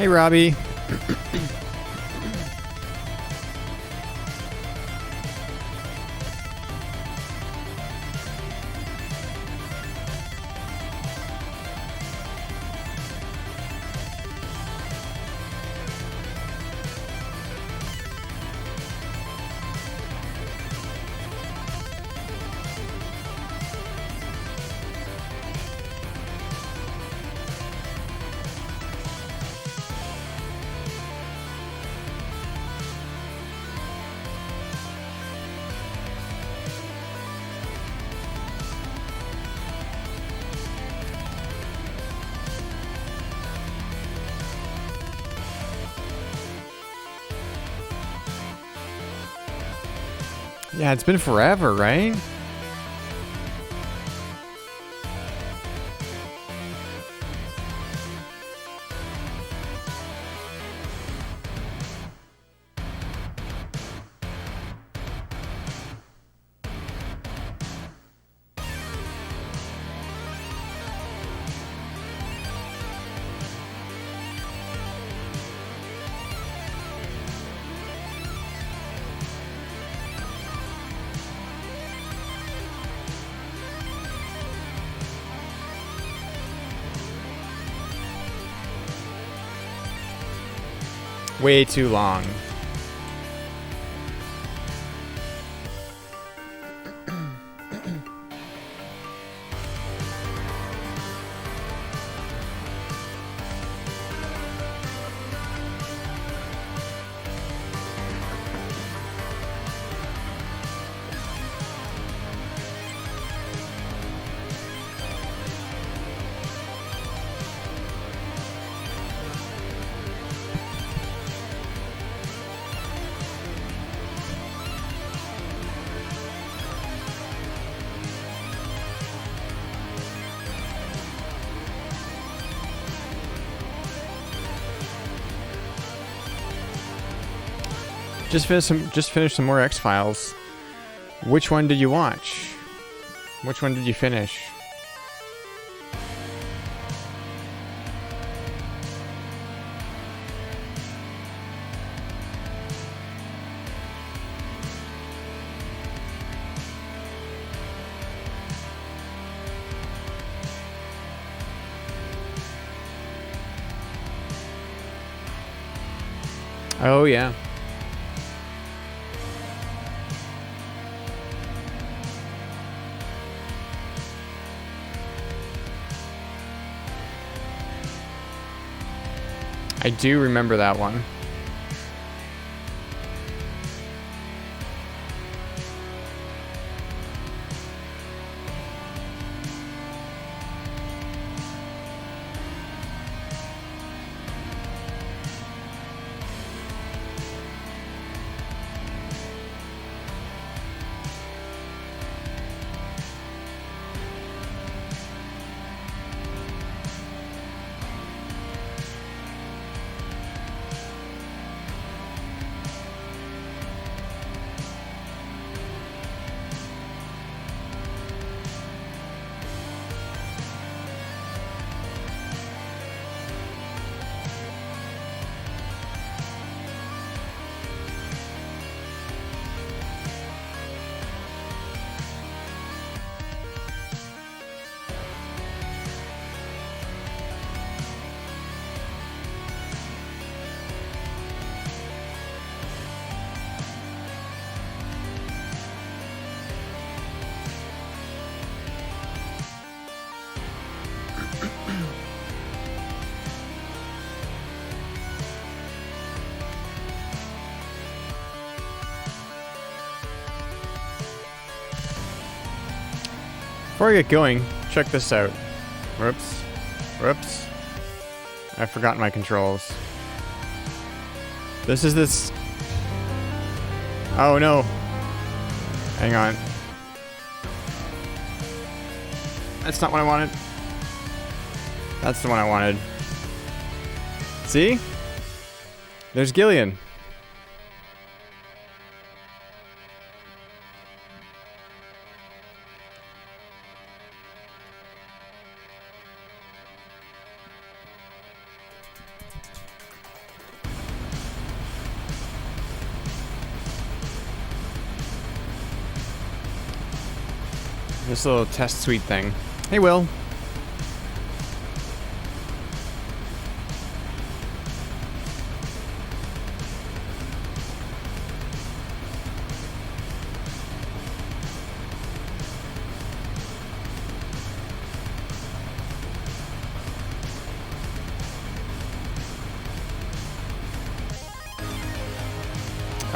Hey, Robbie. Yeah, it's been forever, right? Way too long. Just finished some more X-Files. Which one did you watch? Which one did you finish? Oh yeah. I do remember that one. Before I get going, check this out. Whoops. Whoops. I forgot my controls. This is this... Oh no. Hang on. That's not what I wanted. That's the one I wanted. See? There's Gillian. This little test suite thing. Hey, Will.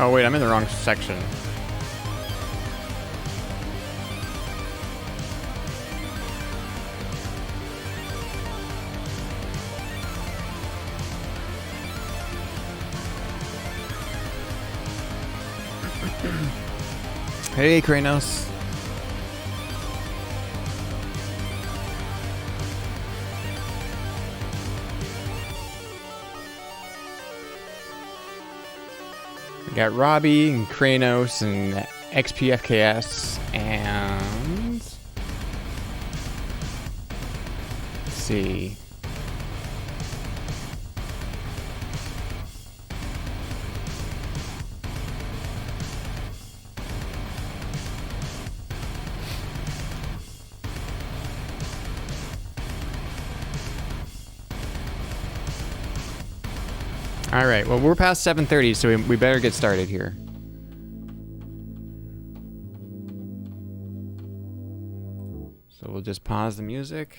Oh wait, I'm in the wrong section. Hey, Kranos. We got Robbie and Kranos and XPFKS and... Let's see. All right, well, we're past 7:30, so we better get started here. So we'll just pause the music.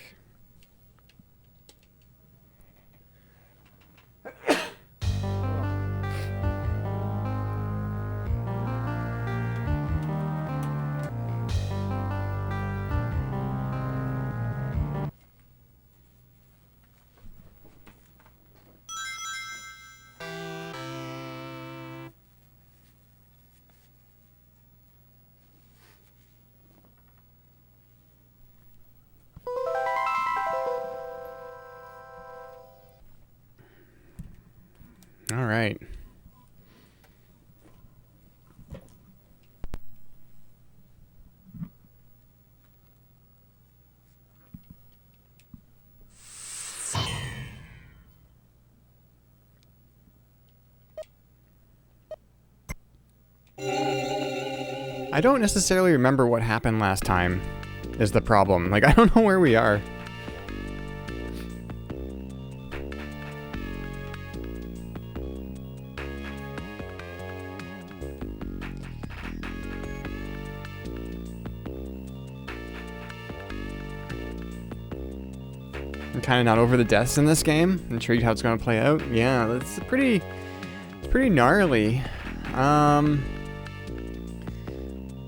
All right. I don't necessarily remember what happened last time, is the problem. Like, I don't know where we are. I'm kind of not over the deaths in this game. I'm intrigued how it's going to play out. Yeah, it's pretty gnarly.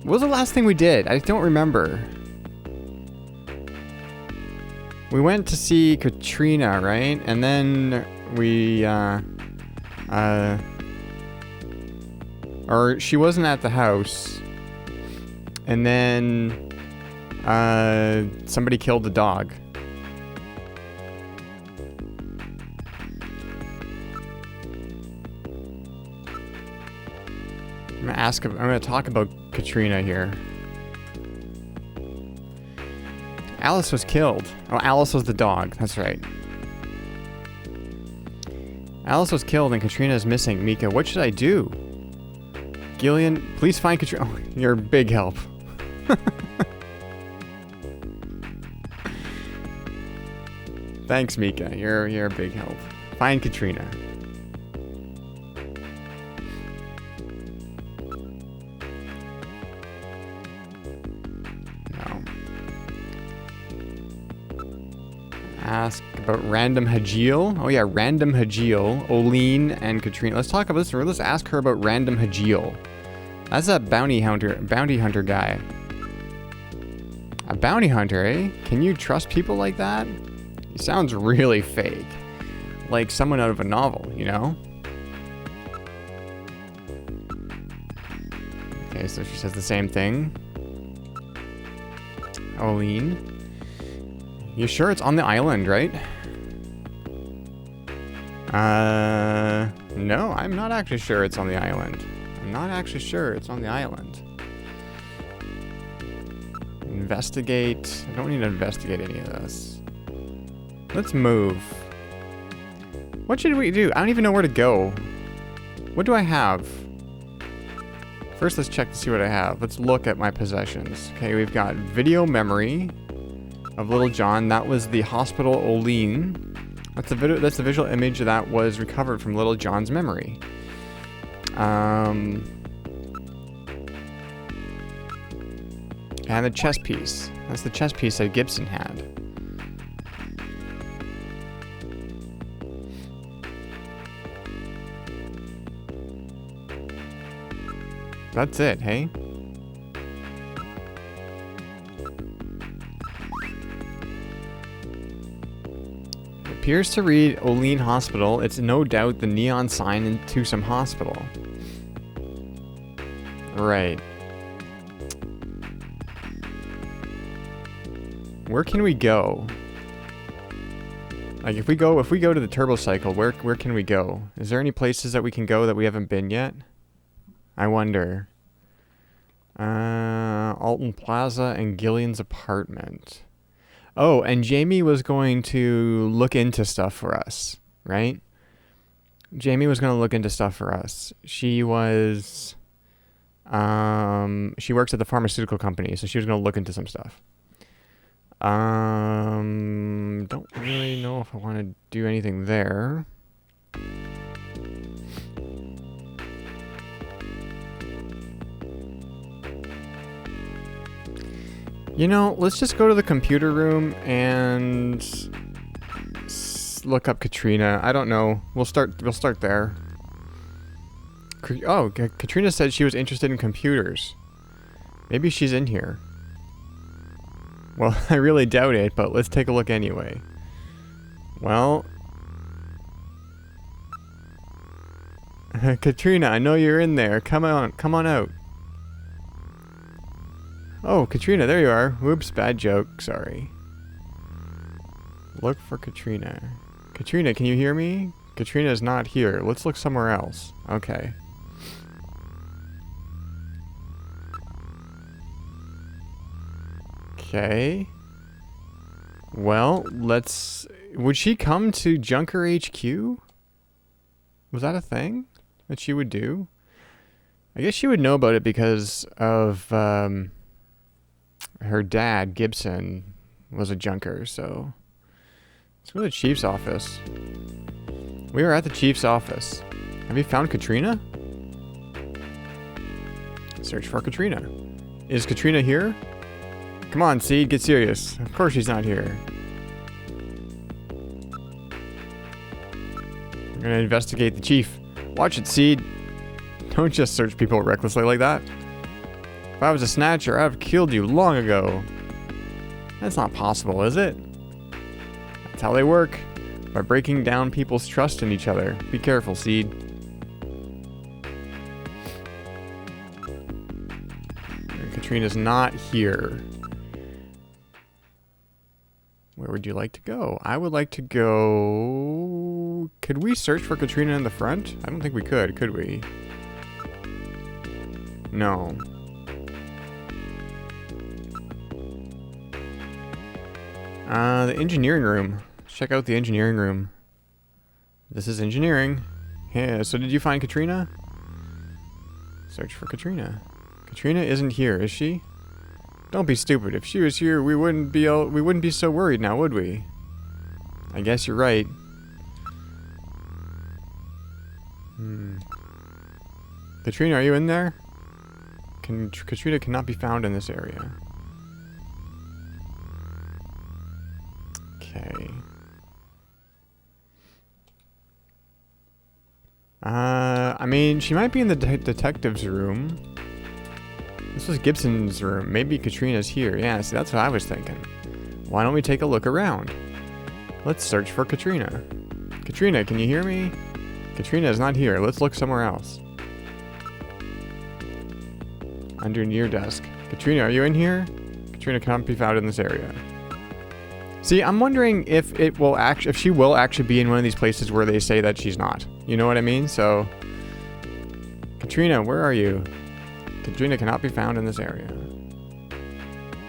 What was the last thing we did? I don't remember. We went to see Katrina, right? And then we, or she wasn't at the house. And then, somebody killed the dog. I'm gonna talk about Katrina here. Alice was killed. Oh, Alice was the dog. That's right. Alice was killed and Katrina is missing. Mika, what should I do? Gillian, please find Katrina. Oh, you're a big help. Thanks, Mika. You're a big help. Find Katrina. Ask about Random Hajil. Oh yeah, Random Hajil, Oline, and Katrina. Let's talk about this. Let's ask her about Random Hajil. That's a bounty hunter guy. A bounty hunter, eh? Can you trust people like that? He sounds really fake. Like someone out of a novel, you know? Okay, so she says the same thing. Oline. You sure it's on the island, right? No, I'm not actually sure it's on the island. I'm not actually sure it's on the island. Investigate. I don't need to investigate any of this. Let's move. What should we do? I don't even know where to go. What do I have? First, let's check to see what I have. Let's look at my possessions. Okay, we've got video memory of Little John. That was the hospital Oline. That's the visual image that was recovered from Little John's memory. And the chess piece. That's the chess piece that Gibson had. That's it, hey? Appears to read Oline Hospital. It's no doubt the neon sign into some hospital. Right. Where can we go? Like if we go to the turbo cycle, where can we go? Is there any places that we can go that we haven't been yet? I wonder. Alton Plaza and Gillian's apartment. Oh, and Jamie was going to look into stuff for us, right? Jamie was going to look into stuff for us. She was, she works at the pharmaceutical company, so she was going to look into some stuff. Don't really know if I want to do anything there. You know, let's just go to the computer room and look up Katrina. I don't know. We'll start there. Oh, Katrina said she was interested in computers. Maybe she's in here. Well, I really doubt it, but let's take a look anyway. Well, Katrina, I know you're in there. Come on out. Oh, Katrina, there you are. Whoops, bad joke. Sorry. Look for Katrina. Katrina, can you hear me? Katrina is not here. Let's look somewhere else. Okay. Okay. Well, let's... Would she come to Junker HQ? Was that a thing that she would do? I guess she would know about it because of, her dad, Gibson, was a junker, so... Let's go to the chief's office. We are at the chief's office. Have you found Katrina? Search for Katrina. Is Katrina here? Come on, Seed, get serious. Of course she's not here. I'm gonna investigate the chief. Watch it, Seed. Don't just search people recklessly like that. If I was a Snatcher, I'd have killed you long ago. That's not possible, is it? That's how they work. By breaking down people's trust in each other. Be careful, Seed. Katrina's not here. Where would you like to go? I would like to go... Could we search for Katrina in the front? I don't think we could we? No. The engineering room. Let's check out the engineering room. This is engineering. Yeah, so did you find Katrina? Search for Katrina. Katrina isn't here, is she? Don't be stupid. If she was here, we wouldn't be so worried now, would we? I guess you're right. Katrina, are you in there? Katrina cannot be found in this area. Okay. I mean, she might be in the detective's room. This was Gibson's room. Maybe Katrina's here. Yeah, see, that's what I was thinking. Why don't we take a look around? Let's search for Katrina. Katrina, can you hear me? Katrina is not here. Let's look somewhere else. Under near desk. Katrina, are you in here? Katrina cannot be found in this area. See, I'm wondering if she will actually be in one of these places where they say that she's not. You know what I mean? So, Katrina, where are you? Katrina cannot be found in this area.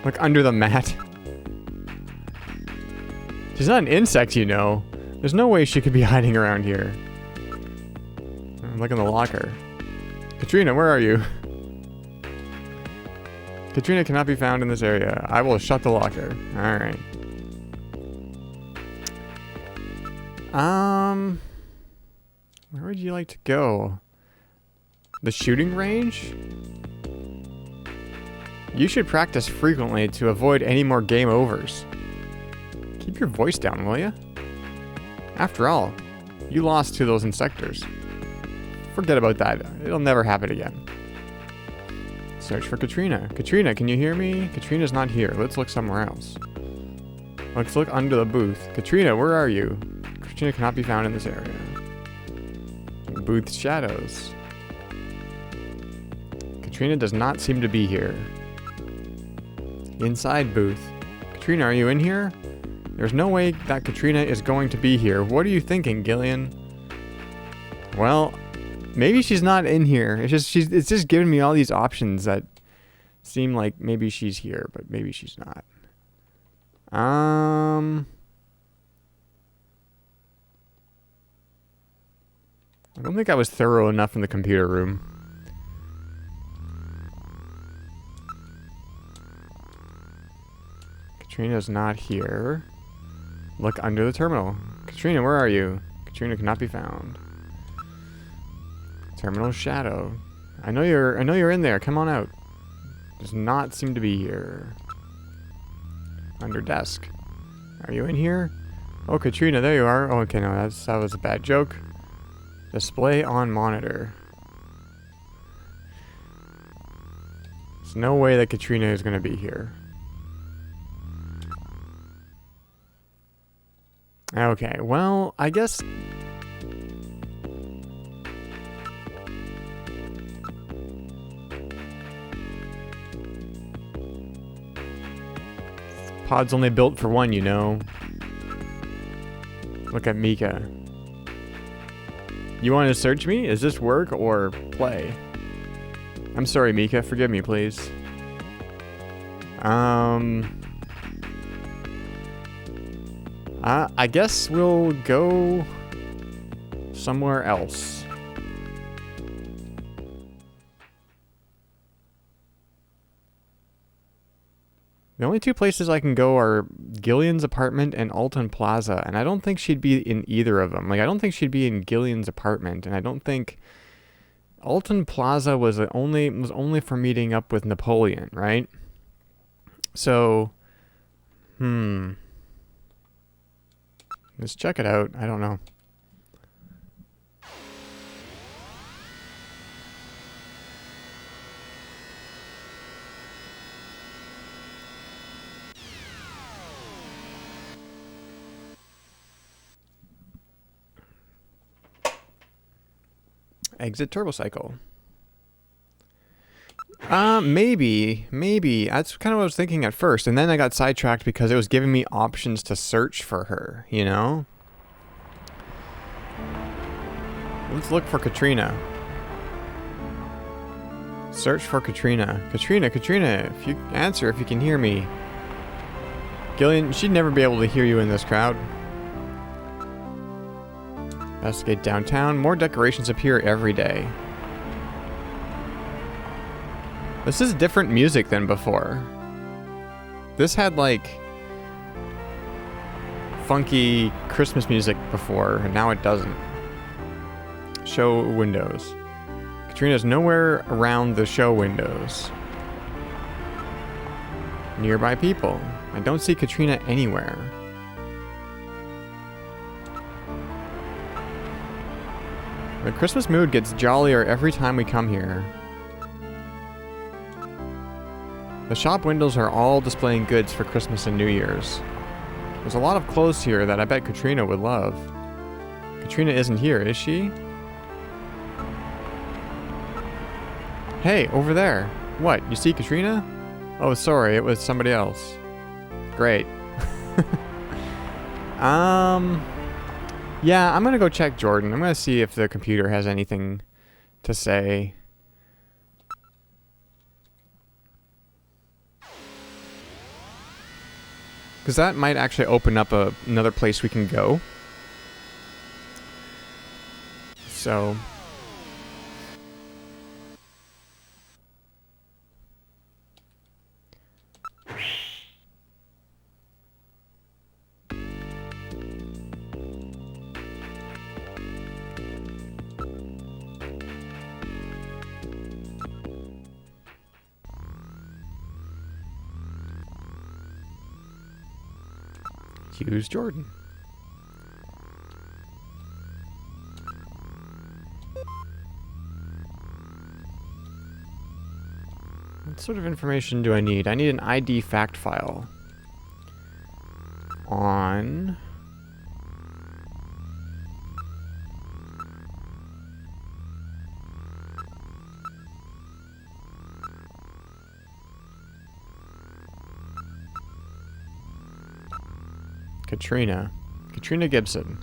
Look under the mat. She's not an insect, you know. There's no way she could be hiding around here. Look in the locker. Katrina, where are you? Katrina cannot be found in this area. I will shut the locker. Alright. Where would you like to go? The shooting range? You should practice frequently to avoid any more game overs. Keep your voice down, will ya? After all, you lost to those insectors. Forget about that. It'll never happen again. Search for Katrina. Katrina, can you hear me? Katrina's not here. Let's look somewhere else. Let's look under the booth. Katrina, where are you? Katrina cannot be found in this area. Booth shadows. Katrina does not seem to be here. Inside booth. Katrina, are you in here? There's no way that Katrina is going to be here. What are you thinking, Gillian? Well, maybe she's not in here. It's just giving me all these options that seem like maybe she's here, but maybe she's not. I don't think I was thorough enough in the computer room. Katrina's not here. Look under the terminal. Katrina, where are you? Katrina cannot be found. Terminal shadow. I know you're in there. Come on out. Does not seem to be here. Under desk. Are you in here? Oh, Katrina, there you are. Oh, okay, no, that was a bad joke. Display on monitor. There's no way that Katrina is going to be here. Okay, well, I guess... Pod's only built for one, you know. Look at Mika. You want to search me? Is this work or play? I'm sorry, Mika. Forgive me, please. I guess we'll go somewhere else. The only two places I can go are Gillian's apartment and Alton Plaza, and I don't think she'd be in either of them. Like, I don't think she'd be in Gillian's apartment, and I don't think Alton Plaza was only for meeting up with Napoleon, right? So, let's check it out. I don't know. Exit TurboCycle. Maybe. That's kind of what I was thinking at first, and then I got sidetracked because it was giving me options to search for her, you know? Let's look for Katrina. Search for Katrina. Katrina, if you answer, if you can hear me. Gillian, she'd never be able to hear you in this crowd. Investigate downtown. More decorations appear every day. This is different music than before. This had like funky Christmas music before, and now it doesn't. Show windows. Katrina's nowhere around the show windows. Nearby people. I don't see Katrina anywhere. The Christmas mood gets jollier every time we come here. The shop windows are all displaying goods for Christmas and New Year's. There's a lot of clothes here that I bet Katrina would love. Katrina isn't here, is she? Hey, over there. What, you see Katrina? Oh, sorry, it was somebody else. Great. Yeah, I'm gonna go check Jordan. I'm gonna see if the computer has anything to say. Because that might actually open up another place we can go. So... Hughes Jordan. What sort of information do I need? I need an ID fact file on Katrina Gibson.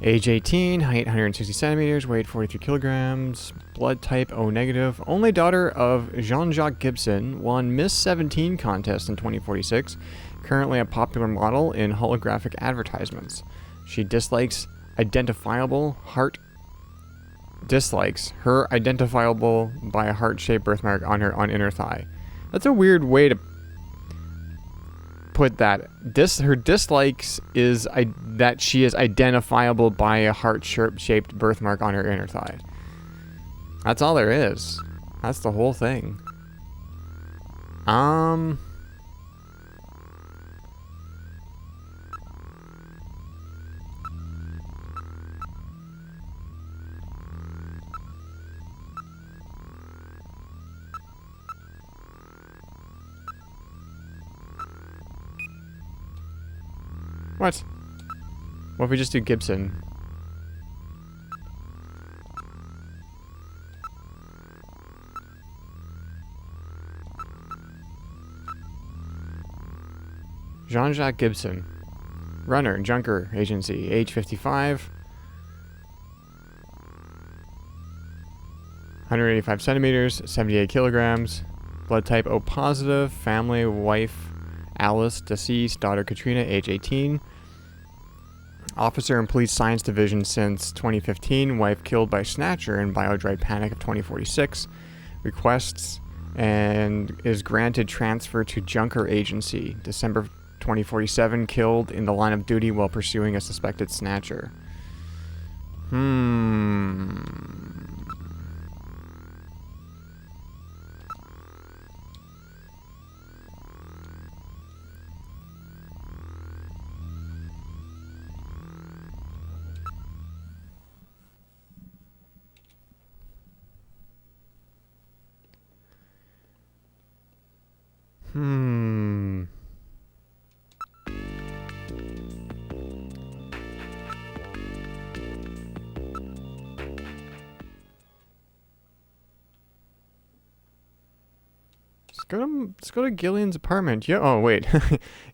Age 18, height 160 centimeters, weight 43 kilograms, blood type O negative, only daughter of Jean-Jacques Gibson, won Miss 17 contest in 2046, currently a popular model in holographic advertisements. She dislikes her identifiable by a heart-shaped birthmark on her inner thigh. That's a weird way to put that. Her dislikes is that she is identifiable by a heart-shaped birthmark on her inner thigh. That's all there is. That's the whole thing. What? What if we just do Gibson? Jean-Jacques Gibson. Runner, Junker Agency, age 55. 185 centimeters, 78 kilograms. Blood type O positive. Family, wife, Alice, deceased. Daughter, Katrina, age 18. Officer in Police Science Division since 2015. Wife killed by Snatcher in Biodroid Panic of 2046. Requests and is granted transfer to Junker Agency. December 2047. Killed in the line of duty while pursuing a suspected Snatcher. Let's go to Gillian's apartment. Yeah. Oh wait,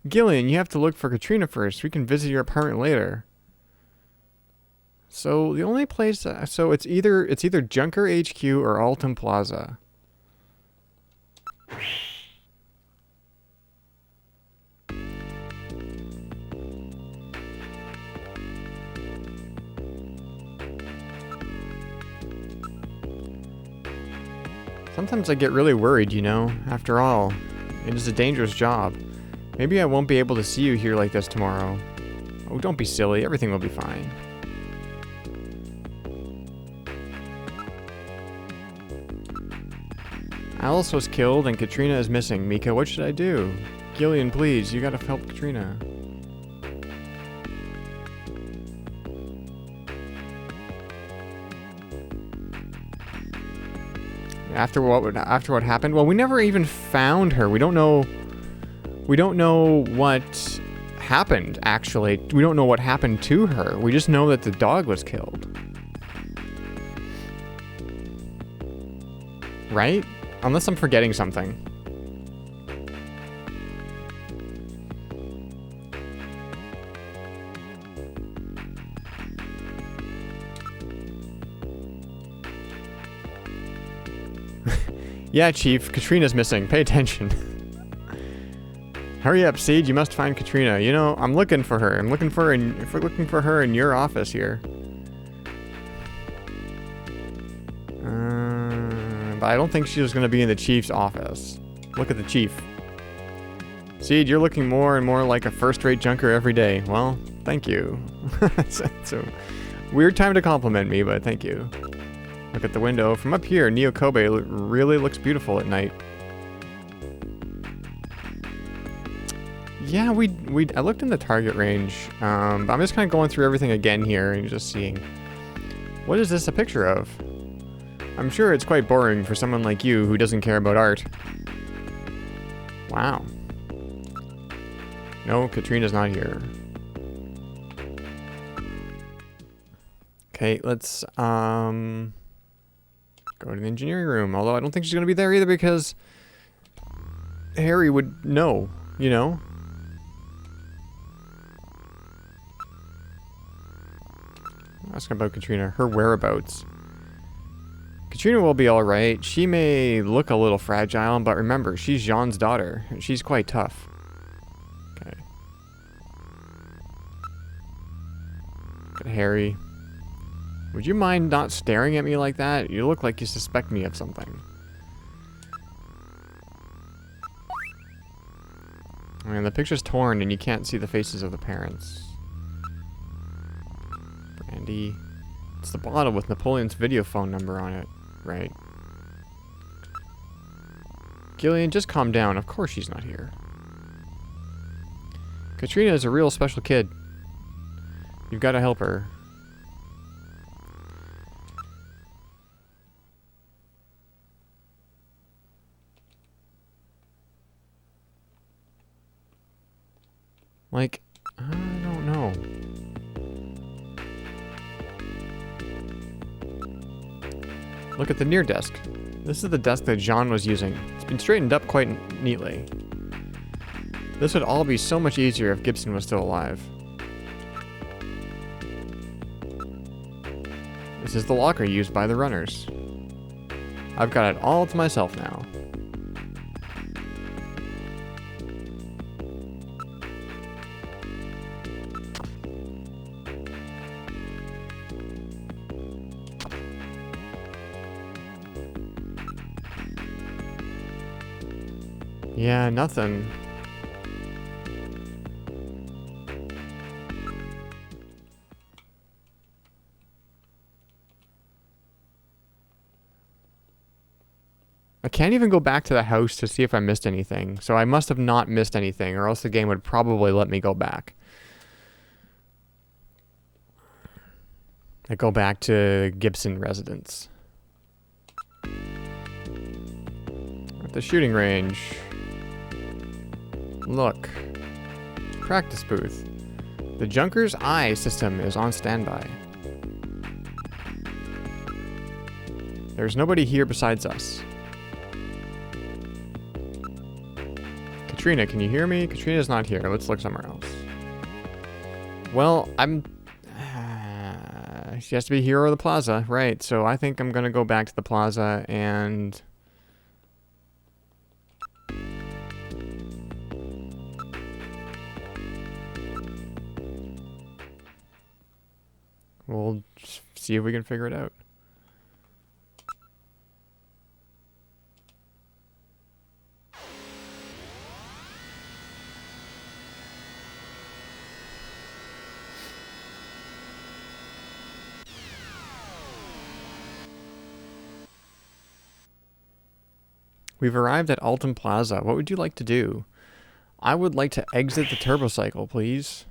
Gillian, you have to look for Katrina first. We can visit your apartment later. So the only place, so it's either Junker HQ or Alton Plaza. Sometimes I get really worried, you know. After all, it is a dangerous job. Maybe I won't be able to see you here like this tomorrow. Oh, don't be silly. Everything will be fine. Alice was killed and Katrina is missing. Mika, what should I do? Gillian, please. You gotta help Katrina. After what happened? Well, we never even found her. We don't know what happened, actually. We don't know what happened to her. We just know that the dog was killed. Right? Unless I'm forgetting something. Yeah, Chief. Katrina's missing. Pay attention. Hurry up, Seed. You must find Katrina. You know, I'm looking for her. I'm looking for her in your office here. But I don't think she was going to be in the Chief's office. Look at the Chief. Seed, you're looking more and more like a first-rate junker every day. Well, thank you. It's a weird time to compliment me, but thank you. Look at the window. From up here, Neo Kobe really looks beautiful at night. Yeah, I looked in the target range. But I'm just kind of going through everything again here and just seeing. What is this a picture of? I'm sure it's quite boring for someone like you who doesn't care about art. Wow. No, Katrina's not here. Okay, let's go to the engineering room. Although I don't think she's gonna be there either because Harry would know, you know? Asking about Katrina, her whereabouts. Katrina will be alright. She may look a little fragile, but remember, she's Jean's daughter. She's quite tough. Okay. Got Harry. Would you mind not staring at me like that? You look like you suspect me of something. And the picture's torn and you can't see the faces of the parents. Brandy. It's the bottle with Napoleon's video phone number on it. Right. Gillian, just calm down. Of course she's not here. Katrina is a real special kid. You've got to help her. Like, I don't know. Look at the near desk. This is the desk that Jean was using. It's been straightened up quite neatly. This would all be so much easier if Gibson was still alive. This is the locker used by the runners. I've got it all to myself now. Yeah, nothing. I can't even go back to the house to see if I missed anything. So I must have not missed anything, or else the game would probably let me go back. I go back to Gibson residence. At the shooting range. Look. Practice booth. The Junker's Eye system is on standby. There's nobody here besides us. Katrina, can you hear me? Katrina's not here. Let's look somewhere else. Well, she has to be hero of the plaza, right? So I think I'm gonna go back to the plaza and... we'll see if we can figure it out. We've arrived at Alton Plaza. What would you like to do? I would like to exit the turbocycle, please.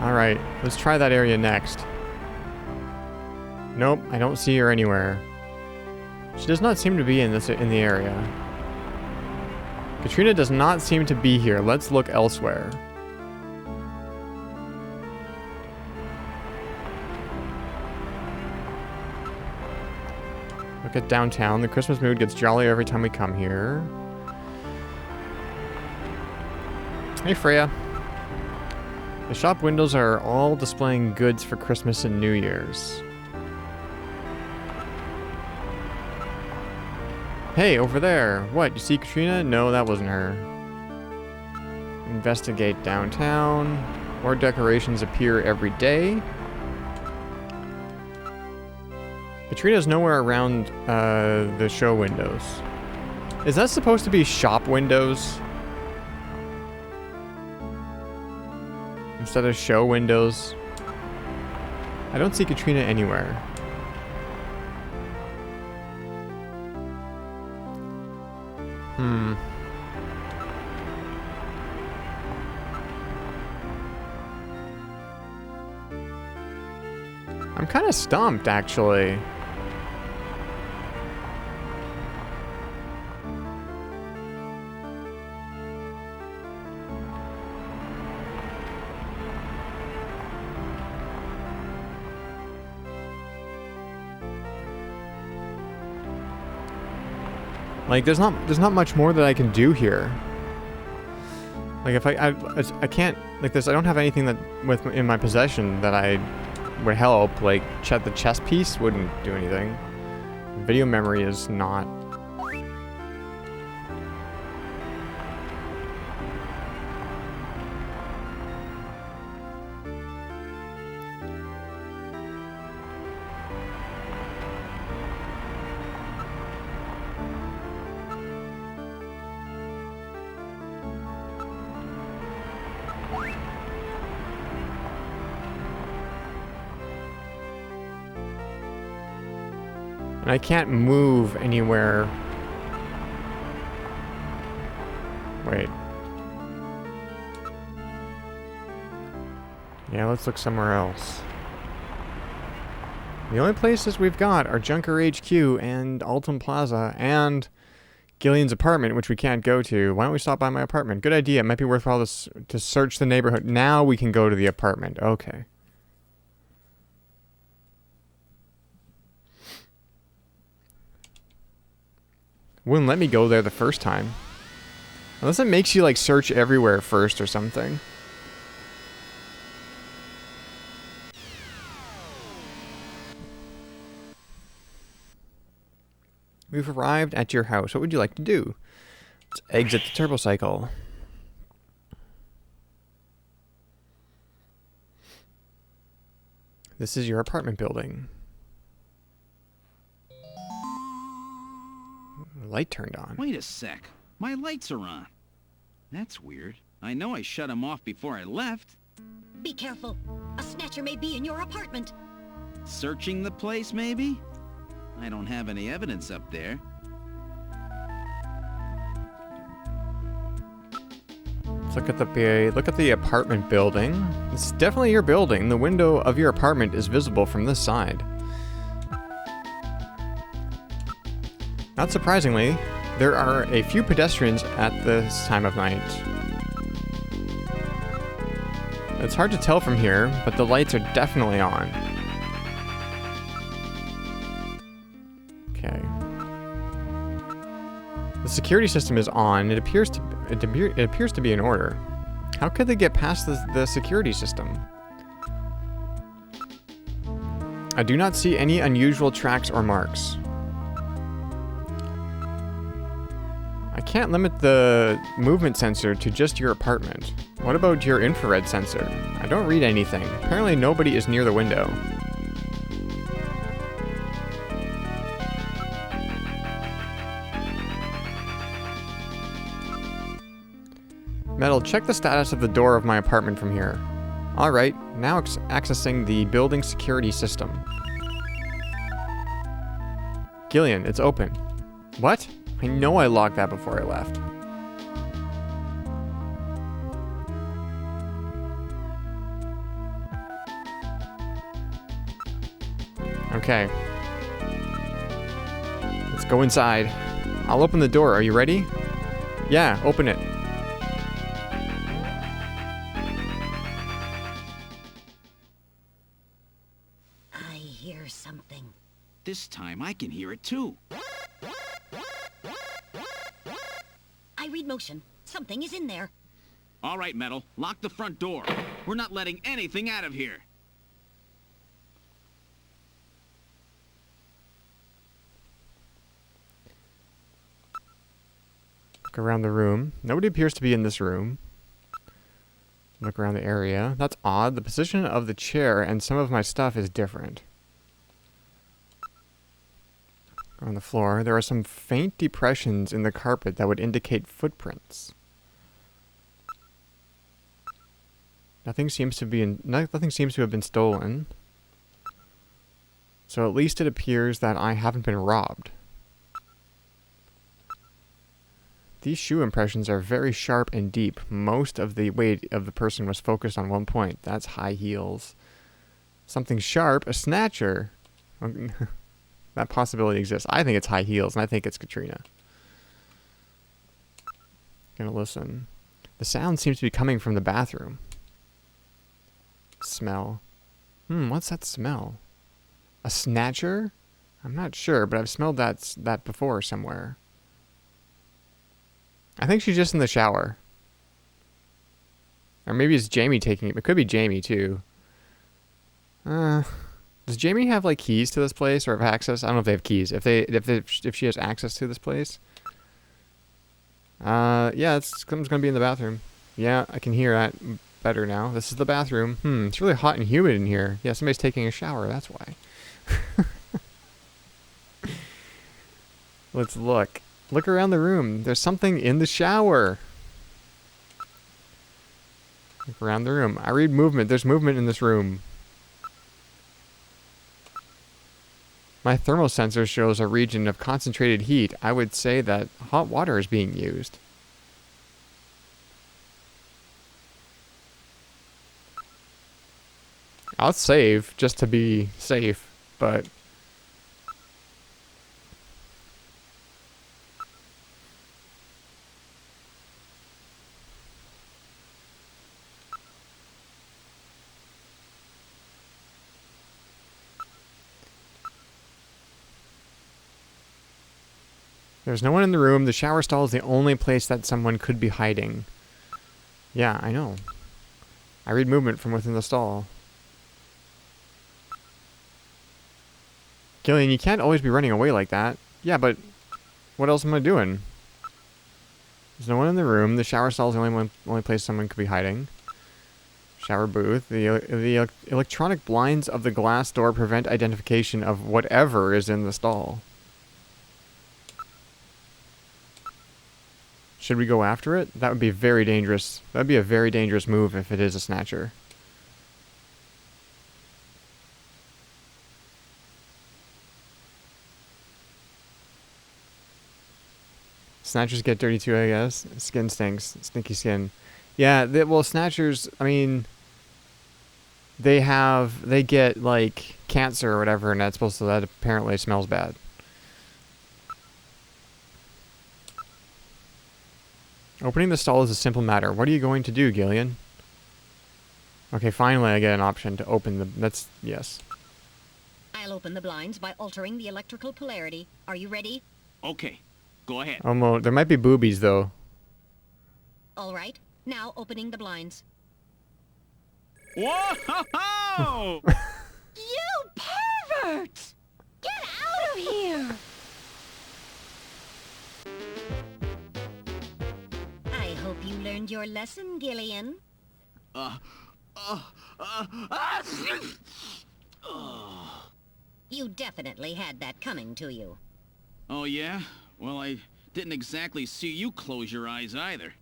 Alright, let's try that area next. Nope, I don't see her anywhere. She does not seem to be in the area. Katrina does not seem to be here. Let's look elsewhere. Look at downtown. The Christmas mood gets jollier every time we come here. Hey, Freya. The shop windows are all displaying goods for Christmas and New Year's. Hey, over there. What, you see Katrina? No, that wasn't her. Investigate downtown. More decorations appear every day. Katrina's nowhere around the show windows. Is that supposed to be shop windows? Instead of show windows? I don't see Katrina anywhere. I'm kind of stumped, actually. Like, there's not much more that I can do here. Like, if I can't, like this, I don't have anything that in my possession that I would help. Like, the chess piece wouldn't do anything. Video memory is not. And I can't move anywhere. Wait. Yeah, let's look somewhere else. The only places we've got are Junker HQ and Alton Plaza and Gillian's apartment, which we can't go to. Why don't we stop by my apartment? Good idea. It might be worthwhile to search the neighborhood. Now we can go to the apartment. Okay. Wouldn't let me go there the first time. Unless it makes you, like, search everywhere first or something. We've arrived at your house. What would you like to do? Let's exit the turbo cycle. This is your apartment building. Light turned on. Wait a sec. My lights are on. That's weird. I know I shut them off before I left. Be careful. A snatcher may be in your apartment. Searching the place, maybe? I don't have any evidence up there. Let's look at the apartment building. It's definitely your building. The window of your apartment is visible from this side. Not surprisingly, there are a few pedestrians at this time of night. It's hard to tell from here, but the lights are definitely on. Okay. The security system is on. It appears to be in order. How could they get past the security system? I do not see any unusual tracks or marks. I can't limit the movement sensor to just your apartment. What about your infrared sensor? I don't read anything. Apparently nobody is near the window. Metal, check the status of the door of my apartment from here. Alright, now accessing the building security system. Gillian, it's open. What? I know I locked that before I left. Okay. Let's go inside. I'll open the door. Are you ready? Yeah, open it. I hear something. This time I can hear it too. I read motion. Something is in there. All right, Metal. Lock the front door. We're not letting anything out of here. Look around the room. Nobody appears to be in this room. Look around the area. That's odd. The position of the chair and some of my stuff is different. On the floor, there are some faint depressions in the carpet that would indicate footprints. Nothing seems to have been stolen. So at least it appears that I haven't been robbed. These shoe impressions are very sharp and deep. Most of the weight of the person was focused on one point. That's high heels. Something sharp. A snatcher. That possibility exists. I think it's high heels, and I think it's Katrina. Gonna listen. The sound seems to be coming from the bathroom. Smell. What's that smell? A snatcher? I'm not sure, but I've smelled that before somewhere. I think she's just in the shower. Or maybe it's Jamie taking it. It could be Jamie, too. Does Jamie have, like, keys to this place or have access? I don't know if they have keys. If she has access to this place. Yeah, someone's gonna be in the bathroom. Yeah, I can hear that better now. This is the bathroom. It's really hot and humid in here. Yeah, somebody's taking a shower, that's why. Let's look. Look around the room. There's something in the shower. Look around the room. I read movement. There's movement in this room. My thermal sensor shows a region of concentrated heat. I would say that hot water is being used. I'll save just to be safe, but... There's no one in the room. The shower stall is the only place that someone could be hiding. Yeah, I know. I read movement from within the stall. Gillian, you can't always be running away like that. Yeah, but what else am I doing? There's no one in the room. The shower stall is the only place someone could be hiding. Shower booth. The electronic blinds of the glass door prevent identification of whatever is in the stall. Should we go after it? That would be very dangerous. That would be a very dangerous move if it is a snatcher. Snatchers get dirty too, I guess. Skin stinks. Stinky skin. Yeah, well, snatchers, I mean... They get, like, cancer or whatever, and that apparently smells bad. Opening the stall is a simple matter. What are you going to do, Gillian? Okay, finally I get an option to open the... That's... Yes. I'll open the blinds by altering the electrical polarity. Are you ready? Okay, go ahead. Almost. There might be boobies, though. All right. Now opening the blinds. Whoa! You pervert! Get out of here! I hope you learned your lesson, Gillian. You definitely had that coming to you. Oh, yeah? Well, I didn't exactly see you close your eyes either.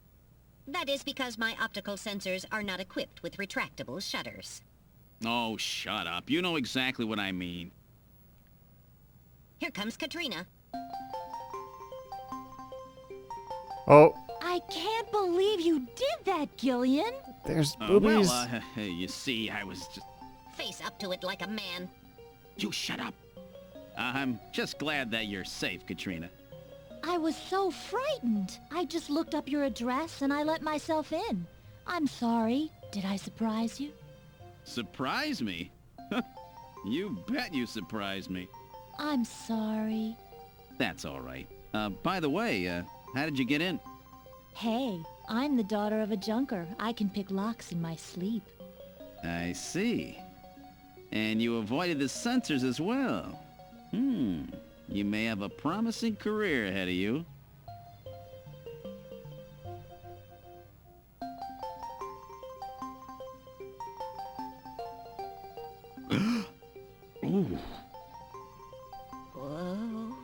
That is because my optical sensors are not equipped with retractable shutters. Oh, shut up. You know exactly what I mean. Here comes Katrina. Oh, I can't believe you did that, Gillian. there's boobies. You see, I was just... Face up to it like a man. You shut up. I'm just glad that you're safe, Katrina. I was so frightened. I just looked up your address and I let myself in. I'm sorry. Did I surprise you? Surprise me? You bet you surprised me. I'm sorry. That's all right. By the way, how did you get in? Hey, I'm the daughter of a junker. I can pick locks in my sleep. I see. And you avoided the sensors as well. You may have a promising career ahead of you. Ooh. Whoa.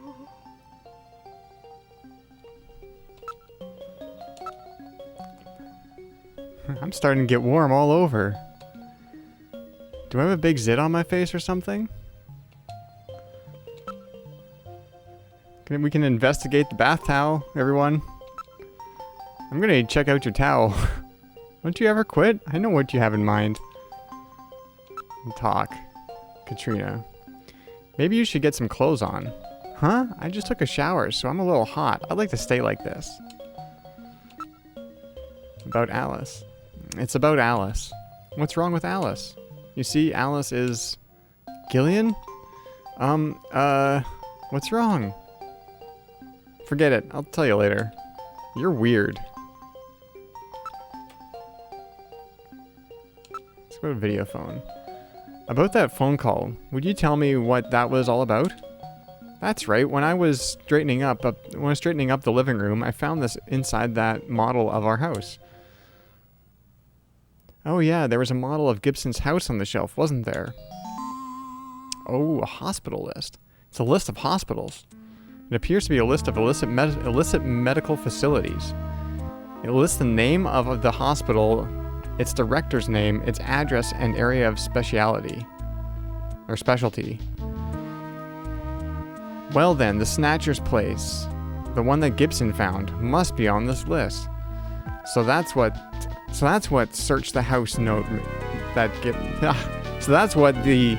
I'm starting to get warm all over. Do I have a big zit on my face or something? We can investigate the bath towel, everyone. I'm gonna check out your towel. Don't you ever quit? I know what you have in mind. Talk. Katrina. Maybe you should get some clothes on. Huh? I just took a shower, so I'm a little hot. I'd like to stay like this. About Alice. It's about Alice. What's wrong with Alice? You see, Alice is... Gillian? What's wrong? Forget it. I'll tell you later. You're weird. Let's go to video phone. About that phone call, would you tell me what that was all about? That's right. When I was straightening up the living room, I found this inside that model of our house. Oh yeah, there was a model of Gibson's house on the shelf, wasn't there? Oh, a hospital list. It's a list of hospitals. It appears to be a list of illicit medical facilities. It lists the name of the hospital, its director's name, its address, and area of specialty. Well then, the Snatcher's place, the one that Gibson found, must be on this list. So that's what search the house note that so that's what the...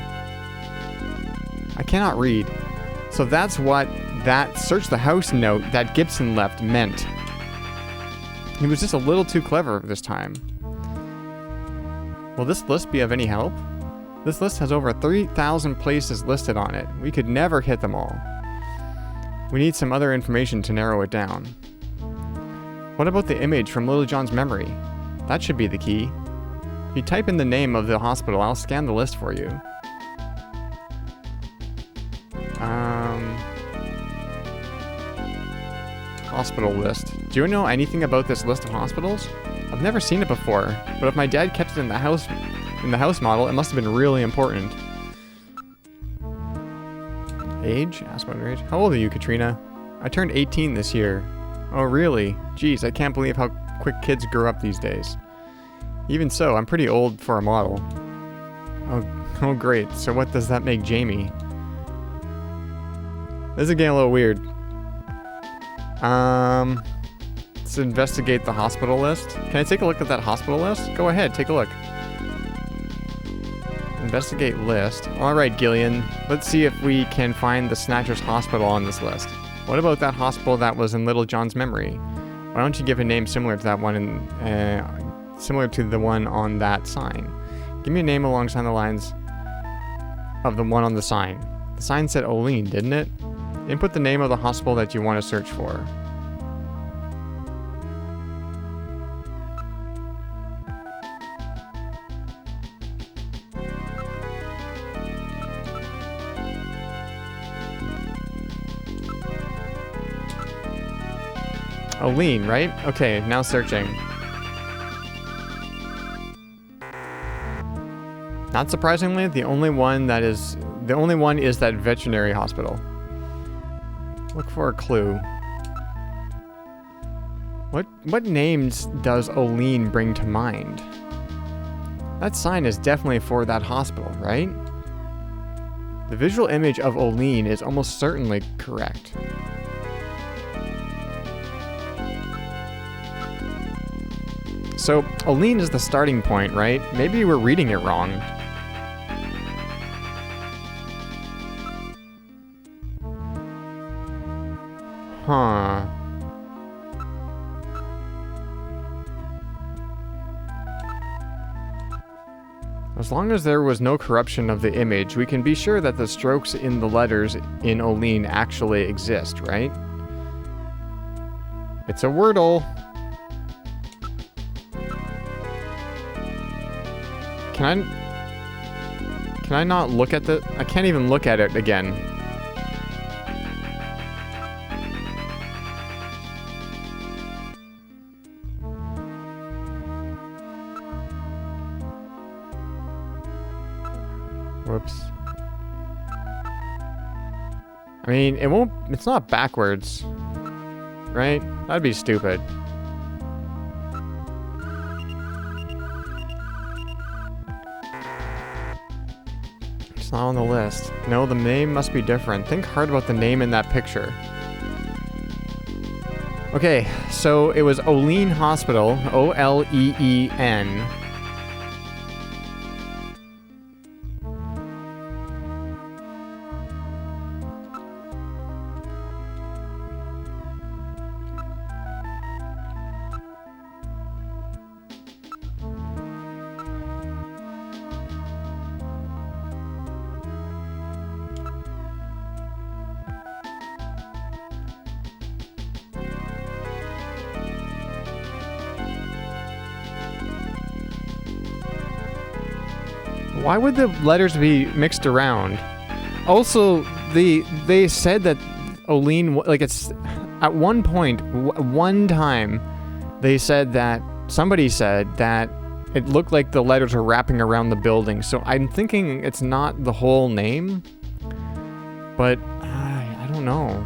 I cannot read. So that's what that search the house note that Gibson left meant. He was just a little too clever this time. Will this list be of any help? This list has over 3,000 places listed on it. We could never hit them all. We need some other information to narrow it down. What about the image from Little John's memory? That should be the key. If you type in the name of the hospital, I'll scan the list for you. Hospital list. Do you know anything about this list of hospitals? I've never seen it before, but if my dad kept it in the house model, it must have been really important. Age? Ask about her age. How old are you, Katrina? I turned 18 this year. Oh, really? Geez, I can't believe how quick kids grow up these days. Even so, I'm pretty old for a model. Oh great. So what does that make Jamie? This is getting a little weird. Let's investigate the hospital list. Can I take a look at that hospital list? Go ahead, take a look. Investigate list. Alright, Gillian. Let's see if we can find the Snatcher's hospital on this list. What about that hospital that was in Little John's memory? Why don't you give a name similar to that one similar to the one on that sign? Give me a name alongside the lines of the one on the sign. The sign said Olean, didn't it? Input the name of the hospital that you want to search for. Olean, right? Okay, now searching. Not surprisingly, the only one is that veterinary hospital. Look for a clue. What names does Olean bring to mind? That sign is definitely for that hospital, right? The visual image of Olean is almost certainly correct. So, Olean is the starting point, right? Maybe we're reading it wrong. Huh. As long as there was no corruption of the image, we can be sure that the strokes in the letters in Olean actually exist, right? It's a Wordle. Can I not look at the... I can't even look at it again. Whoops. I mean, it's not backwards, right? That'd be stupid. It's not on the list. No, the name must be different. Think hard about the name in that picture. Okay, so it was Olean Hospital, O-L-E-E-N. Why would the letters be mixed around? Also, they said that Oline, like it's at one point, one time, they said that somebody said that it looked like the letters are wrapping around the building. So I'm thinking it's not the whole name, but I don't know.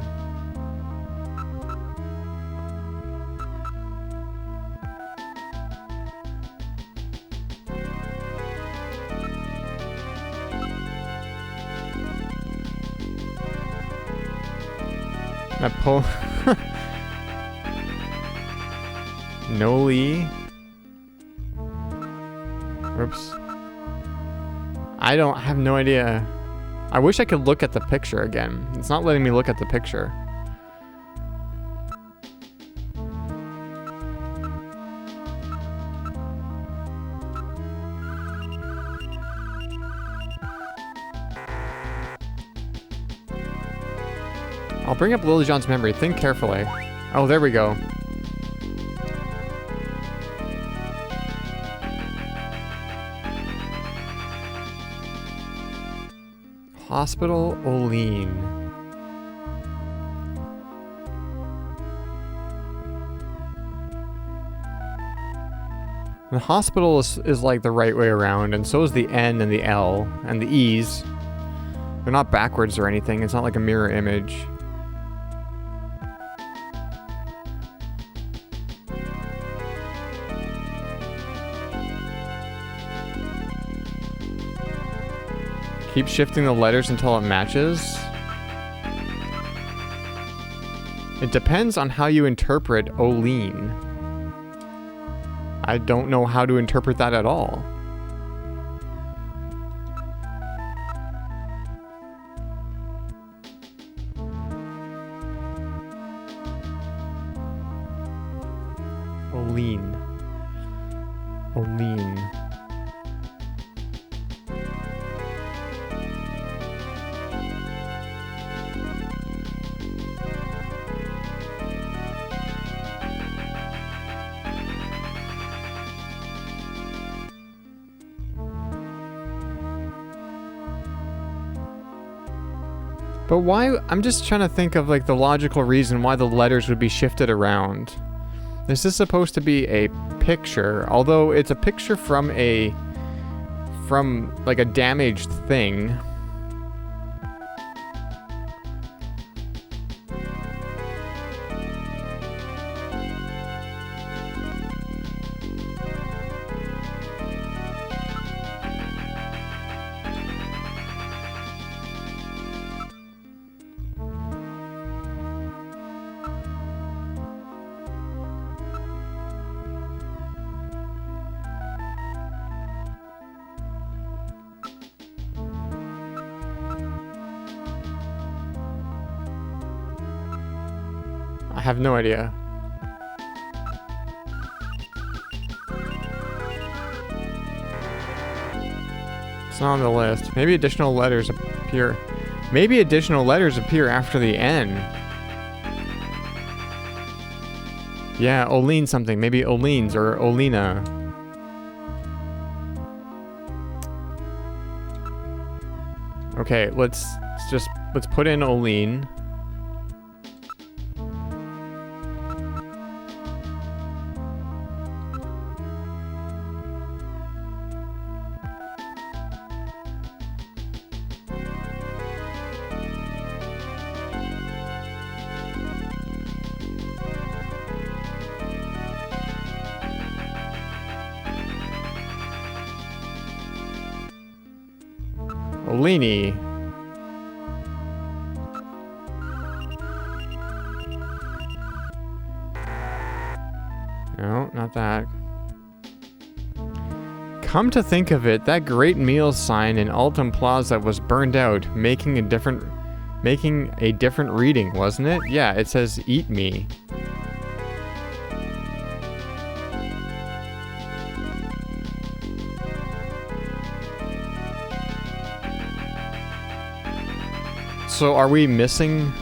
That Noli. Oops. I have no idea. I wish I could look at the picture again. It's not letting me look at the picture. I'll bring up Lily John's memory. Think carefully. Oh, there we go. Hospital Oline. The hospital is like the right way around, and so is the N and the L and the E's. They're not backwards or anything. It's not like a mirror image. Keep shifting the letters until it matches. It depends on how you interpret Oline. I don't know how to interpret that at all. Oline. Oline. But why? I'm just trying to think of like the logical reason why the letters would be shifted around. This is supposed to be a picture, although it's a picture from like a damaged thing. I have no idea. It's not on the list. Maybe additional letters appear. Maybe additional letters appear after the N. Yeah, Oline something. Maybe Olines or Olina. Okay, let's put in Oline. Olini. No, not that. Come to think of it, that great meal sign in Alton Plaza was burned out, making a different reading, wasn't it? Yeah, it says "Eat me." So are we missing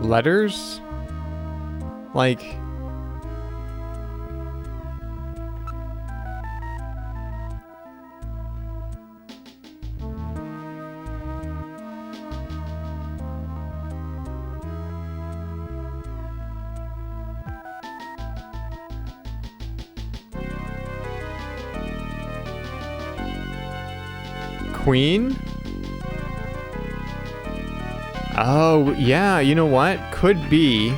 letters? Like, Queen? Oh, yeah, you know what? Could be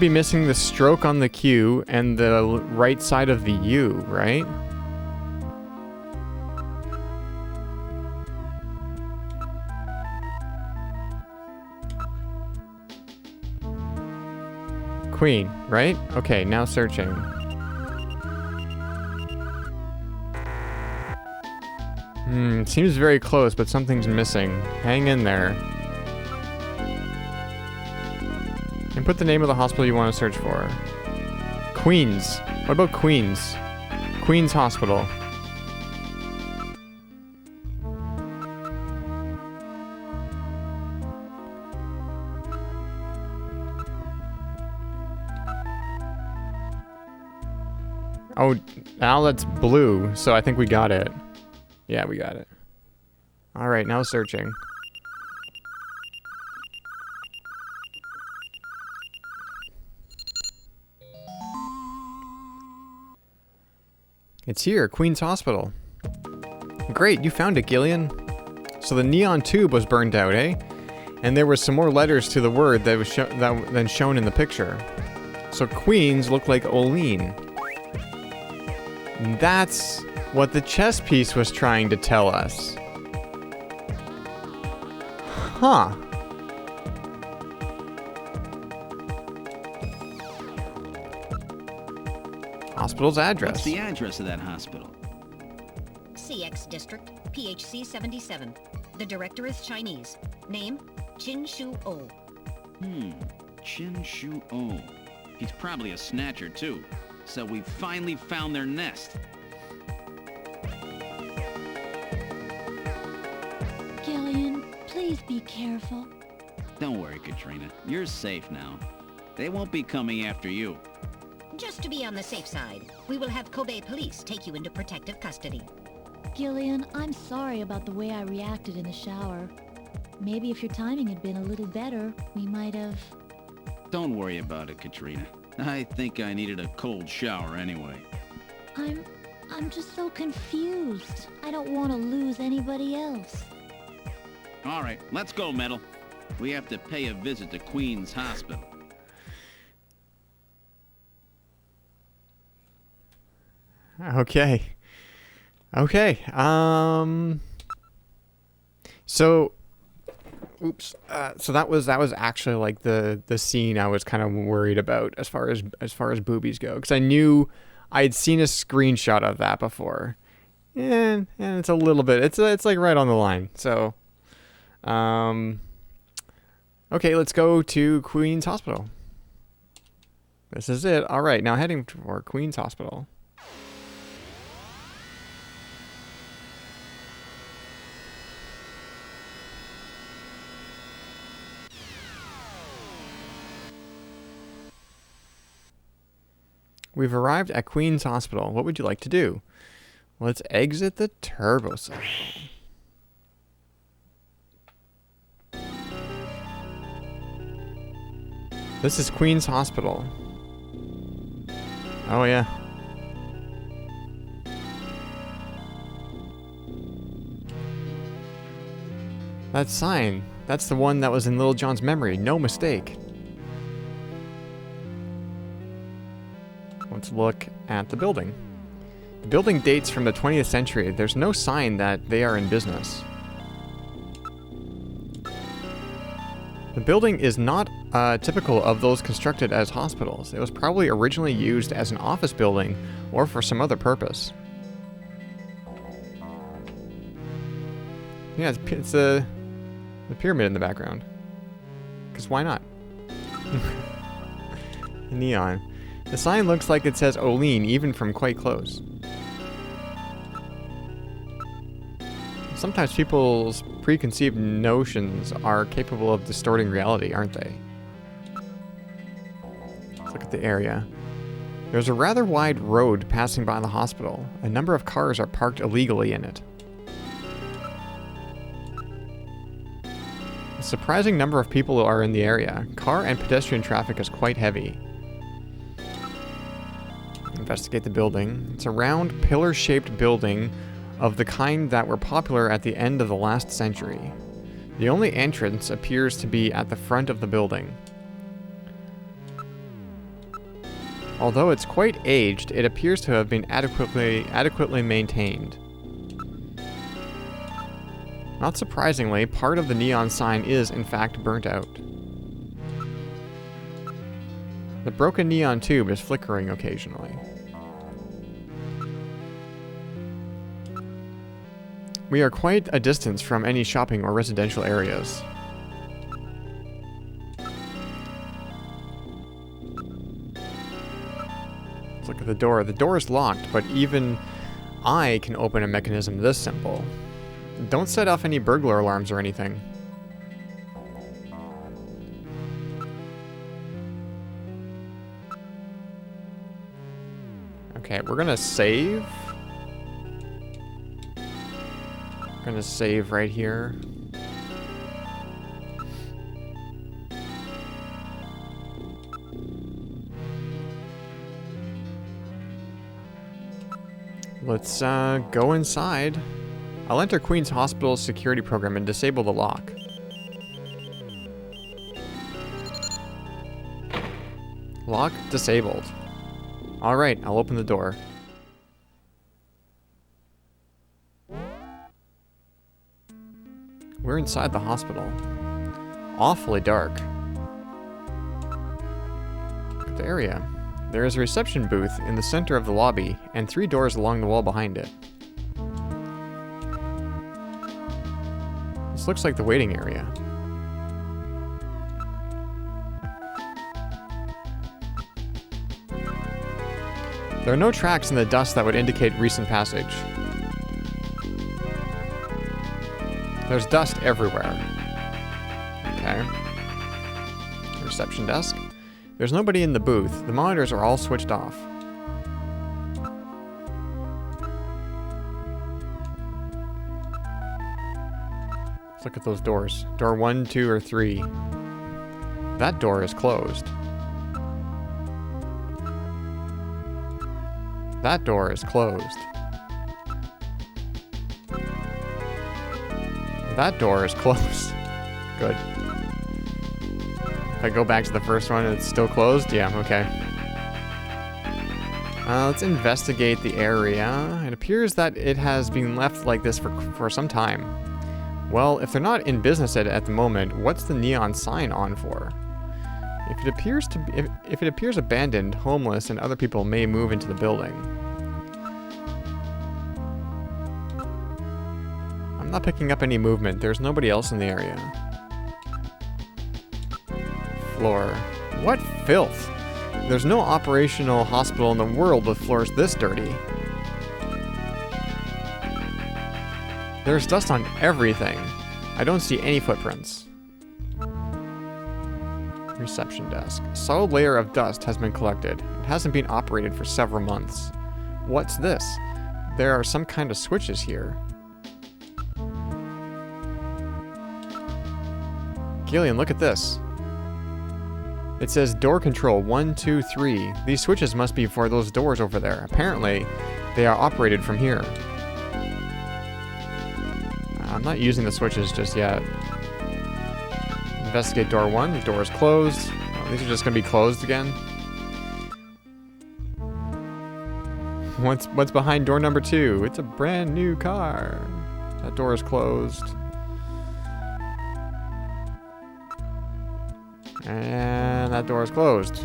missing the stroke on the Q and the right side of the U, right? Queen, right? Okay, now searching. Seems very close, but something's missing. Hang in there. And put the name of the hospital you want to search for. Queens. What about Queens? Queens Hospital. Oh, now that's blue, so I think we got it. Yeah, we got it. Alright, now searching. It's here, Queen's Hospital. Great, you found it, Gillian. So the neon tube was burned out, eh? And there were some more letters to the word that was than shown in the picture. So Queens looked like Olean. That's what the chess piece was trying to tell us. Huh. Hospital's address. What's the address of that hospital? CX District, PHC 77. The director is Chinese. Name, Chin Shu Oh. Chin Shu Oh. He's probably a snatcher, too. So we finally found their nest. Gillian, please be careful. Don't worry, Katrina. You're safe now. They won't be coming after you. Just to be on the safe side, we will have Kobe police take you into protective custody. Gillian, I'm sorry about the way I reacted in the shower. Maybe if your timing had been a little better, we might have... Don't worry about it, Katrina. I think I needed a cold shower anyway. I'm just so confused. I don't want to lose anybody else. All right, let's go, Metal. We have to pay a visit to Queen's Hospital. Okay. Okay. So, oops. So that was actually like the scene I was kind of worried about as far as boobies go, because I knew I'd seen a screenshot of that before, and it's a little bit. It's like right on the line. So, okay, let's go to Queen's Hospital. This is it. All right, now heading for Queen's Hospital. We've arrived at Queen's Hospital. What would you like to do? Let's exit the turbo cycle. This is Queen's Hospital. Oh yeah. That sign. That's the one that was in Little John's memory. No mistake. Let's look at the building. The building dates from the 20th century. There's no sign that they are in business. The building is not typical of those constructed as hospitals. It was probably originally used as an office building or for some other purpose. Yeah, it's the pyramid in the background. Because why not? Neon. The sign looks like it says Olean, even from quite close. Sometimes people's preconceived notions are capable of distorting reality, aren't they? Let's look at the area. There's a rather wide road passing by the hospital. A number of cars are parked illegally in it. A surprising number of people are in the area. Car and pedestrian traffic is quite heavy. Investigate the building. It's a round, pillar-shaped building of the kind that were popular at the end of the last century. The only entrance appears to be at the front of the building. Although it's quite aged, it appears to have been adequately maintained. Not surprisingly, part of the neon sign is, in fact, burnt out. The broken neon tube is flickering occasionally. We are quite a distance from any shopping or residential areas. Let's look at the door. The door is locked, but even I can open a mechanism this simple. Don't set off any burglar alarms or anything. Okay, we're gonna save. We're gonna save right here. Let's go inside. I'll enter Queen's Hospital's security program and disable the lock. Lock disabled. Alright, I'll open the door. We're inside the hospital. Awfully dark. Look at the area. There is a reception booth in the center of the lobby, and 3 doors along the wall behind it. This looks like the waiting area. There are no tracks in the dust that would indicate recent passage. There's dust everywhere. Okay. Reception desk. There's nobody in the booth. The monitors are all switched off. Let's look at those doors. Door 1, 2, or 3. That door is closed. That door is closed. That door is closed. Good. If I go back to the first one, it's still closed? Yeah, okay. Let's investigate the area. It appears that it has been left like this for some time. Well, if they're not in business at the moment, what's the neon sign on for? If it appears abandoned, homeless, and other people may move into the building. I'm not picking up any movement. There's nobody else in the area. Floor. What filth! There's no operational hospital in the world with floors this dirty. There's dust on everything. I don't see any footprints. Reception desk. A solid layer of dust has been collected. It hasn't been operated for several months. What's this? There are some kind of switches here. Gillian, look at this. It says door control 1, 2, 3. These switches must be for those doors over there. Apparently, they are operated from here. I'm not using the switches just yet. Investigate door 1. The door is closed. Oh, these are just going to be closed again. What's behind door number 2? It's a brand new car. That door is closed. And that door is closed.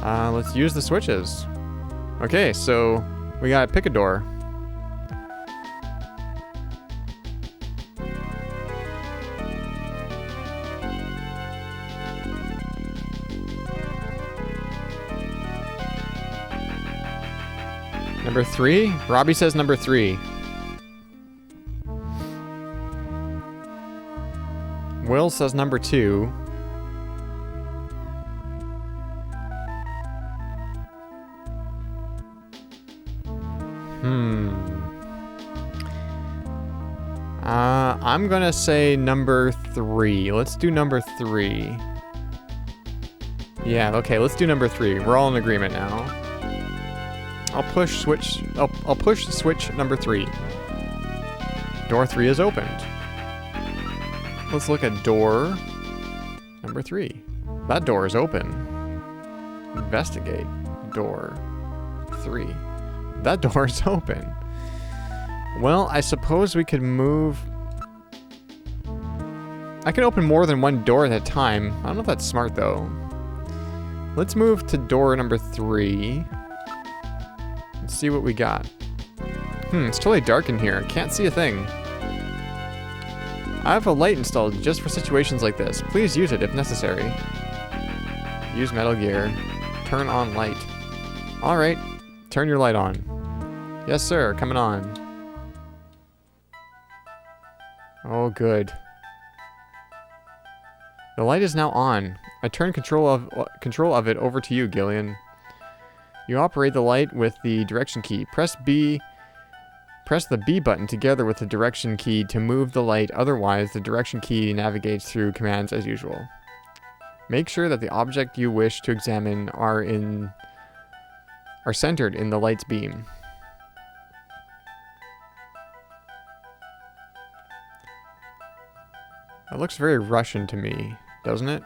Let's use the switches. Okay, so we gotta pick a door. Number 3? Robbie says number 3. Will says number 2. I'm gonna say number 3. Let's do number 3. Yeah, okay, let's do number 3. We're all in agreement now. I'll push switch. I'll push switch number 3. Door 3 is opened. Let's look at door number 3. That door is open. Investigate door 3. That door is open. Well, I suppose we could move. I can open more than one door at a time. I don't know if that's smart though. Let's move to door number 3. Let's see what we got. It's totally dark in here. Can't see a thing. I have a light installed just for situations like this. Please use it if necessary. Use Metal Gear. Turn on light. Alright. Turn your light on. Yes, sir. Coming on. Oh, good. The light is now on. I turn control of it over to you, Gillian. You operate the light with the direction key. Press the B button together with the direction key to move the light. Otherwise, the direction key navigates through commands as usual. Make sure that the object you wish to examine are centered in the light's beam. That looks very Russian to me, doesn't it?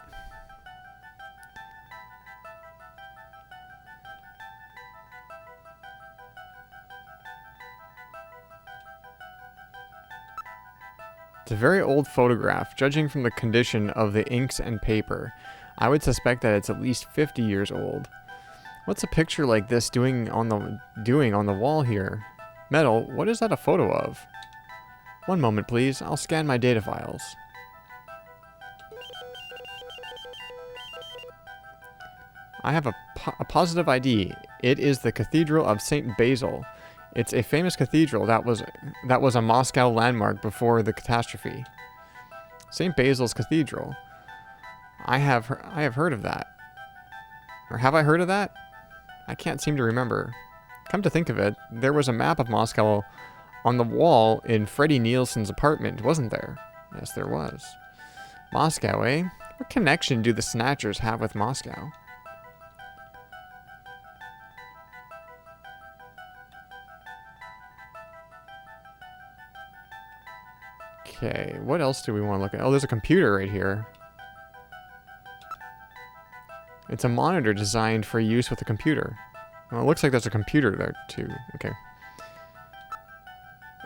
It's a very old photograph. Judging from the condition of the inks and paper, I would suspect that it's at least 50 years old. What's a picture like this doing on the wall here? Metal, what is that a photo of? One moment, please. I'll scan my data files. I have a positive ID. It is the Cathedral of St. Basil. It's a famous cathedral that was a Moscow landmark before the catastrophe. St. Basil's Cathedral. I have heard of that. Or have I heard of that? I can't seem to remember. Come to think of it, there was a map of Moscow on the wall in Freddie Nielsen's apartment, wasn't there? Yes, there was. Moscow, eh? What connection do the Snatchers have with Moscow? Okay, what else do we want to look at? Oh, there's a computer right here. It's a monitor designed for use with a computer. Well, it looks like there's a computer there too. Okay.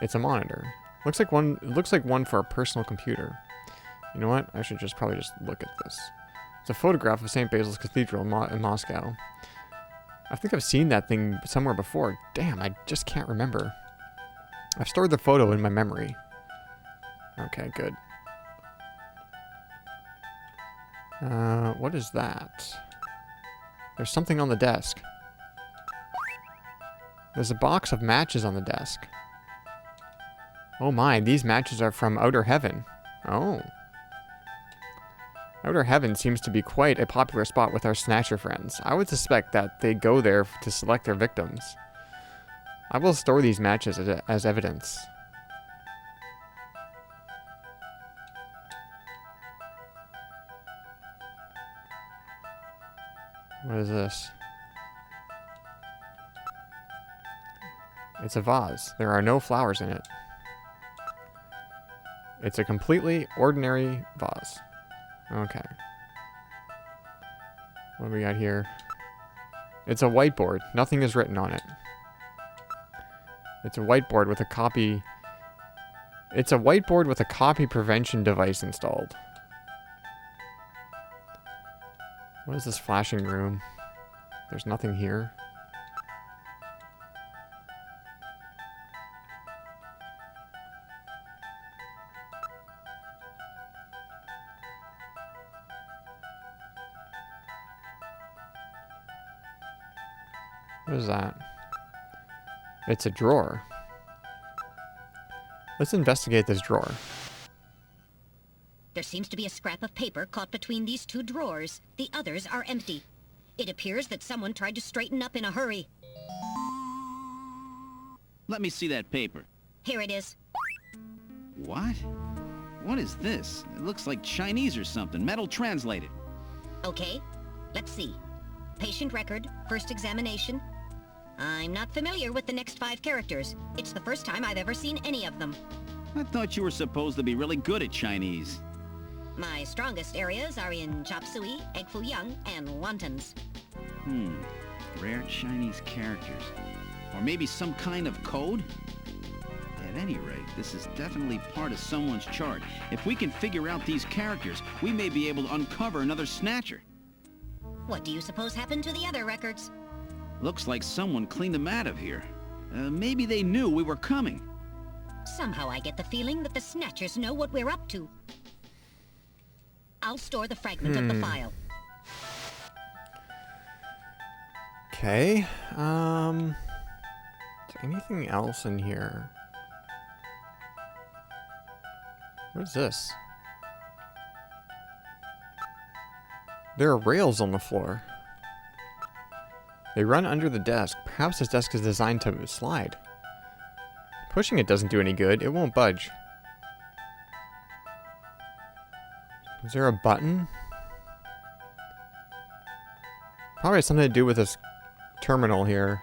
It's a monitor. Looks like one for a personal computer. You know what? I should probably just look at this. It's a photograph of St. Basil's Cathedral in Moscow. I think I've seen that thing somewhere before. Damn, I just can't remember. I've stored the photo in my memory. Okay, good. What is that? There's something on the desk. There's a box of matches on the desk. Oh my, these matches are from Outer Heaven. Oh. Outer Heaven seems to be quite a popular spot with our Snatcher friends. I would suspect that they go there to select their victims. I will store these matches as evidence. What is this? It's a vase. There are no flowers in it. It's a completely ordinary vase. Okay. What do we got here? It's a whiteboard. Nothing is written on it. It's a whiteboard with a copy... It's a whiteboard with a copy prevention device installed. What is this flashing room? There's nothing here. What is that? It's a drawer. Let's investigate this drawer. There seems to be a scrap of paper caught between these two drawers. The others are empty. It appears that someone tried to straighten up in a hurry. Let me see that paper. Here it is. What? What is this? It looks like Chinese or something. Metal translated. Okay, let's see. Patient record, first examination. I'm not familiar with the next 5 characters. It's the first time I've ever seen any of them. I thought you were supposed to be really good at Chinese. My strongest areas are in chop suey, egg foo young, and wontons. Rare Chinese characters. Or maybe some kind of code? At any rate, this is definitely part of someone's chart. If we can figure out these characters, we may be able to uncover another Snatcher. What do you suppose happened to the other records? Looks like someone cleaned them out of here. Maybe they knew we were coming. Somehow I get the feeling that the Snatchers know what we're up to. I'll store the fragment of the file. Okay. Is there anything else in here? What is this? There are rails on the floor. They run under the desk. Perhaps this desk is designed to slide. Pushing it doesn't do any good. It won't budge. Is there a button? Probably has something to do with this terminal here.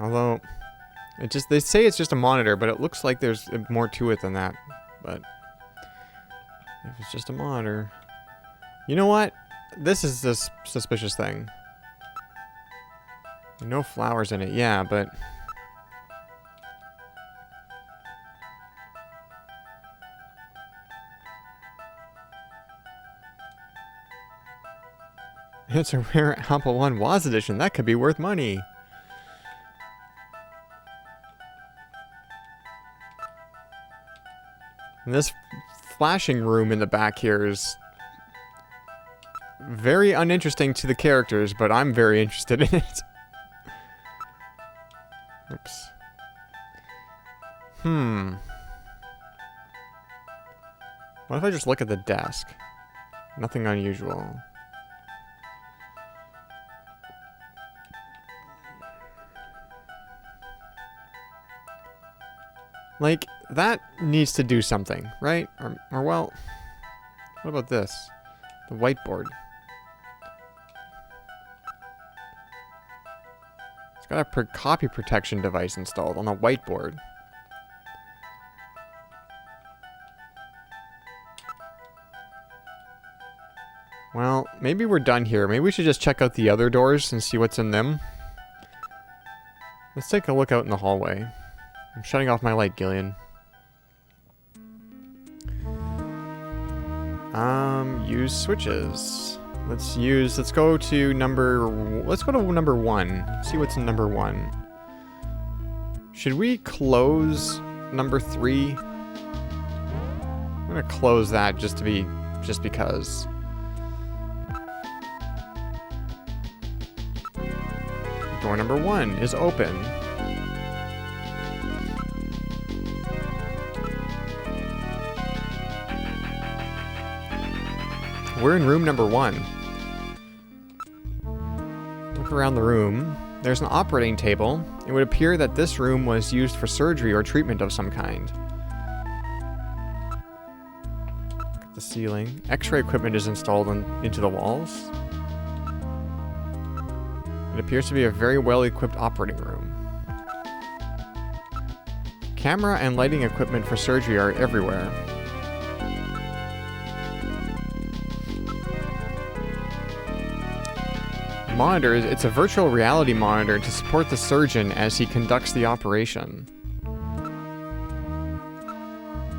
Although, they say it's just a monitor, but it looks like there's more to it than that. But if it's just a monitor. You know what? This is this suspicious thing. No flowers in it, yeah, but it's a rare Apple One Woz edition. That could be worth money. And this flashing room in the back here is very uninteresting to the characters, but I'm very interested in it. Oops. What if I just look at the desk? Nothing unusual. Like, that needs to do something, right? Or well, what about this? The whiteboard. It's got a copy protection device installed on the whiteboard. Well, maybe we're done here. Maybe we should just check out the other doors and see what's in them. Let's take a look out in the hallway. I'm shutting off my light, Gillian. Use switches. Let's go to number 1. See what's in number 1. Should we close number 3? I'm gonna close that just because. Door number 1 is open. We're in room number 1. Look around the room. There's an operating table. It would appear that this room was used for surgery or treatment of some kind. Look at the ceiling. X-ray equipment is installed into the walls. It appears to be a very well-equipped operating room. Camera and lighting equipment for surgery are everywhere. Monitor, it's a virtual reality monitor to support the surgeon as he conducts the operation.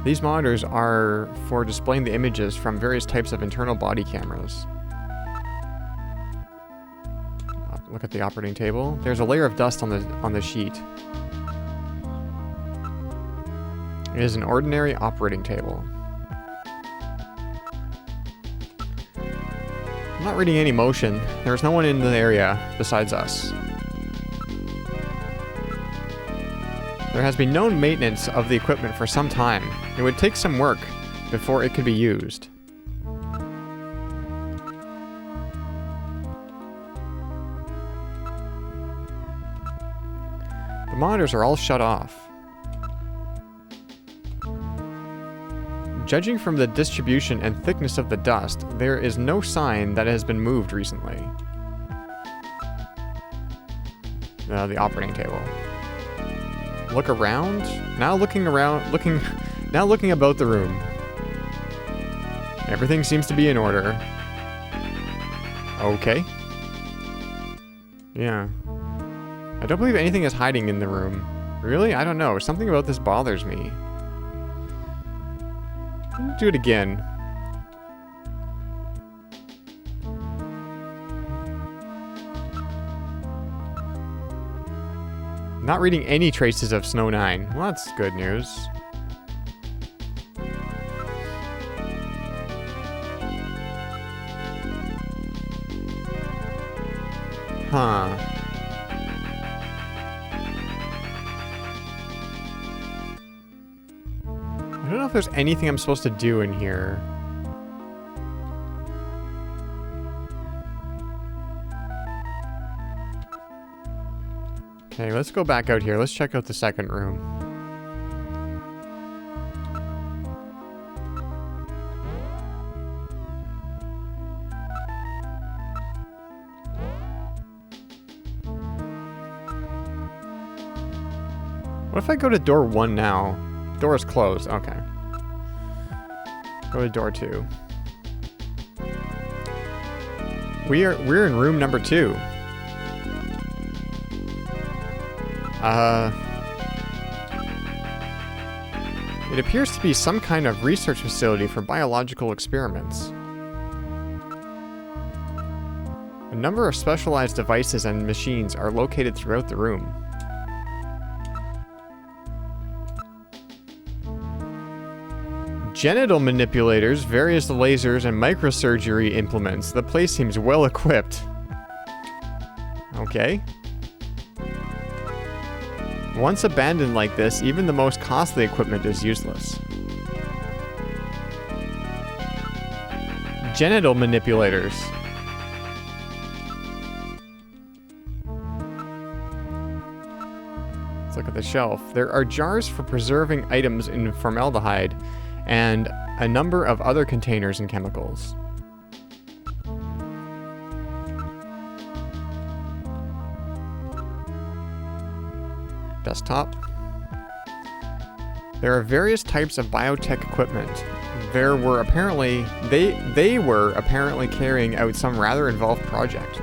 These monitors are for displaying the images from various types of internal body cameras. Look at the operating table. There's a layer of dust on the sheet. It is an ordinary operating table. I'm not reading any motion. There's no one in the area besides us. There has been no maintenance of the equipment for some time. It would take some work before it could be used. The monitors are all shut off. Judging from the distribution and thickness of the dust, there is no sign that it has been moved recently. the operating table. Look around. Now looking about the room. Everything seems to be in order. Okay. Yeah. I don't believe anything is hiding in the room. Really? I don't know. Something about this bothers me. Do it again. Not reading any traces of Snow 9. Well, that's good news. Huh. I don't know if there's anything I'm supposed to do in here. Okay, let's go back out here. Let's check out the second room. What if I go to door 1 now? Door is closed. Okay. Go to door 2. We're in room number 2. It appears to be some kind of research facility for biological experiments. A number of specialized devices and machines are located throughout the room. Genital manipulators, various lasers, and microsurgery implements. The place seems well equipped. Okay. Once abandoned like this, even the most costly equipment is useless. Genital manipulators. Let's look at the shelf. There are jars for preserving items in formaldehyde and a number of other containers and chemicals. Desktop. There are various types of biotech equipment. There were apparently they were apparently carrying out some rather involved project.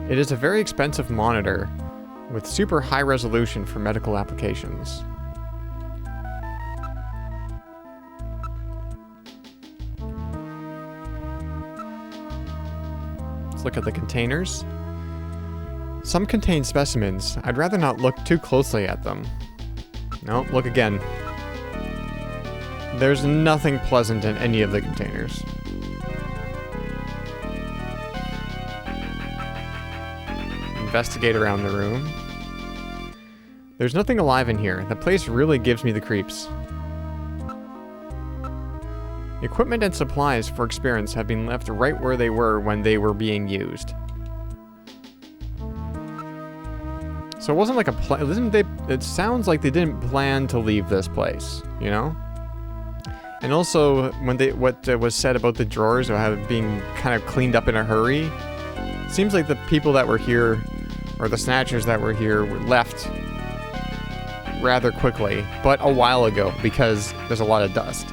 It is a very expensive monitor with super high resolution for medical applications. Let's look at the containers. Some contain specimens. I'd rather not look too closely at them. No, look again. There's nothing pleasant in any of the containers. Investigate around the room. There's nothing alive in here. The place really gives me the creeps. Equipment and supplies for experiments have been left right where they were when they were being used. So it wasn't like a plan. It sounds like they didn't plan to leave this place, you know? And also, when what was said about the drawers or how being kind of cleaned up in a hurry, seems like the people that were here, or the Snatchers that were here, left rather quickly, but a while ago, because there's a lot of dust.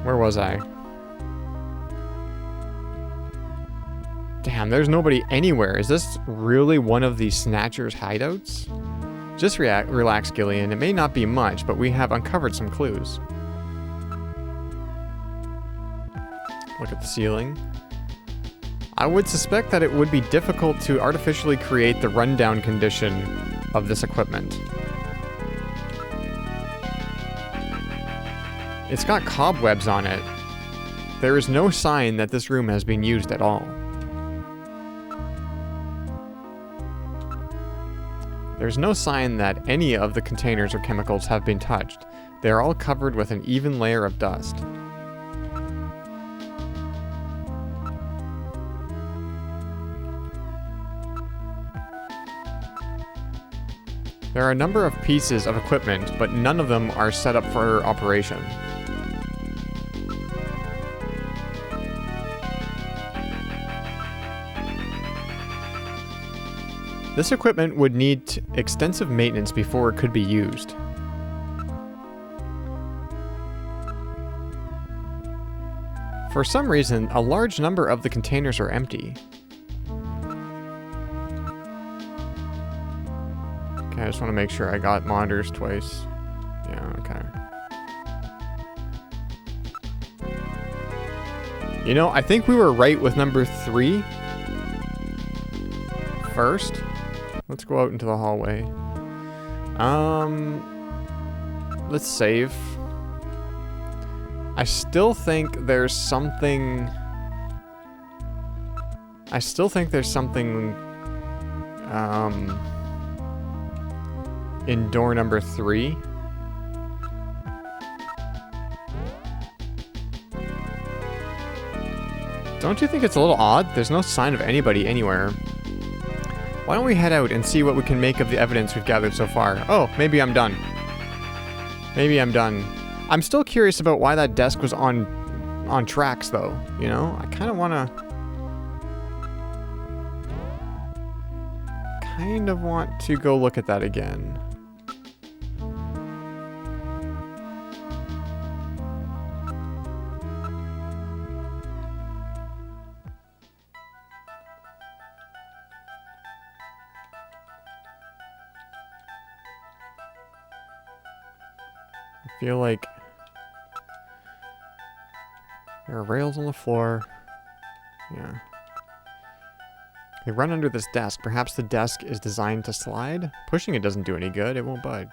Where was I? Damn, there's nobody anywhere. Is this really one of the Snatchers' hideouts? Just relax, Gillian. It may not be much, but we have uncovered some clues. Look at the ceiling. I would suspect that it would be difficult to artificially create the rundown condition of this equipment. It's got cobwebs on it. There is no sign that this room has been used at all. There's no sign that any of the containers or chemicals have been touched. They are all covered with an even layer of dust. There are a number of pieces of equipment, but none of them are set up for operation. This equipment would need extensive maintenance before it could be used. For some reason, a large number of the containers are empty. Okay, I just want to make sure I got monitors twice. Yeah, okay. You know, I think we were right with number 3. First. Let's go out into the hallway. Let's save. I still think there's something... in door number 3. Don't you think it's a little odd? There's no sign of anybody anywhere. Why don't we head out and see what we can make of the evidence we've gathered so far? Oh, maybe I'm done. Maybe I'm done. I'm still curious about why that desk was on tracks, though. You know? I kind of want to go look at that again. I feel like there are rails on the floor. Yeah. They run under this desk. Perhaps the desk is designed to slide? Pushing it doesn't do any good. It won't budge.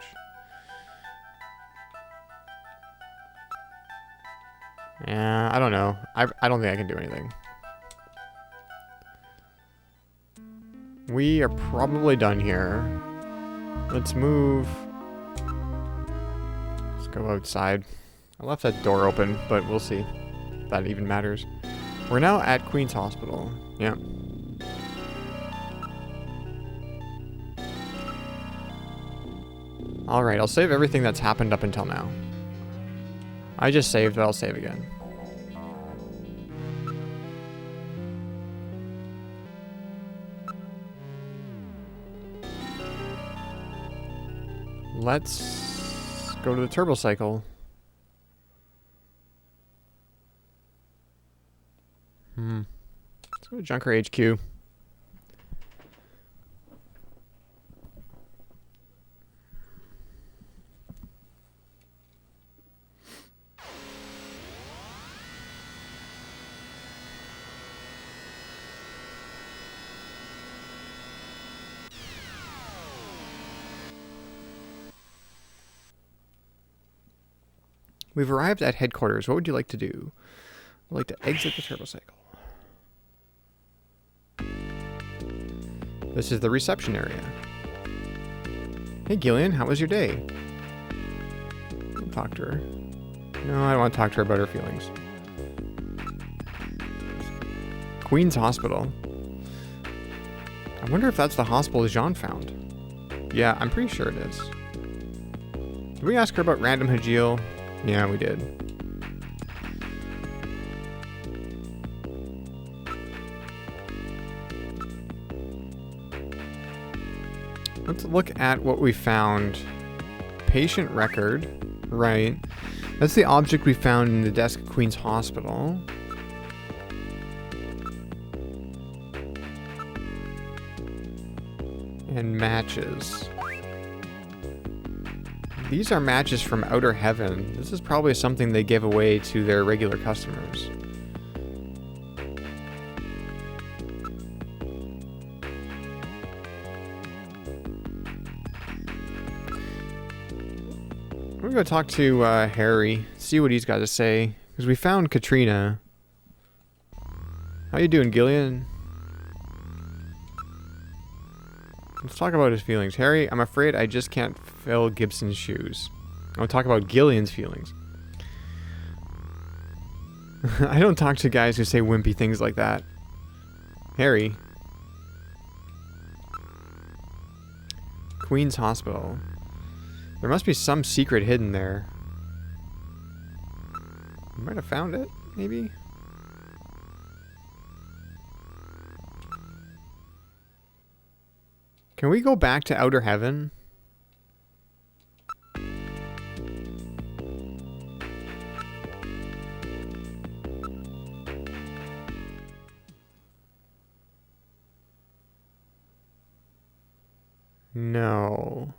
Yeah, I don't know. I don't think I can do anything. We are probably done here. Let's move. Let's go outside. I left that door open, but we'll see if that even matters. We're now at Queen's Hospital. Yeah. Alright, I'll save everything that's happened up until now. I just saved, but I'll save again. Let's go to the turbo cycle. Let's go to Junker HQ. We've arrived at headquarters. What would you like to do? I'd like to exit the turbo cycle. This is the reception area. Hey Gillian, how was your day? Talk to her. No, I don't want to talk to her about her feelings. Queen's Hospital. I wonder if that's the hospital Jean found. Yeah, I'm pretty sure it is. Did we ask her about random Hagil? Yeah, we did. Let's look at what we found. Patient record. Right. That's the object we found in the desk at Queen's Hospital. And matches. These are matches from Outer Heaven. This is probably something they give away to their regular customers. We're gonna go talk to Harry, see what he's got to say. Because we found Katrina. How you doing, Gillian? Let's talk about his feelings. Harry, I'm afraid I just can't fill Gibson's shoes. I'll talk about Gillian's feelings. I don't talk to guys who say wimpy things like that. Queen's Hospital. There must be some secret hidden there. I might have found it, maybe? Can we go back to Outer Heaven? No.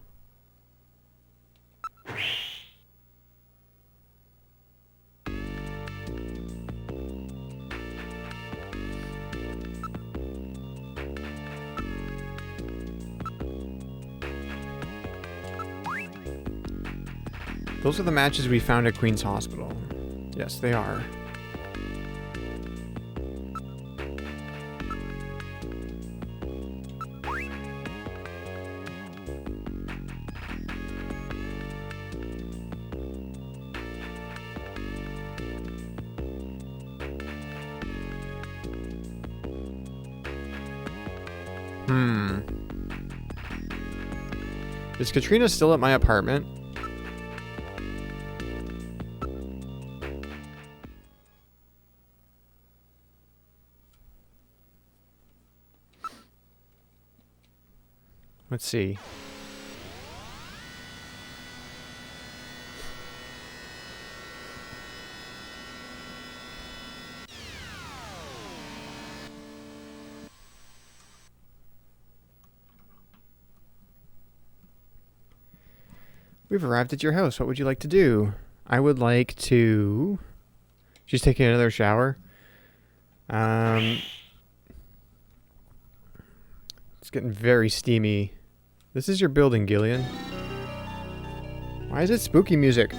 Those are the matches we found at Queen's Hospital. Yes, they are. Is Katrina still at my apartment? Let's see. We've arrived at your house. What would you like to do? I would like to... She's taking another shower. It's getting very steamy. This is your building, Gillian. Why is it spooky music?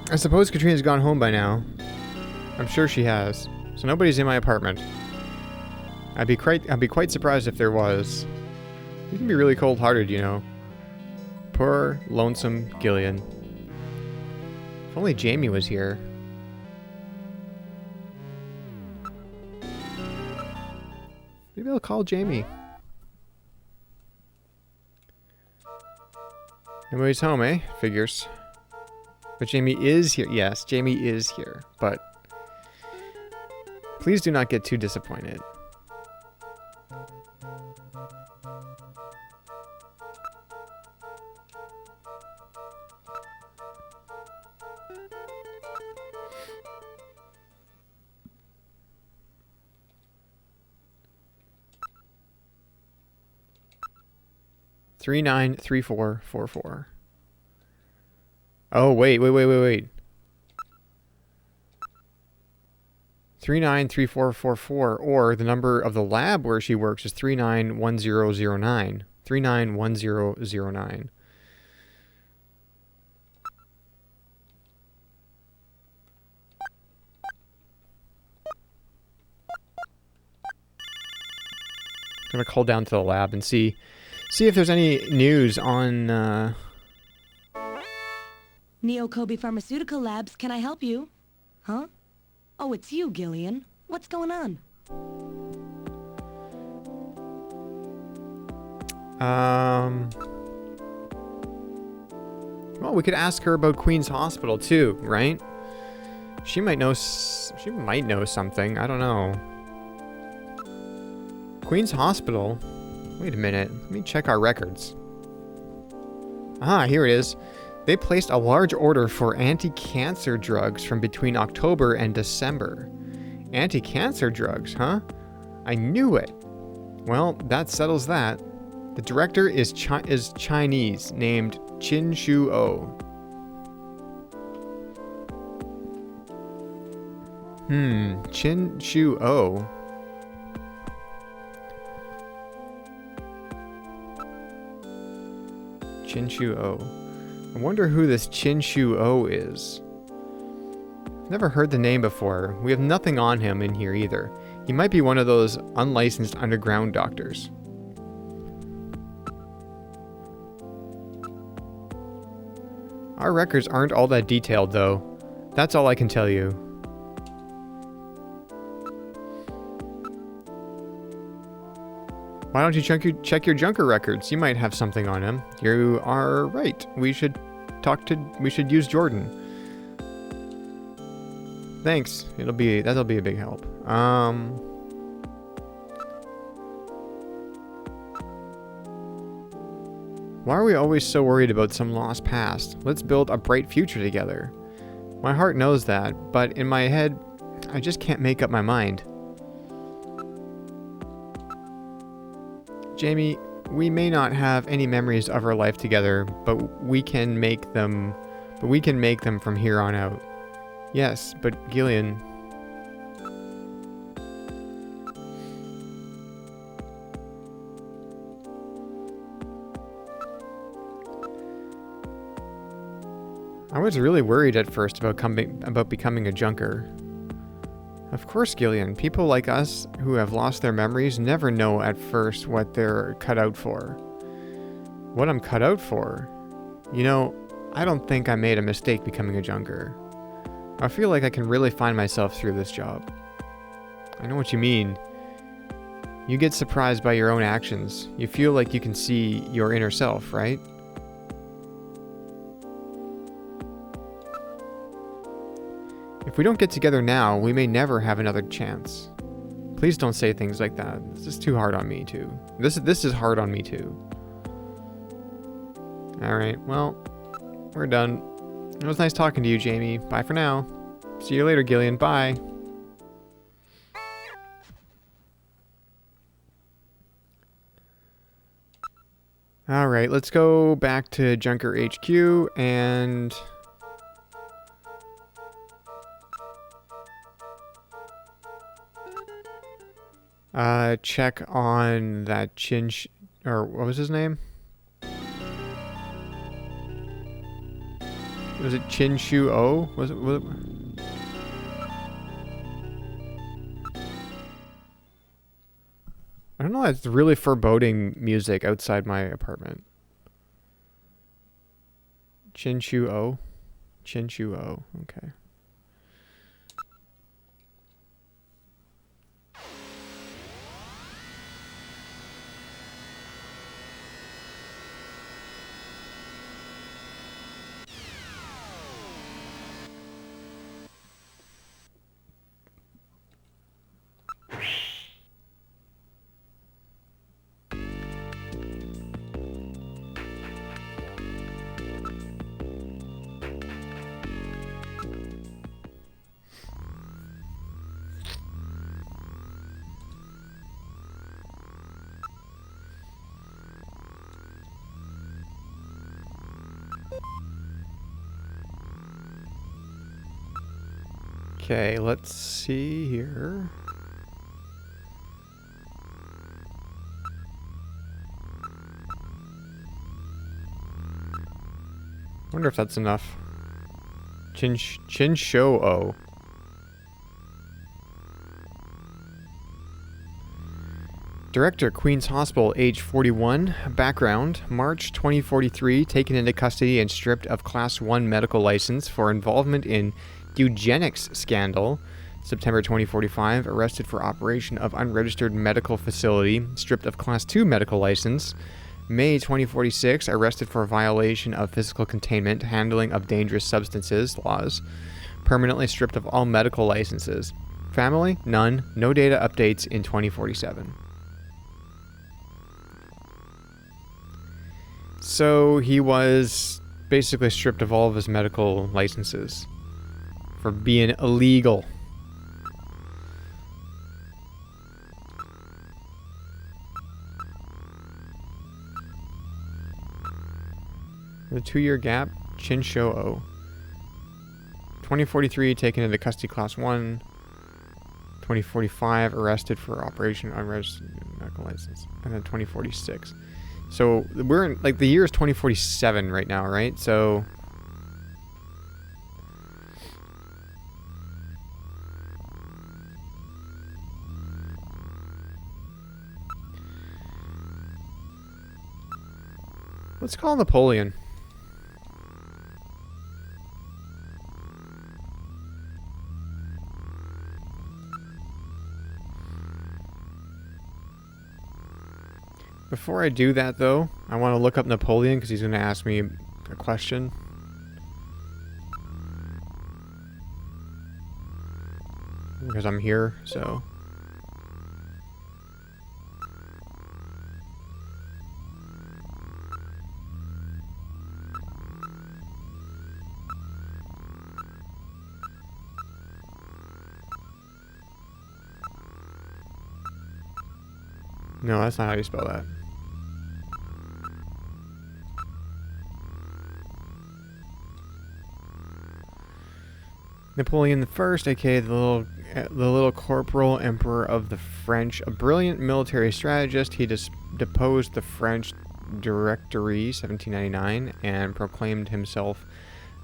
I suppose Katrina's gone home by now. I'm sure she has. So nobody's in my apartment. I'd be quite surprised if there was. You can be really cold-hearted, you know. Poor, lonesome Gillian. If only Jamie was here. Maybe I'll call Jamie. Nobody's home, eh? Figures. But Jamie is here. Yes, Jamie is here. But please do not get too disappointed. Three 393444. Oh, wait. 393444, or the number of the lab where she works is 391009. 391009. I'm gonna call down to the lab and see if there's any news on, Neo Kobe Pharmaceutical Labs, can I help you? Huh? Oh, it's you, Gillian. What's going on? Well, we could ask her about Queen's Hospital too, right? She might know something. I don't know. Queen's Hospital? Wait a minute. Let me check our records. Ah, here it is. They placed a large order for anti-cancer drugs from between October and December. Anti-cancer drugs, huh? I knew it. Well, that settles that. The director is Chinese, named Chin Shu Oh. Chin Shu Oh. Chin Shu Oh. I wonder who this Chin Shu Oh is. I've never heard the name before. We have nothing on him in here either. He might be one of those unlicensed underground doctors. Our records aren't all that detailed, though. That's all I can tell you. Why don't you check your junker records? You might have something on him. You are right. We should use Jordan. Thanks. That'll be a big help. Why are we always so worried about some lost past? Let's build a bright future together. My heart knows that, but in my head, I just can't make up my mind. Jamie, we may not have any memories of our life together, but we can make them from here on out. Yes, but Gillian... I was really worried at first about becoming a junker. Of course, Gillian, people like us who have lost their memories never know at first what they're cut out for. What I'm cut out for? You know, I don't think I made a mistake becoming a junker. I feel like I can really find myself through this job. I know what you mean. You get surprised by your own actions. You feel like you can see your inner self, right? If we don't get together now, we may never have another chance. Please don't say things like that. This is too hard on me, too. This is hard on me, too. Alright, well, we're done. It was nice talking to you, Jamie. Bye for now. See you later, Gillian. Bye. Alright, let's go back to Junker HQ and... check on that or what was his name? Was it Shu O? Was it? I don't know. It's really foreboding music outside my apartment. Shu O. Shu O. Okay. Okay, let's see here. Wonder if that's enough. Chinsho-o. Director, Queen's Hospital, age 41. Background, March 2043, taken into custody and stripped of Class 1 medical license for involvement in eugenics scandal. September 2045, arrested for operation of unregistered medical facility, stripped of Class 2 medical license. May 2046, arrested for violation of physical containment, handling of dangerous substances laws, permanently stripped of all medical licenses. Family? None. No data updates in 2047. So he was basically stripped of all of his medical licenses for being illegal. The 2-year gap, Chinsho-o. 2043, taken into custody Class 1. 2045, arrested for operation unregistered medical license. And then 2046. So we're in, like, the year is 2047 right now, right? So... let's call Napoleon. Before I do that, though, I want to look up Napoleon because he's going to ask me a question. Because I'm here, so... No, that's not how you spell that. Napoleon I, aka the little corporal emperor of the French, a brilliant military strategist, he deposed the French Directory 1799 and proclaimed himself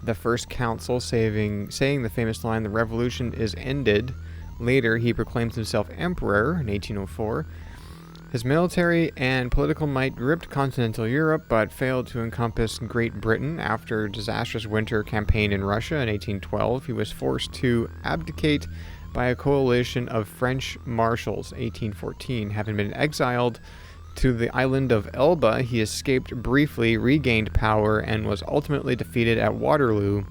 the first consul, saying the famous line, "The revolution is ended." Later, he proclaimed himself emperor in 1804. His military and political might gripped continental Europe, but failed to encompass Great Britain. After a disastrous winter campaign in Russia in 1812, he was forced to abdicate by a coalition of French marshals. 1814, having been exiled to the island of Elba, he escaped briefly, regained power, and was ultimately defeated at Waterloo,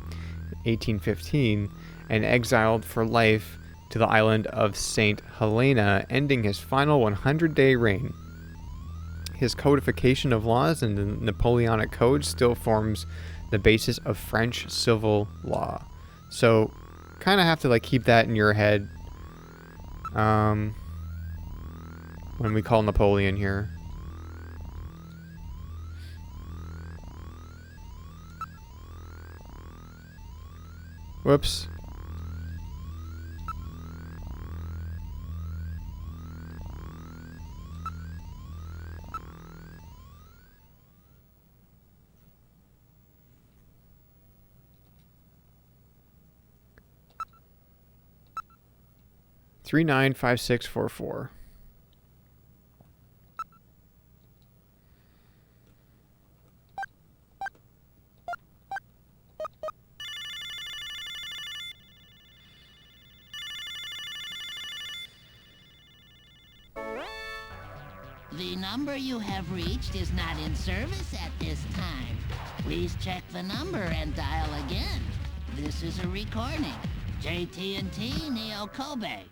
1815, and exiled for life to the island of St. Helena, ending his final 100-day reign. His codification of laws in the Napoleonic Code still forms the basis of French civil law. So, kind of have to like keep that in your head when we call Napoleon here. Whoops. Three 395644. The number you have reached is not in service at this time. Please check the number and dial again. This is a recording. JT&T Neo Kobe.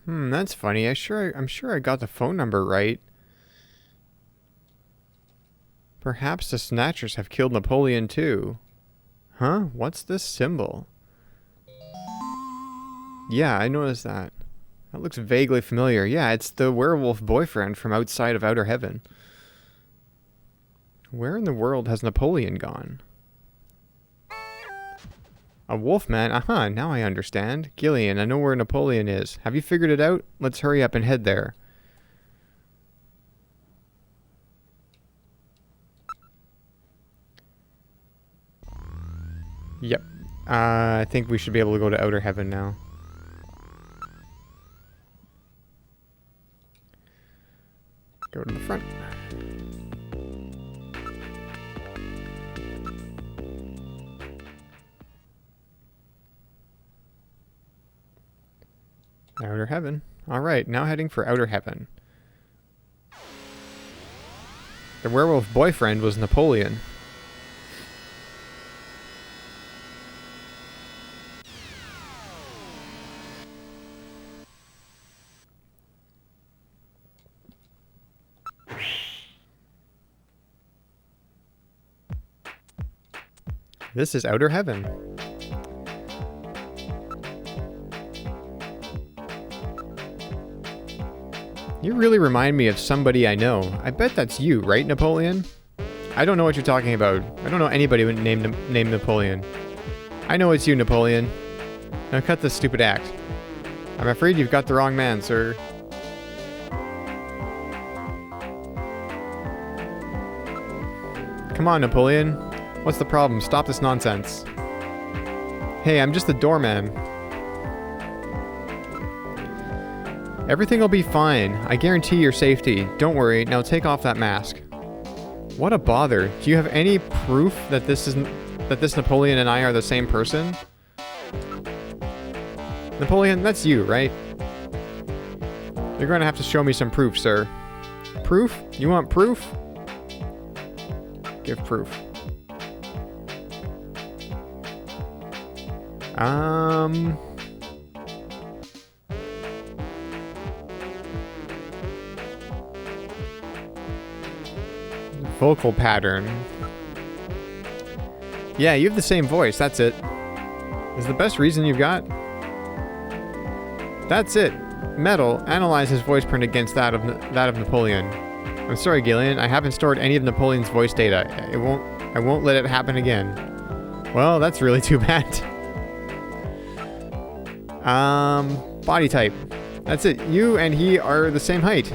That's funny. I'm sure I got the phone number right. Perhaps the Snatchers have killed Napoleon too. Huh? What's this symbol? Yeah, I noticed that. That looks vaguely familiar. Yeah, it's the werewolf boyfriend from outside of Outer Heaven. Where in the world has Napoleon gone? A wolfman? Aha, now I understand. Gillian, I know where Napoleon is. Have you figured it out? Let's hurry up and head there. Yep. I think we should be able to go to Outer Heaven now. Go to the front. Outer Heaven. Alright, now heading for Outer Heaven. The werewolf boyfriend was Napoleon. This is Outer Heaven. You really remind me of somebody I know. I bet that's you, right, Napoleon? I don't know what you're talking about. I don't know anybody named Napoleon. I know it's you, Napoleon. Now cut this stupid act. I'm afraid you've got the wrong man, sir. Come on, Napoleon. What's the problem? Stop this nonsense. Hey, I'm just the doorman. Everything will be fine. I guarantee your safety. Don't worry. Now take off that mask. What a bother. Do you have any proof that this Napoleon and I are the same person? Napoleon, that's you, right? You're going to have to show me some proof, sir. Proof? You want proof? Give proof. Vocal pattern. Yeah, you have the same voice. That's it. Is the best reason you've got? That's it. Metal. Analyze his voice print against that of Napoleon. I'm sorry, Gillian. I haven't stored any of Napoleon's voice data. I won't let it happen again. Well, that's really too bad. Body type. That's it. You and he are the same height.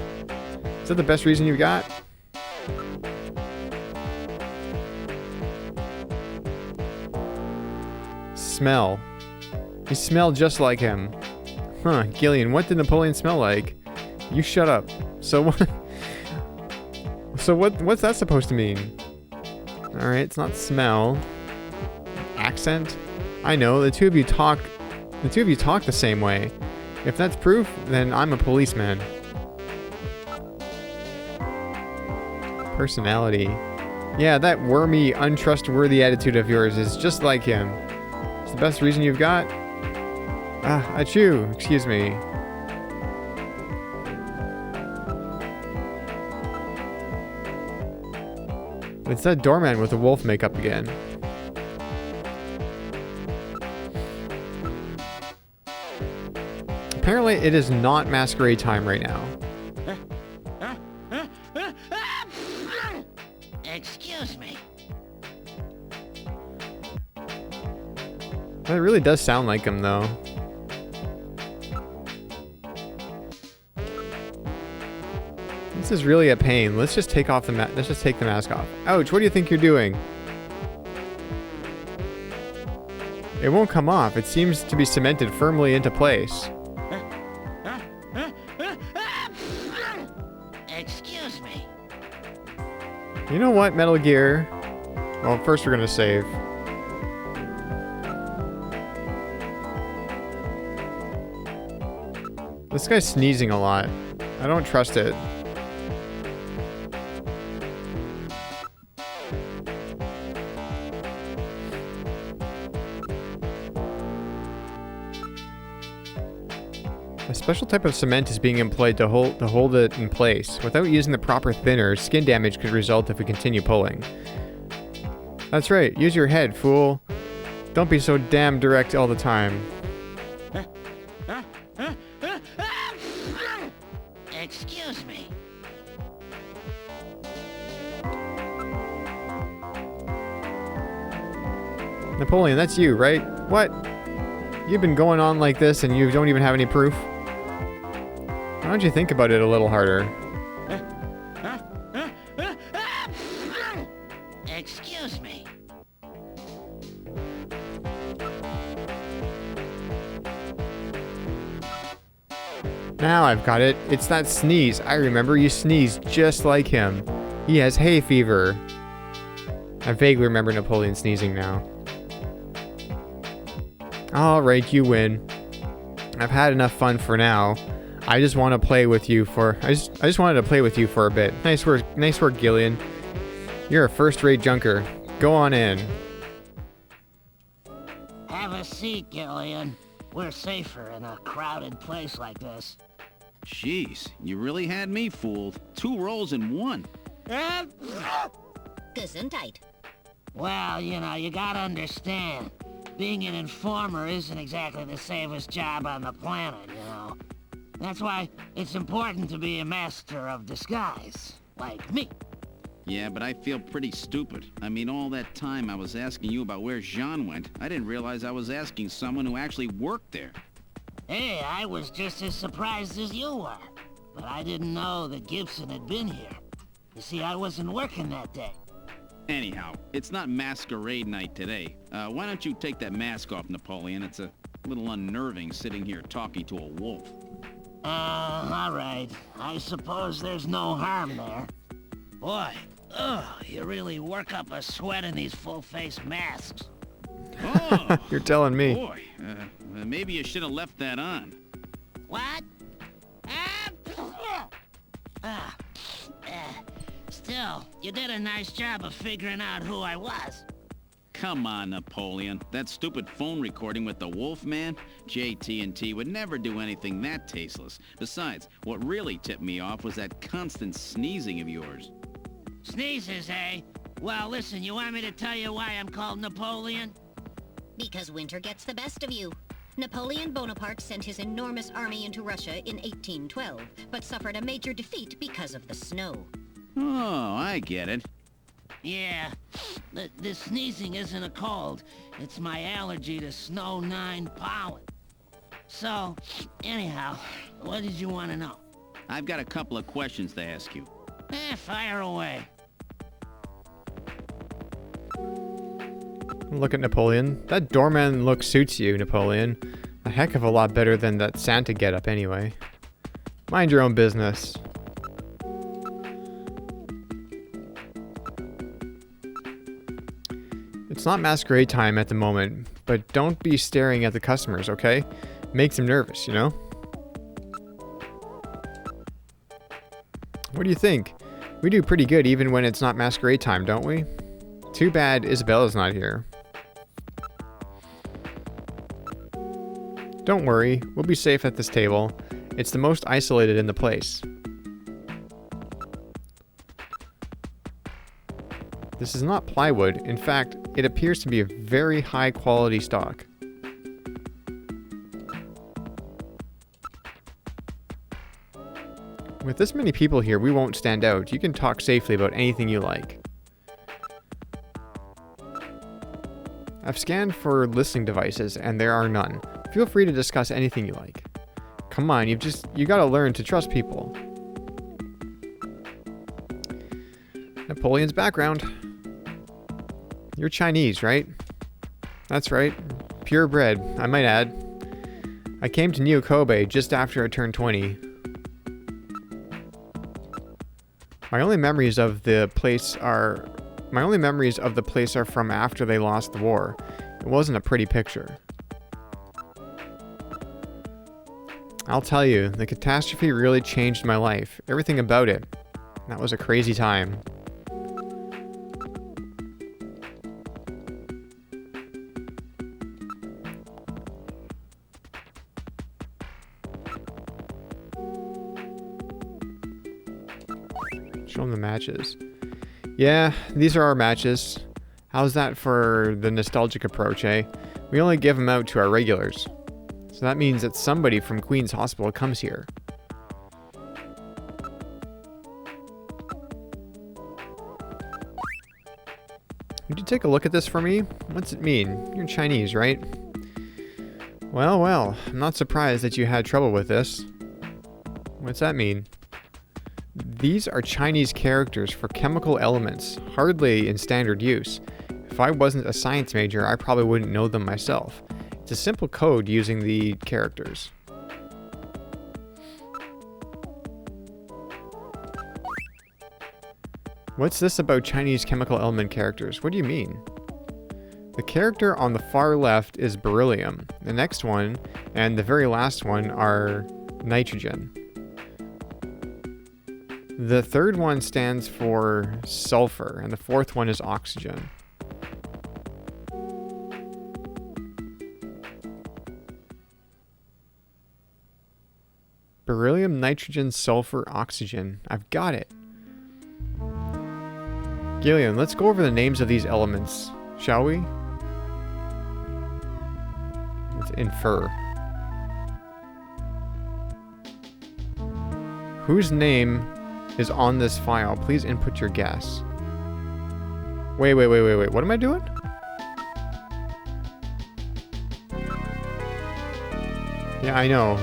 Is that the best reason you've got? Smell. You smell just like him. Huh, Gillian, what did Napoleon smell like? You shut up. So what? So what's that supposed to mean? Alright, it's not smell. Accent? I know, the two of you talk the same way. If that's proof, then I'm a policeman. Personality. Yeah, that wormy, untrustworthy attitude of yours is just like him. It's the best reason you've got? Ah, achoo, excuse me. It's that doorman with the wolf makeup again. Apparently, it is not masquerade time right now. Excuse me. That really does sound like him, though. This is really a pain. Let's just take off the let's just take the mask off. Ouch! What do you think you're doing? It won't come off. It seems to be cemented firmly into place. Excuse me. You know what, Metal Gear? Well, first we're gonna save. This guy's sneezing a lot. I don't trust it. A special type of cement is being employed to hold it in place. Without using the proper thinner, skin damage could result if we continue pulling. That's right, use your head, fool. Don't be so damn direct all the time. Excuse me. Napoleon, that's you, right? What? You've been going on like this and you don't even have any proof? Why don't you think about it a little harder? Excuse me. Now I've got it. It's that sneeze. I remember you sneezed just like him. He has hay fever. I vaguely remember Napoleon sneezing now. Alright, you win. I've had enough fun for now. I just want to play with you for... I just wanted to play with you for a bit. Nice work, Gillian. You're a first-rate junker. Go on in. Have a seat, Gillian. We're safer in a crowded place like this. Jeez, you really had me fooled. 2 rolls in 1. Gesundheit. Well, you know, you gotta understand. Being an informer isn't exactly the safest job on the planet, you know. That's why it's important to be a master of disguise, like me. Yeah, but I feel pretty stupid. I mean, all that time I was asking you about where Jean went, I didn't realize I was asking someone who actually worked there. Hey, I was just as surprised as you were. But I didn't know that Gibson had been here. You see, I wasn't working that day. Anyhow, it's not masquerade night today. Why don't you take that mask off, Napoleon? It's a little unnerving sitting here talking to a wolf. All right. I suppose there's no harm there. Boy, you really work up a sweat in these full-face masks. Oh, You're telling me. Boy, maybe you should have left that on. What? Still, you did a nice job of figuring out who I was. Come on, Napoleon. That stupid phone recording with the Wolfman? JT&T would never do anything that tasteless. Besides, what really tipped me off was that constant sneezing of yours. Sneezes, eh? Well, listen, you want me to tell you why I'm called Napoleon? Because winter gets the best of you. Napoleon Bonaparte sent his enormous army into Russia in 1812, but suffered a major defeat because of the snow. Oh, I get it. Yeah, the sneezing isn't a cold. It's my allergy to snow 9 pollen. So, anyhow, what did you want to know? I've got a couple of questions to ask you. Fire away. Look at Napoleon. That doorman look suits you, Napoleon. A heck of a lot better than that Santa getup anyway. Mind your own business. It's not masquerade time at the moment, but don't be staring at the customers, okay? Makes them nervous, you know? What do you think? We do pretty good even when it's not masquerade time, don't we? Too bad Isabella's not here. Don't worry, we'll be safe at this table. It's the most isolated in the place. This is not plywood. In fact, it appears to be a very high quality stock. With this many people here, we won't stand out. You can talk safely about anything you like. I've scanned for listening devices, and there are none. Feel free to discuss anything you like. Come on, you gotta learn to trust people. Napoleon's background. You're Chinese, right? That's right. Purebred, I might add. I came to New Kobe just after I turned 20. My only memories of the place are from after they lost the war. It wasn't a pretty picture. I'll tell you, the catastrophe really changed my life. Everything about it. That was a crazy time. Show them the matches. Yeah, these are our matches. How's that for the nostalgic approach, eh? We only give them out to our regulars. So that means that somebody from Queen's Hospital comes here. Would you take a look at this for me? What's it mean? You're Chinese, right? Well, well, I'm not surprised that you had trouble with this. What's that mean? These are Chinese characters for chemical elements, hardly in standard use. If I wasn't a science major, I probably wouldn't know them myself. It's a simple code using the characters. What's this about Chinese chemical element characters? What do you mean? The character on the far left is beryllium. The next one and the very last one are nitrogen. The third one stands for sulfur, and the fourth one is oxygen. Beryllium, nitrogen, sulfur, oxygen. I've got it. Gillian, let's go over the names of these elements, shall we? Let's infer. Whose name is on this file? Please input your guess. Wait. What am I doing? Yeah, I know.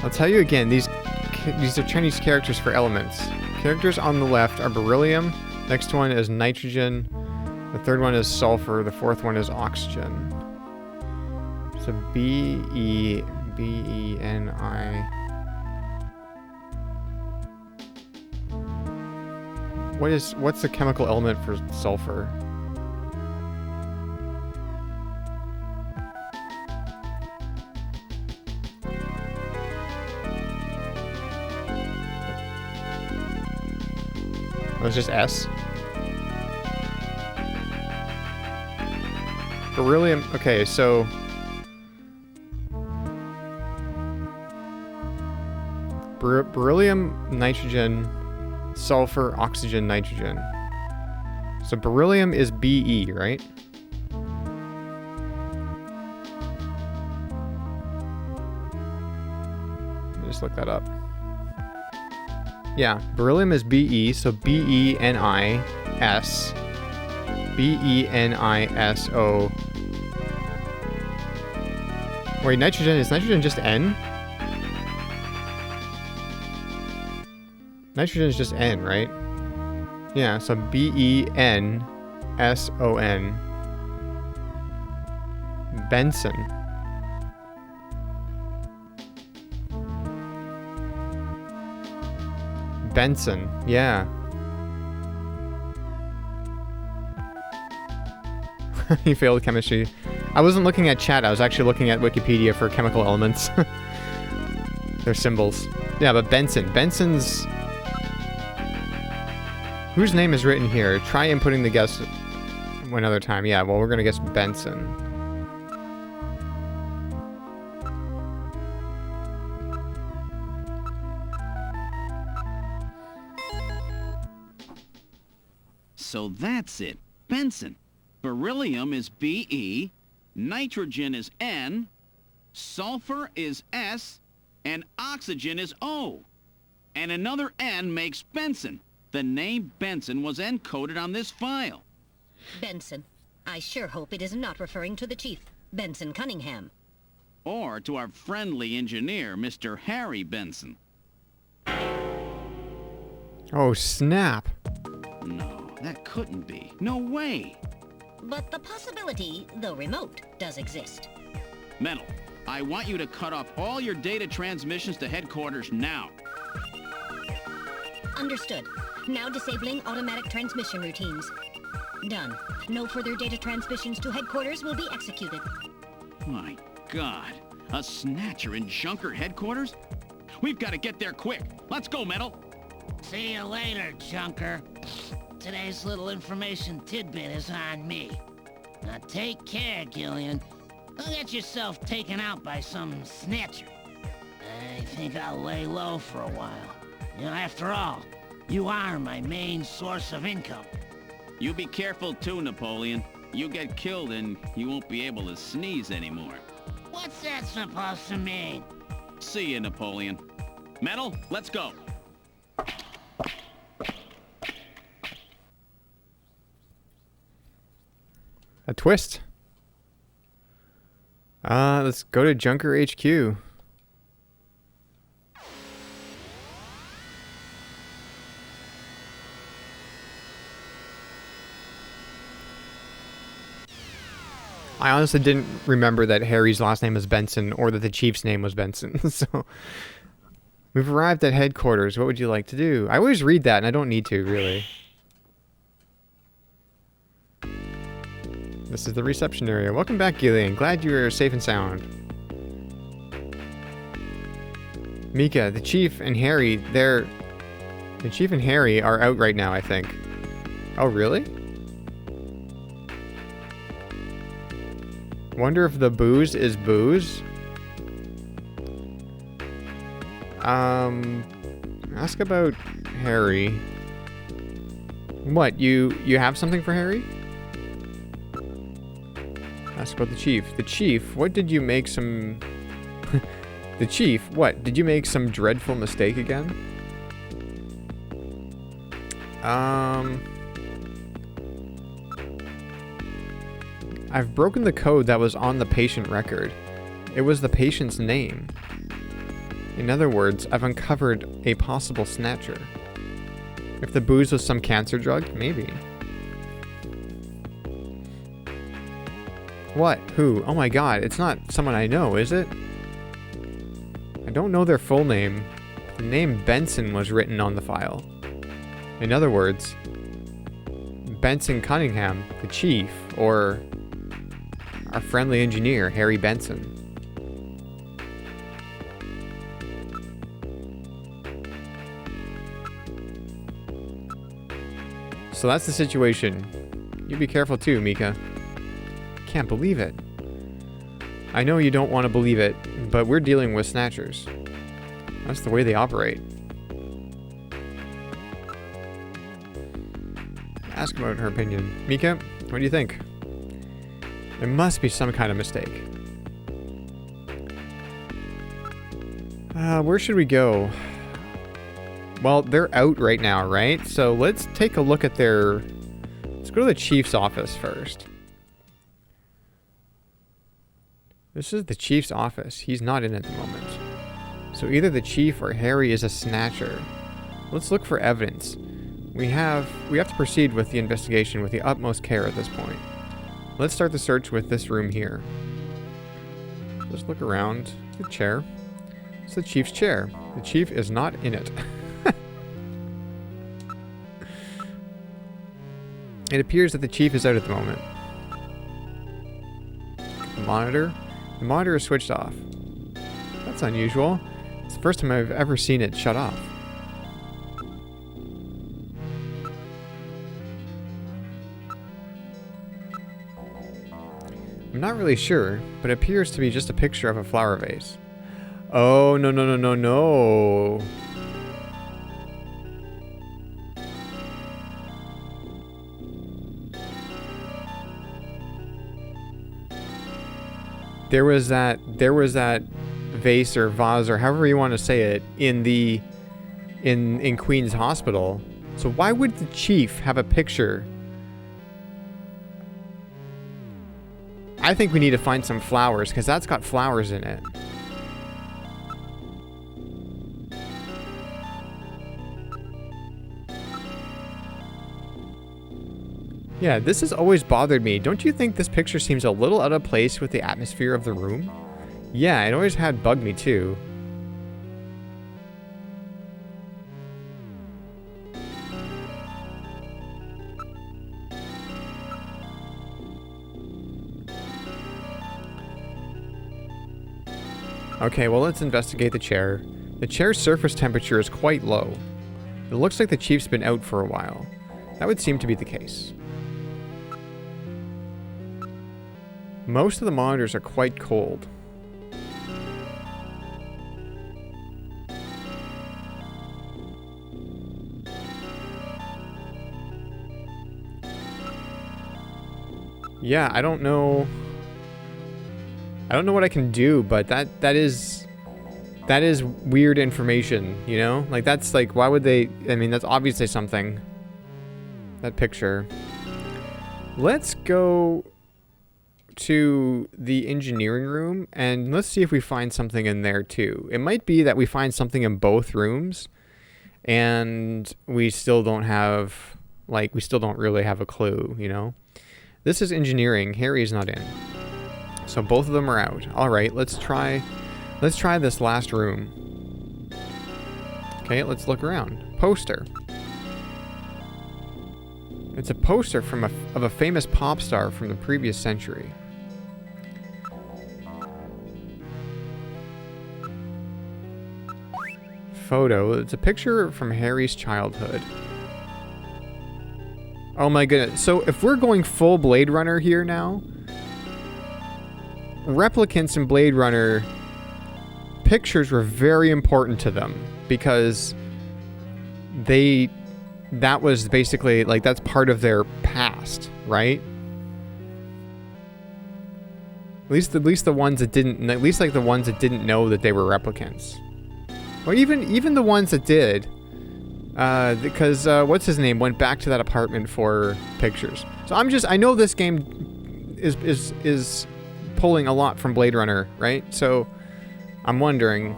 I'll tell you again, these are Chinese characters for elements. Characters on the left are beryllium, next one is nitrogen, the third one is sulfur, the fourth one is oxygen. So B-E-N-I. What's the chemical element for sulfur? It was just S. Beryllium. Okay, so beryllium, nitrogen, sulfur, oxygen, nitrogen. So beryllium is Be, right? Let me just look that up. Yeah, beryllium is Be, so BeNiS. BeNiSO. Wait, nitrogen, is nitrogen just N? Nitrogen is just N, right? Yeah, so BeNSON. Benson. Benson, yeah. You failed chemistry. I wasn't looking at chat, I was actually looking at Wikipedia for chemical elements. Their symbols. Yeah, but Benson. Benson's... Whose name is written here? Try inputting the guess one other time. Yeah, well, we're gonna guess Benson. So that's it. Benson. Beryllium is Be, nitrogen is N, sulfur is S, and oxygen is O. And another N makes Benson. The name Benson was encoded on this file. Benson. I sure hope it is not referring to the chief, Benson Cunningham. Or to our friendly engineer, Mr. Harry Benson. Oh, snap. No, that couldn't be. No way. But the possibility, though remote, does exist. Metal, I want you to cut off all your data transmissions to headquarters now. Understood. Now disabling automatic transmission routines. Done. No further data transmissions to headquarters will be executed. My God. A Snatcher in Junker headquarters? We've got to get there quick. Let's go, Metal. See you later, Junker. Today's little information tidbit is on me. Now take care, Gillian. Don't get yourself taken out by some Snatcher. I think I'll lay low for a while. You know, after all, you are my main source of income. You be careful too, Napoleon. You get killed and you won't be able to sneeze anymore. What's that supposed to mean? See you, Napoleon. Metal, let's go. A twist. Let's go to Junker HQ. I honestly didn't remember that Harry's last name was Benson or that the chief's name was Benson. So we've arrived at headquarters. What would you like to do? I always read that and I don't need to, really. This is the reception area. Welcome back, Gillian. Glad you are safe and sound. Mika, the Chief and Harry, the Chief and Harry are out right now, I think. Oh, really? Wonder if the booze is booze? Ask about Harry. What, you have something for Harry? Ask about the Chief. The Chief, what did you make some... The Chief, what? Did you make some dreadful mistake again? I've broken the code that was on the patient record. It was the patient's name. In other words, I've uncovered a possible Snatcher. If the booze was some cancer drug, maybe. What? Who? Oh my god, it's not someone I know, is it? I don't know their full name. The name Benson was written on the file. In other words, Benson Cunningham, the Chief, or our friendly engineer, Harry Benson. So that's the situation. You be careful too, Mika. Can't believe it. I know you don't want to believe it, but we're dealing with Snatchers. That's the way they operate. Ask about her opinion. Mika, what do you think? There must be some kind of mistake. Where should we go? Well, they're out right now, right? So let's take a look at their... Let's go to the chief's office first. This is the chief's office. He's not in at the moment. So either the chief or Harry is a snatcher. Let's look for evidence. We have to proceed with the investigation with the utmost care at this point. Let's start the search with this room here. Just look around. The chair. It's the chief's chair. The chief is not in it. It appears that the chief is out at the moment. The monitor. The monitor is switched off. That's unusual. It's the first time I've ever seen it shut off. I'm not really sure, but it appears to be just a picture of a flower vase. Oh, no, no, no, no, no. There was that vase or vase or however you want to say it in Queen's Hospital. So why would the chief have a picture? I think we need to find some flowers because that's got flowers in it. Yeah, this has always bothered me. Don't you think this picture seems a little out of place with the atmosphere of the room? Yeah, it always had bugged me too. Okay, well, let's investigate the chair. The chair's surface temperature is quite low. It looks like the chief's been out for a while. That would seem to be the case. Most of the monitors are quite cold. Yeah, I don't know what I can do, but that is weird information, you know? Like, that's like, why would they... I mean, that's obviously something. That picture. Let's go to the engineering room, and let's see if we find something in there, too. It might be that we find something in both rooms, and we still don't have... Like, we still don't really have a clue, you know? This is engineering. Harry's not in. So both of them are out. Alright, let's try this last room. Okay, let's look around. Poster. It's a poster of a famous pop star from the previous century. Photo. It's a picture from Harry's childhood. Oh my goodness. So if we're going full Blade Runner here now, replicants in Blade Runner, pictures were very important to them because that was basically, like, that's part of their past, right? At least the ones that didn't, at least like the ones that didn't know that they were replicants. Or even the ones that did, because what's his name went back to that apartment for pictures. So I know this game is pulling a lot from Blade Runner, right? So I'm wondering,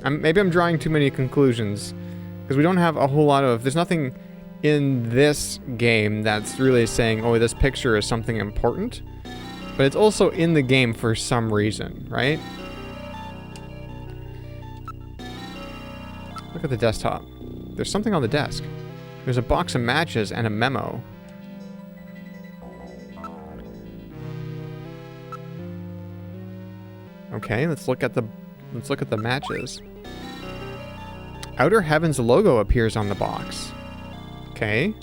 maybe I'm drawing too many conclusions because we don't have a whole lot of, there's nothing in this game that's really saying, oh, this picture is something important, but it's also in the game for some reason, right? Look at the desktop. There's something on the desk. There's a box of matches and a memo. Okay, let's look at the matches. Outer Heaven's logo appears on the box. Okay.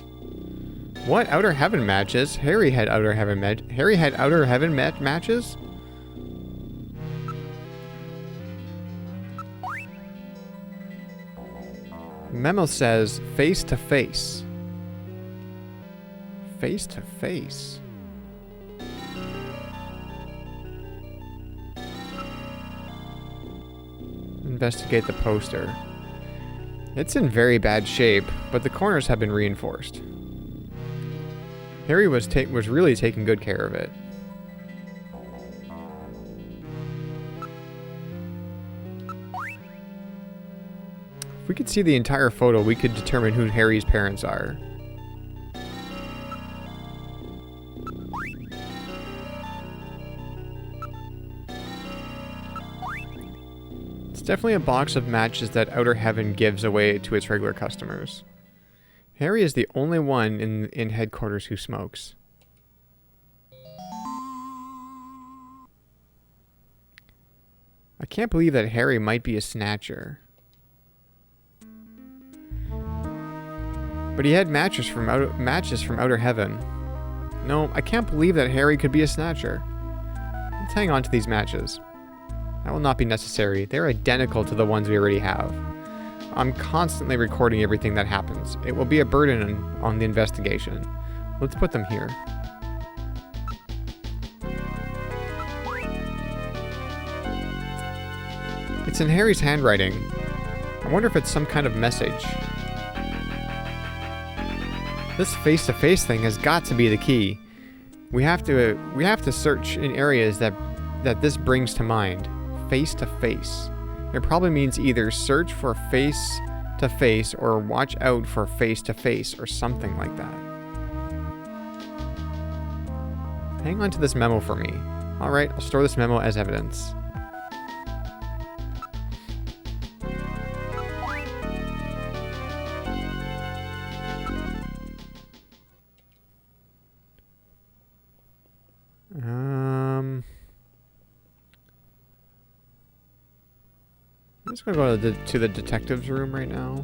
What? Outer Heaven matches? Harry had Outer Heaven matches? Memo says face to face. Face to face. Investigate the poster. It's in very bad shape, but the corners have been reinforced. Harry was really taking good care of it. If we could see the entire photo, we could determine who Harry's parents are. It's definitely a box of matches that Outer Heaven gives away to its regular customers. Harry is the only one in headquarters who smokes. I can't believe that Harry might be a Snatcher. But he had matches from Outer Heaven. No, I can't believe that Harry could be a Snatcher. Let's hang on to these matches. That will not be necessary. They're identical to the ones we already have. I'm constantly recording everything that happens. It will be a burden on the investigation. Let's put them here. It's in Harry's handwriting. I wonder if it's some kind of message. This face-to-face thing has got to be the key. We have to search in areas that this brings to mind. Face-to-face. It probably means either search for face-to-face or watch out for face-to-face or something like that. Hang on to this memo for me. Alright, I'll store this memo as evidence. I'm just gonna go to the detective's room right now.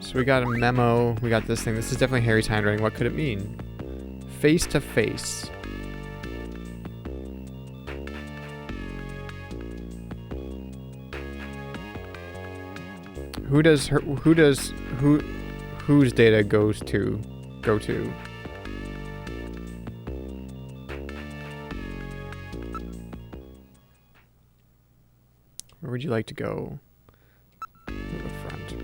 So we got a memo, we got this thing. This is definitely Harry's handwriting. What could it mean? Face to face. Whose data go to? Where would you like to go? To the front.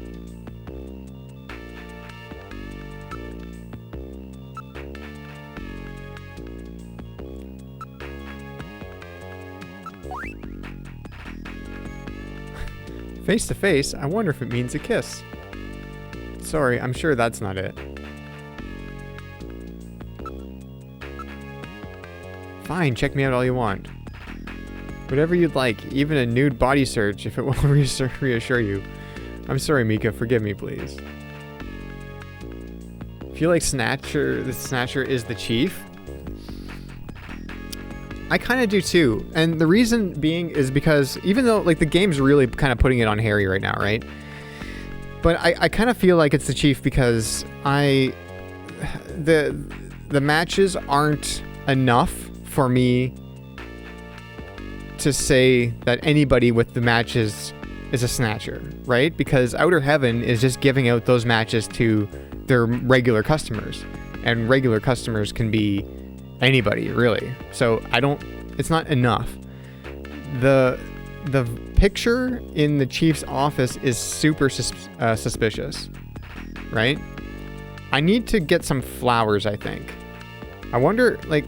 Face to face? I wonder if it means a kiss. Sorry, I'm sure that's not it. Fine, check me out all you want. Whatever you'd like, even a nude body search if it will reassure you. I'm sorry, Mika, forgive me, please. Feel like the Snatcher is the chief? I kind of do too. And the reason being is because even though like the game's really kind of putting it on Harry right now, right? But I kind of feel like it's the chief because the matches aren't enough for me to say that anybody with the matches is a Snatcher, right? Because Outer Heaven is just giving out those matches to their regular customers, and regular customers can be anybody, really. So it's not enough. The picture in the chief's office is super suspicious, right? I need to get some flowers, I think. I wonder, like,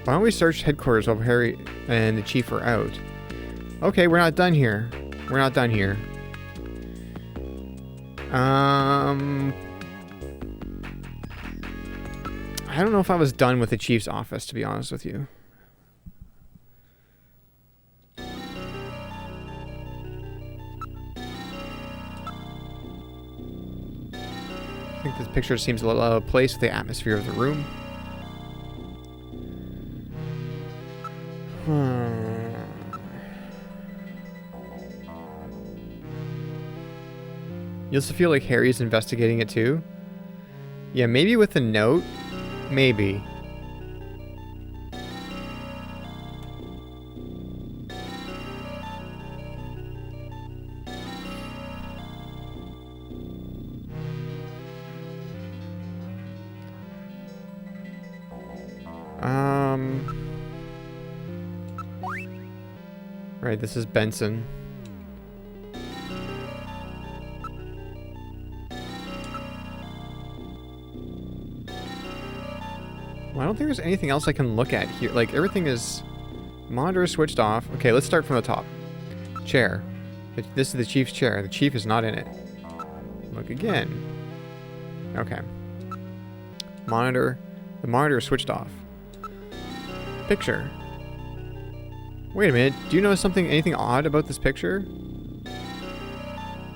Why don't we search headquarters while Harry and the chief are out? Okay, we're not done here. We're not done here. I don't know if I was done with the chief's office, to be honest with you. I think this picture seems a little out of place with the atmosphere of the room. You also feel like Harry's investigating it too? Yeah, maybe with a note. Maybe. Right, this is Benson. Well, I don't think there's anything else I can look at here. Like, everything is... Monitor is switched off. Okay, let's start from the top. Chair. This is the chief's chair. The chief is not in it. Look again. Okay. Monitor. The monitor is switched off. Picture. Wait a minute. Do you notice anything odd about this picture?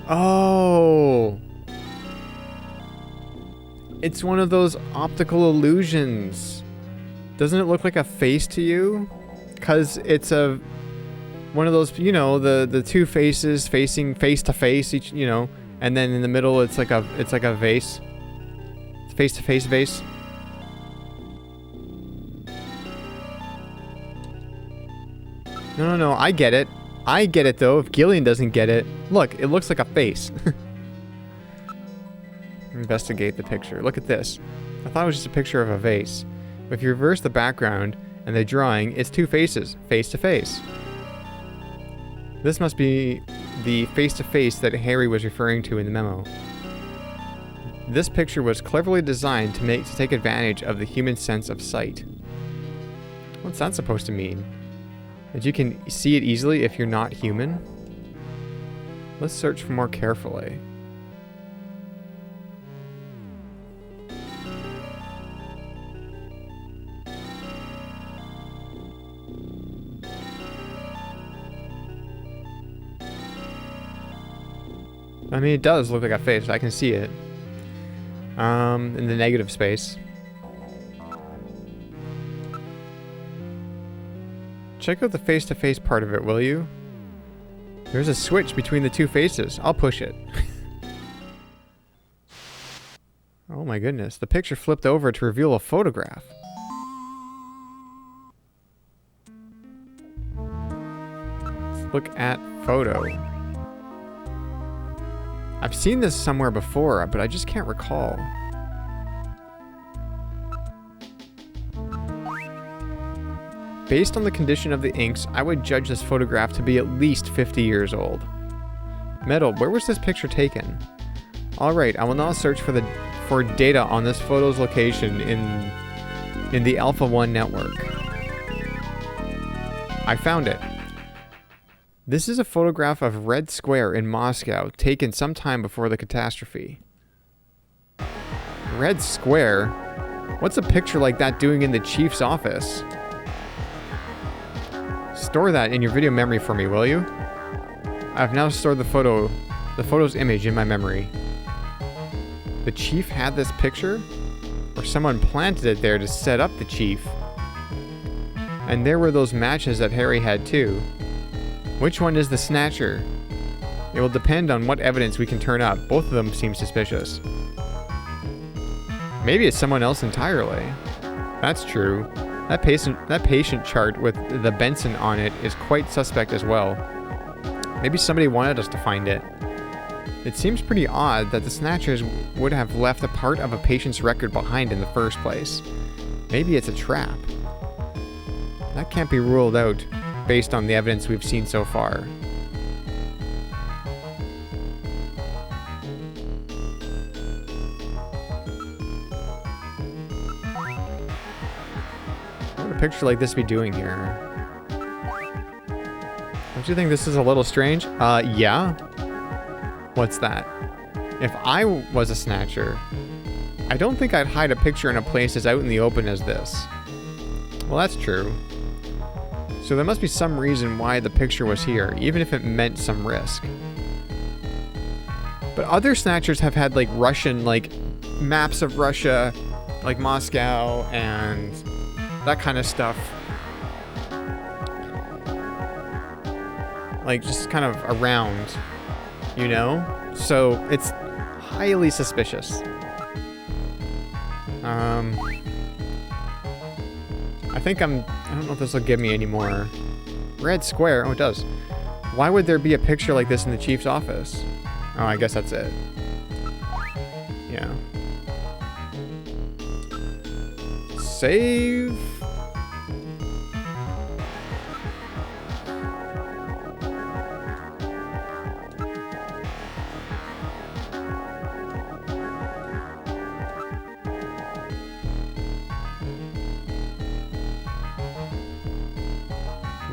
Oh! It's one of those optical illusions. Doesn't it look like a face to you? Because it's one of those, you know, the two faces facing face to face, each, you know, and then in the middle it's like a vase. It's face to face vase. No, I get it. I get it, though, if Gillian doesn't get it. Look, it looks like a face. Investigate the picture. Look at this. I thought it was just a picture of a vase. But if you reverse the background and the drawing, it's two faces, face to face. This must be the face-to-face that Harry was referring to in the memo. This picture was cleverly designed to take advantage of the human sense of sight. What's that supposed to mean? That you can see it easily if you're not human? Let's search for more carefully. I mean, it does look like a face. I can see it. In the negative space. Check out the face-to-face part of it, will you? There's a switch between the two faces. I'll push it. Oh my goodness. The picture flipped over to reveal a photograph. Let's look at photo. I've seen this somewhere before, but I just can't recall. Based on the condition of the inks, I would judge this photograph to be at least 50 years old. Metal, where was this picture taken? Alright, I will now search for data on this photo's location in the Alpha 1 network. I found it. This is a photograph of Red Square in Moscow, taken sometime before the catastrophe. Red Square? What's a picture like that doing in the chief's office? Store that in your video memory for me, will you? I've now stored the photo's image in my memory. The chief had this picture? Or someone planted it there to set up the chief? And there were those matches that Harry had too. Which one is the Snatcher? It will depend on what evidence we can turn up. Both of them seem suspicious. Maybe it's someone else entirely. That's true. That patient chart with the Benson on it is quite suspect as well. Maybe somebody wanted us to find it. It seems pretty odd that the Snatchers would have left a part of a patient's record behind in the first place. Maybe it's a trap. That can't be ruled out based on the evidence we've seen so far. What would a picture like this be doing here? Don't you think this is a little strange? Yeah. What's that? If I was a Snatcher, I don't think I'd hide a picture in a place as out in the open as this. Well, that's true. So there must be some reason why the picture was here, even if it meant some risk. But other Snatchers have had like Russian, like maps of Russia, like Moscow and that kind of stuff. Like just kind of around, you know? So it's highly suspicious. I think I don't know if this will give me any more. Red square, oh it does. Why would there be a picture like this in the chief's office? Oh, I guess that's it. Yeah. Save.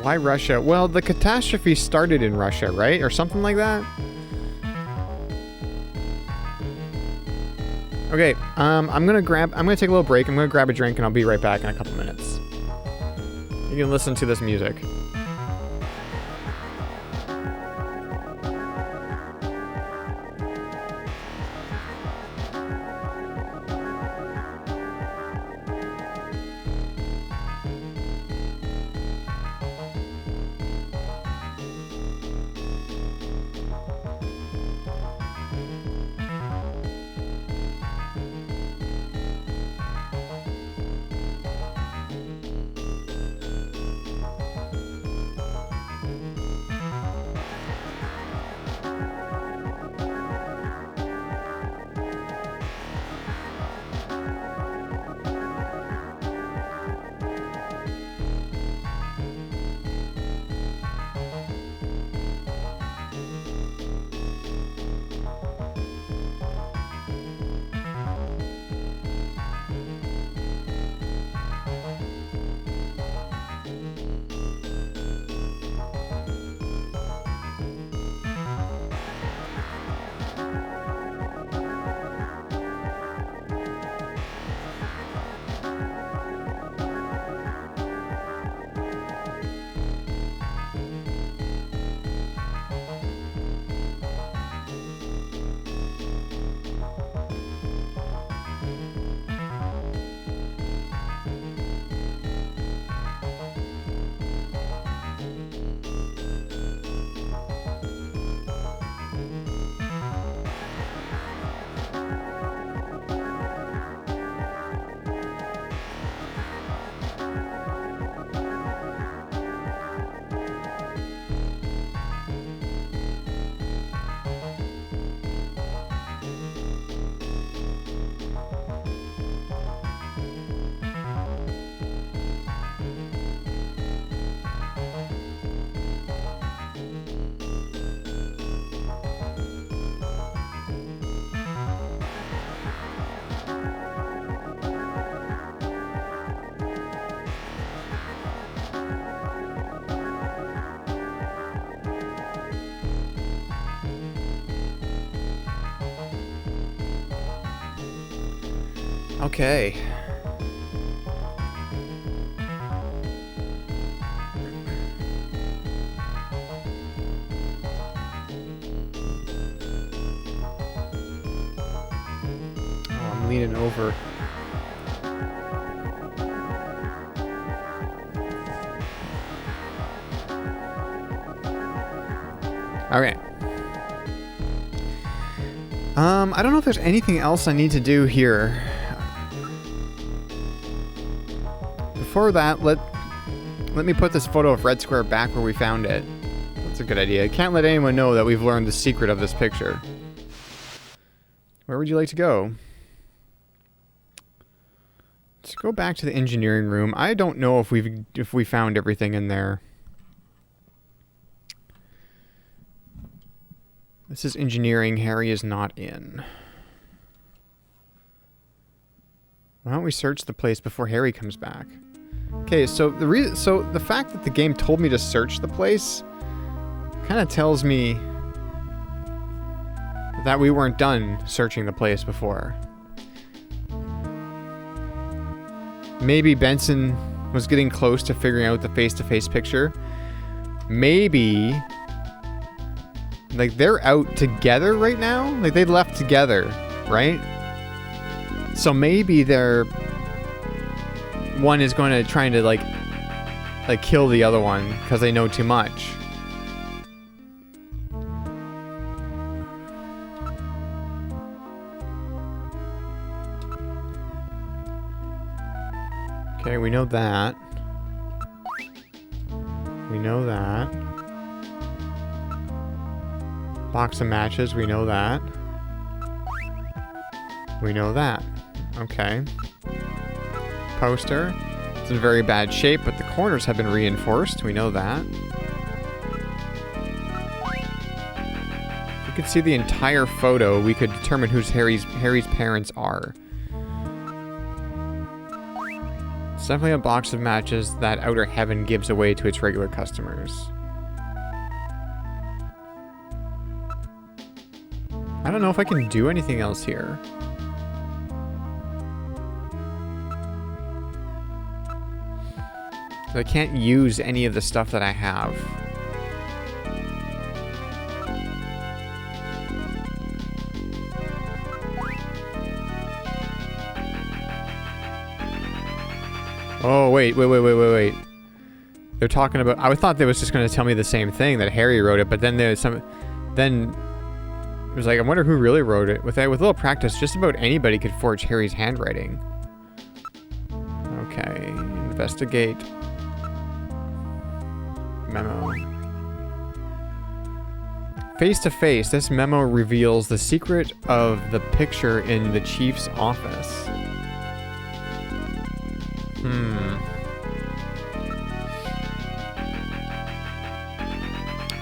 Why Russia? Well, the catastrophe started in Russia, right? Or something like that? Okay, I'm gonna take a little break. I'm gonna grab a drink and I'll be right back in a couple minutes. You can listen to this music. Okay. Oh, I'm leaning over. Okay. I don't know if there's anything else I need to do here. Before that, let me put this photo of Red Square back where we found it. That's a good idea. Can't let anyone know that we've learned the secret of this picture. Where would you like to go? Let's go back to the engineering room. I don't know if we found everything in there. This is engineering. Harry is not in. Why don't we search the place before Harry comes back? Okay, so the fact that the game told me to search the place kind of tells me that we weren't done searching the place before. Maybe Benson was getting close to figuring out the face-to-face picture. Maybe Like, they're out together right now? Like, they left together, right? So maybe they're... One is going to trying to, like kill the other one because they know too much. Okay, we know that. We know that. Box of matches, we know that. We know that. Okay. Poster. It's in very bad shape, but the corners have been reinforced. We know that. If we could see the entire photo, we could determine who Harry's parents are. It's definitely a box of matches that Outer Heaven gives away to its regular customers. I don't know if I can do anything else here. I can't use any of the stuff that I have. Oh, wait. They're talking about... I thought they was just going to tell me the same thing, that Harry wrote it, but then there's some... Then... It was like, I wonder who really wrote it. With a little practice, just about anybody could forge Harry's handwriting. Okay. Investigate. Memo. Face to face, this memo reveals the secret of the picture in the chief's office.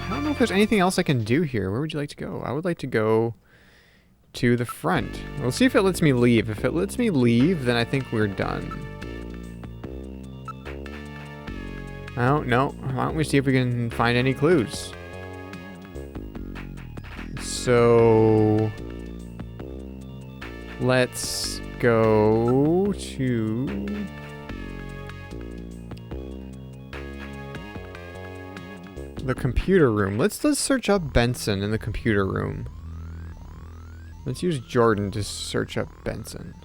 I don't know if there's anything else I can do here. Where would you like to go? I would like to go to the front. We'll see if it lets me leave. If it lets me leave, then I think we're done. Oh, no. Why don't we see if we can find any clues? So... let's go to... the computer room. Let's search up Benson in the computer room. Let's use Jordan to search up Benson.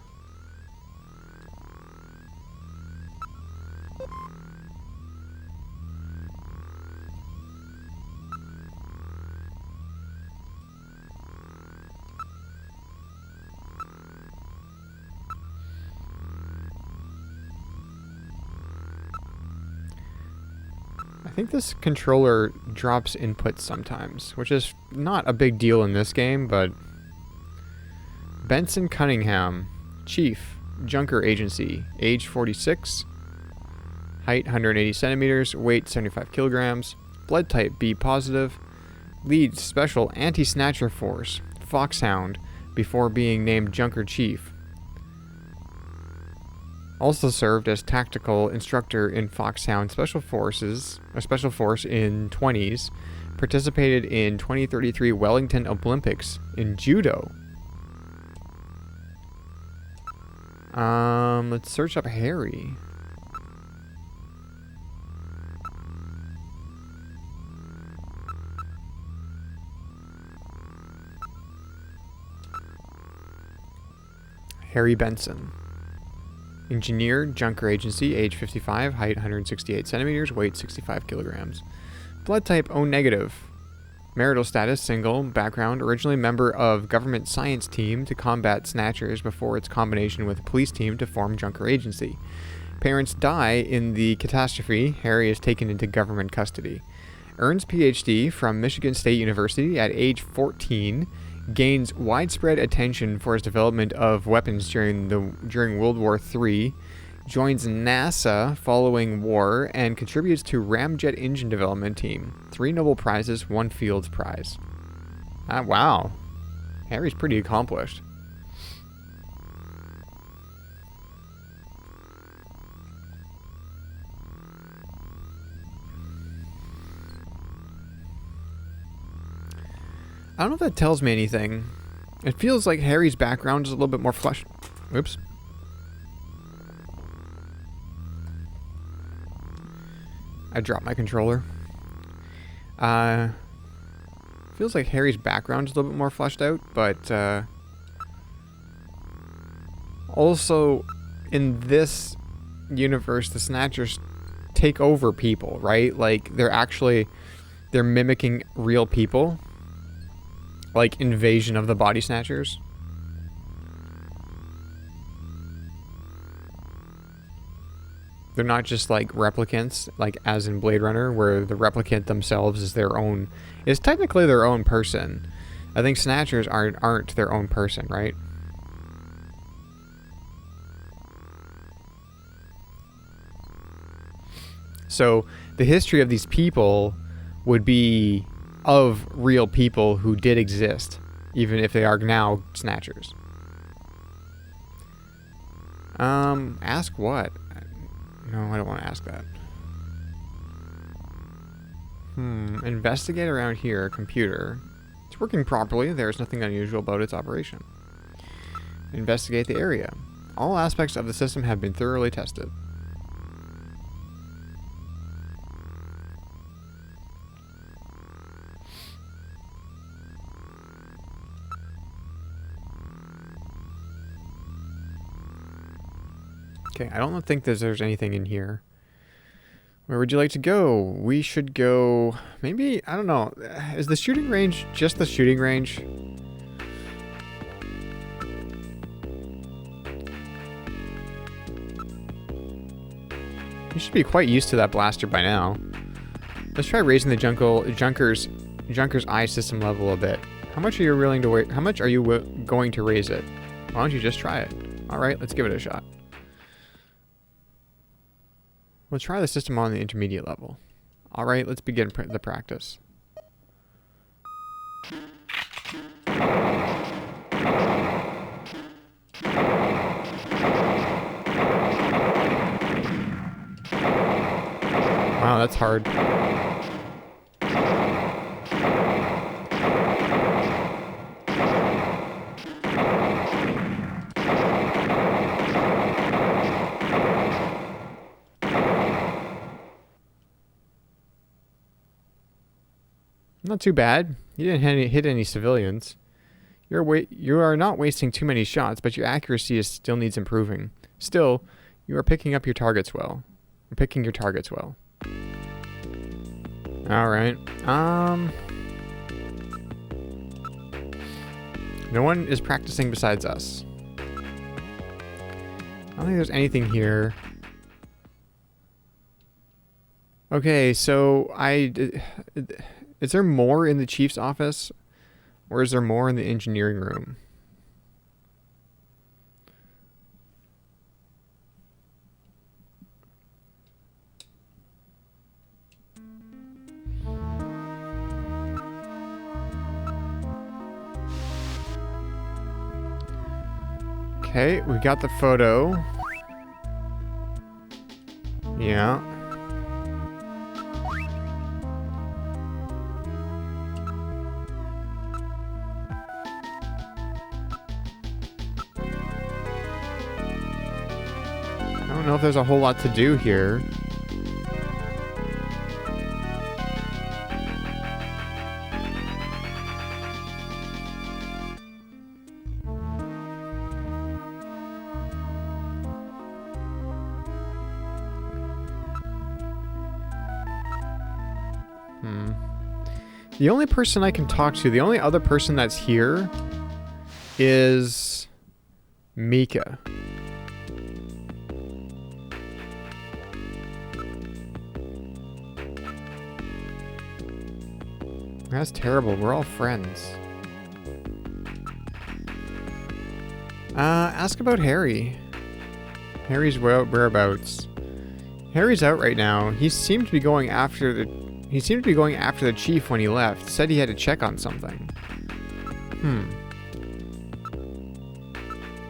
I think this controller drops inputs sometimes, which is not a big deal in this game, but... Benson Cunningham, Chief, Junker Agency, age 46, height 180 centimeters, weight 75 kilograms, blood type B positive, leads Special Anti-Snatcher Force, Foxhound, before being named Junker Chief. Also served as tactical instructor in Foxhound Special Force in 20s. Participated in 2033 Wellington Olympics in judo. Let's search up Harry. Harry Benson. Engineer, Junker Agency, age 55, height 168 centimeters, weight 65 kilograms. Blood type O negative. Marital status, single. Background, originally member of government science team to combat Snatchers before its combination with police team to form Junker Agency. Parents die in the catastrophe. Harry is taken into government custody. Earns PhD from Michigan State University at age 14. Gains widespread attention for his development of weapons during World War III, joins NASA following war, and contributes to ramjet engine development team. 3 Nobel Prizes, 1 Fields Prize. Wow. Harry's pretty accomplished. I don't know if that tells me anything. It feels like Harry's background is a little bit more fleshed. Oops. I dropped my controller. Feels like Harry's background is a little bit more fleshed out, but also in this universe, the Snatchers take over people, right? Like they're mimicking real people, like Invasion of the Body Snatchers. They're not just like replicants, like as in Blade Runner, where the replicant themselves is technically their own person. I think Snatchers aren't their own person, right? So the history of these people would be of real people who did exist, even if they are now Snatchers. Ask what? No, I don't want to ask that. Investigate around here. Computer. It's working properly. There's nothing unusual about its operation. Investigate the area. All aspects of the system have been thoroughly tested. Okay, I don't think there's anything in here. Where would you like to go? We should go... Maybe, I don't know. Is the shooting range just the shooting range? You should be quite used to that blaster by now. Let's try raising the Junker's eye system level a bit. How much are you willing to wait? How much are you going to raise it? Why don't you just try it? All right, let's give it a shot. We'll try the system on the intermediate level. All right, let's begin the practice. Wow, that's hard. Not too bad. You didn't hit any civilians. You are not wasting too many shots, but your accuracy still needs improving. Still, you are picking up your targets well. You're picking your targets well. All right. No one is practicing besides us. I don't think there's anything here. Okay, so is there more in the chief's office? Or is there more in the engineering room? Okay, we got the photo. Yeah. I don't know if there's a whole lot to do here. The only person I can talk to, the only other person that's here is Mika. That's terrible. We're all friends. Ask about Harry. Harry's whereabouts. Harry's out right now. He seemed to be going after the chief when he left. Said he had to check on something.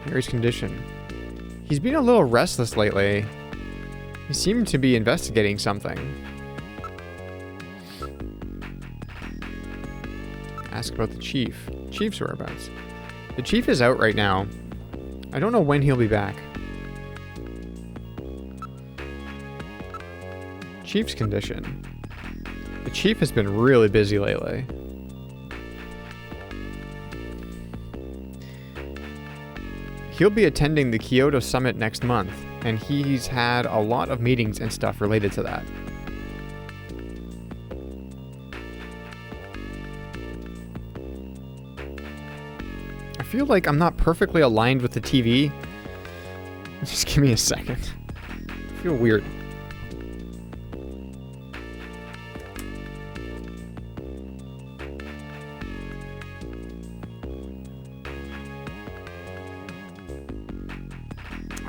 Harry's condition. He's been a little restless lately. He seemed to be investigating something. Ask about the chief. Chief's whereabouts. The chief is out right now. I don't know when he'll be back. Chief's condition. The chief has been really busy lately. He'll be attending the Kyoto Summit next month, and he's had a lot of meetings and stuff related to that. I feel like I'm not perfectly aligned with the TV. Just give me a second. I feel weird.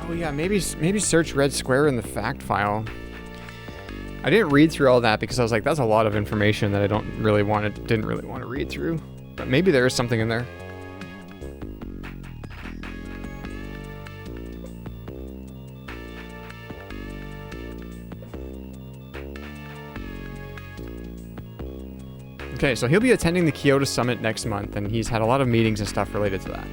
Oh yeah, maybe search red square in the fact file. I didn't read through all that because I was like, that's a lot of information that I didn't really want to read through. But maybe there is something in there. Okay, so he'll be attending the Kyoto Summit next month, and he's had a lot of meetings and stuff related to that.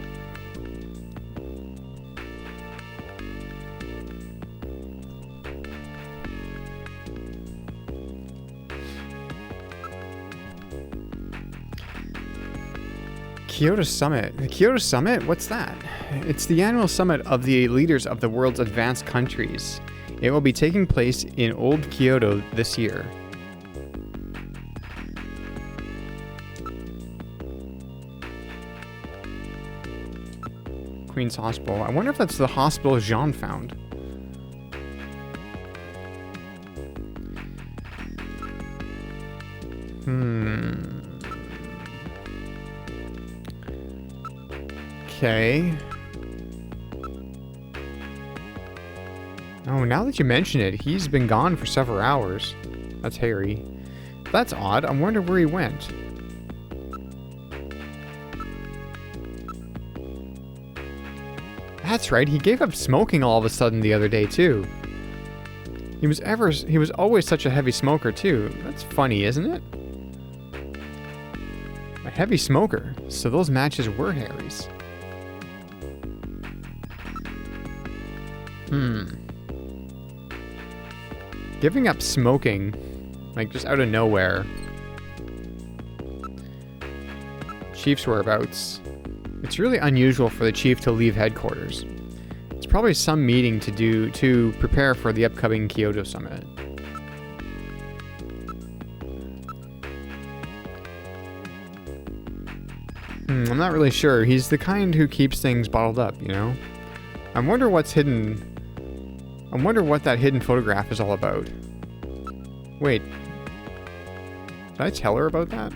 Kyoto Summit. The Kyoto Summit? What's that? It's the annual summit of the leaders of the world's advanced countries. It will be taking place in Old Kyoto this year. Queen's Hospital. I wonder if that's the hospital Jean found. Okay. Oh, now that you mention it, he's been gone for several hours. That's Harry. That's odd. I wonder where he went. That's right, he gave up smoking all of a sudden the other day, too. He was always such a heavy smoker, too. That's funny, isn't it? A heavy smoker. So those matches were Harry's. Giving up smoking, like just out of nowhere. Chief's whereabouts. It's really unusual for the chief to leave headquarters. It's probably some meeting to prepare for the upcoming Kyoto Summit. I'm not really sure. He's the kind who keeps things bottled up, you know? I wonder what's hidden. I wonder what that hidden photograph is all about. Wait. Did I tell her about that?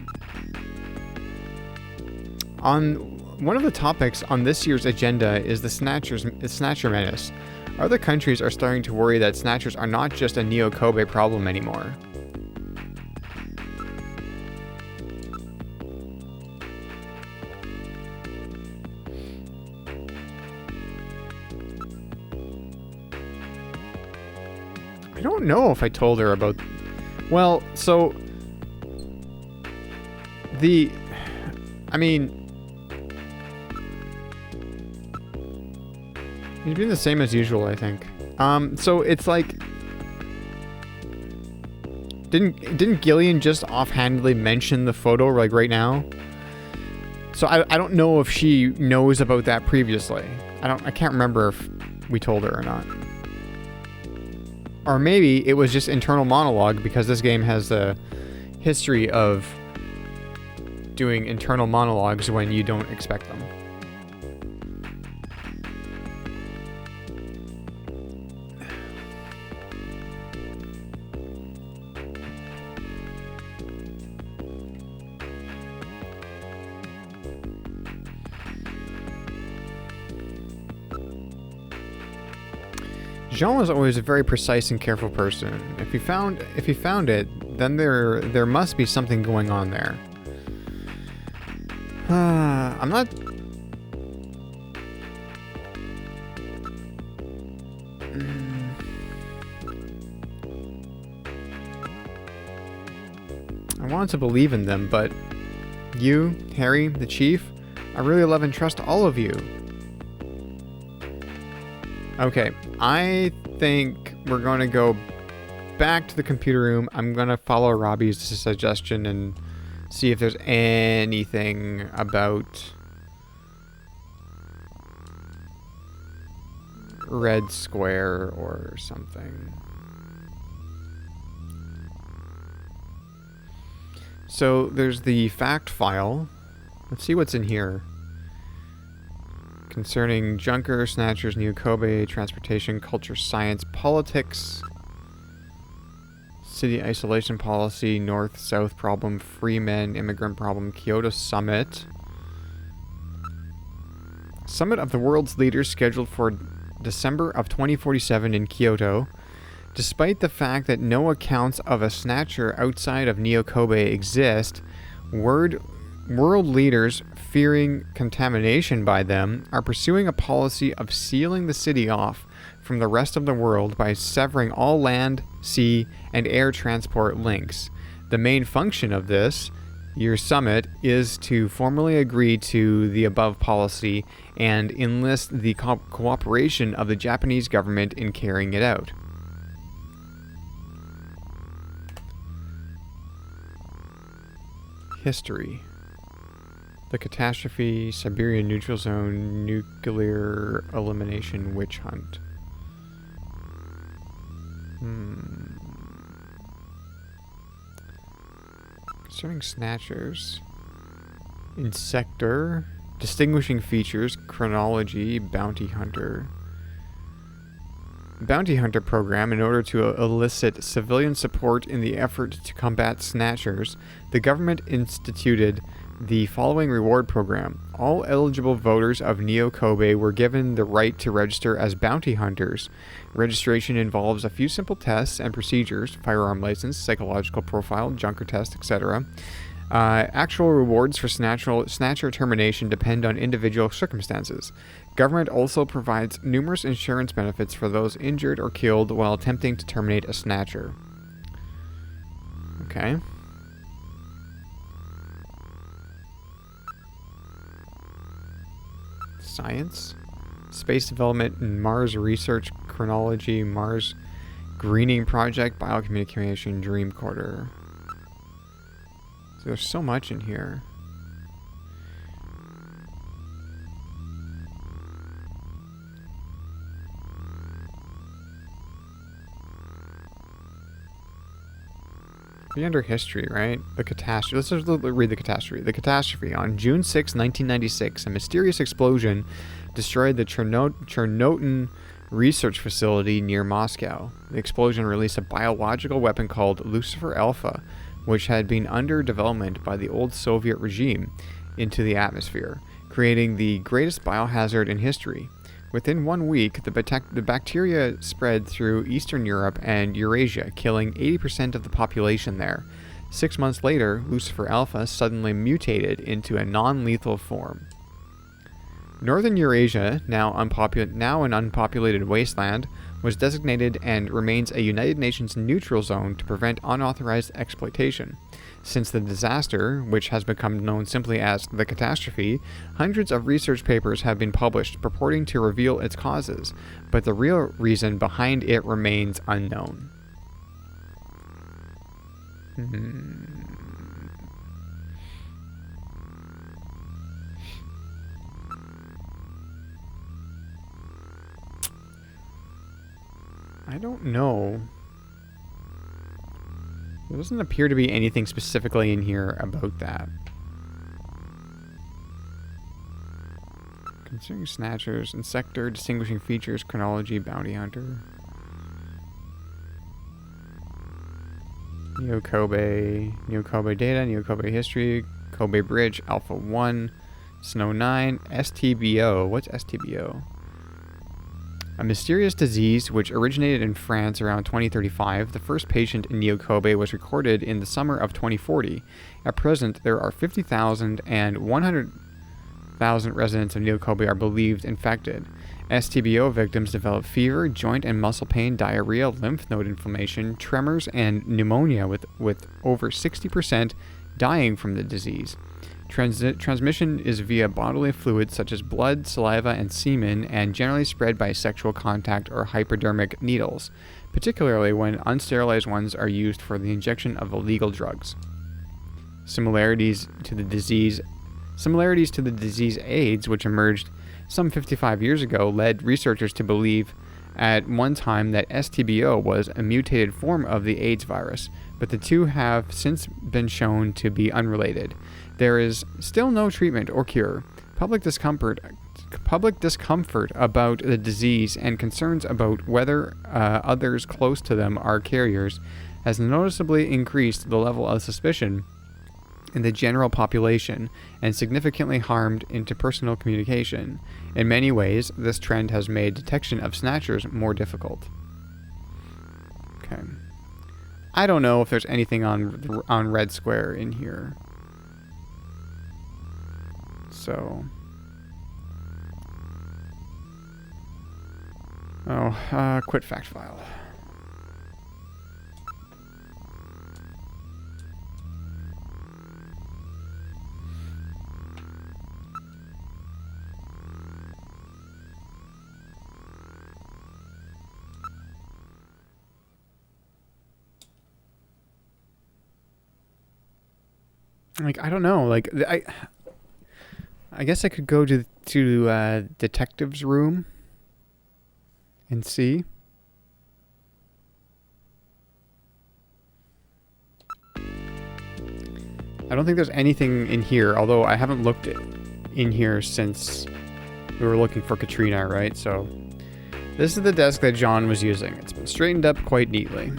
One of the topics on this year's agenda is the Snatcher menace. Other countries are starting to worry that Snatchers are not just a Neo-Kobe problem anymore. I don't know if I told her about... Well, so... I mean... He's been the same as usual, I think. So it's like... Didn't Gillian just offhandedly mention the photo, like, right now? So I don't know if she knows about that previously. I can't remember if we told her or not. Or maybe it was just internal monologue, because this game has a history of doing internal monologues when you don't expect them. Jean was always a very precise and careful person. If he found it, then there must be something going on there. I'm not... I wanted to believe in them, but you, Harry, the Chief, I really love and trust all of you. Okay, I think we're going to go back to the computer room. I'm going to follow Robbie's suggestion and see if there's anything about red square or something. So there's the fact file. Let's see what's in here. Concerning Junker, Snatchers, New Kobe, transportation, culture, science, politics, city isolation policy, north-south problem, free men, immigrant problem, Kyoto summit. Summit of the world's leaders scheduled for December of 2047 in Kyoto. Despite the fact that no accounts of a Snatcher outside of Neo Kobe exist, world leaders, fearing contamination by them, are pursuing a policy of sealing the city off from the rest of the world by severing all land, sea, and air transport links. The main function of this year's summit is to formally agree to the above policy and enlist the cooperation of the Japanese government in carrying it out. History. The catastrophe, Siberian neutral zone, nuclear elimination, witch hunt. Concerning Snatchers. Insector. Distinguishing features, chronology, bounty hunter. Bounty hunter program. In order to elicit civilian support in the effort to combat Snatchers, the government instituted the following reward program. All eligible voters of Neo Kobe were given the right to register as bounty hunters. Registration involves a few simple tests and procedures: firearm license, psychological profile, junker test, etc. Actual rewards for Snatcher termination depend on individual circumstances. Government also provides numerous insurance benefits for those injured or killed while attempting to terminate a Snatcher. Okay. Science, space development, and Mars research, chronology, Mars greening project, biocommunication, dream quarter. So there's so much in here. Be under history, right? The catastrophe. Let's just read the catastrophe. The catastrophe. On June 6, 1996, a mysterious explosion destroyed the Chernobyl research facility near Moscow. The explosion released a biological weapon called Lucifer Alpha, which had been under development by the old Soviet regime, into the atmosphere, creating the greatest biohazard in history. Within 1 week, the bacteria spread through Eastern Europe and Eurasia, killing 80% of the population there. 6 months later, Lucifer Alpha suddenly mutated into a non-lethal form. Northern Eurasia, now an unpopulated wasteland, was designated and remains a United Nations neutral zone to prevent unauthorized exploitation. Since the disaster, which has become known simply as the catastrophe, hundreds of research papers have been published purporting to reveal its causes, but the real reason behind it remains unknown. I don't know. There doesn't appear to be anything specifically in here about that. Concerning Snatchers, Insector, distinguishing features, chronology, bounty hunter. Neo Kobe data, Neo Kobe history, Kobe Bridge, Alpha 1, Snow 9, STBO. What's STBO? A mysterious disease which originated in France around 2035. The first patient in Neo Kobe was recorded in the summer of 2040. At present, there are 50,000 and 100,000 residents of Neo Kobe are believed infected. STBO victims develop fever, joint and muscle pain, diarrhea, lymph node inflammation, tremors, and pneumonia, with over 60% dying from the disease. Transmission is via bodily fluids such as blood, saliva, and semen, and generally spread by sexual contact or hypodermic needles, particularly when unsterilized ones are used for the injection of illegal drugs. Similarities to the disease AIDS, which emerged some 55 years ago led researchers to believe at one time that STBO was a mutated form of the AIDS virus, but the two have since been shown to be unrelated. There is still no treatment or cure. Public discomfort about the disease and concerns about whether others close to them are carriers has noticeably increased the level of suspicion in the general population and significantly harmed interpersonal communication. In many ways, this trend has made detection of snatchers more difficult. Okay. I don't know if there's anything on Red Square in here. So... Oh, quit fact file. Like, I don't know. Like, I guess I could go to detective's room and see. I don't think there's anything in here, although I haven't looked in here since we were looking for Katrina, right? So this is the desk that John was using. It's been straightened up quite neatly.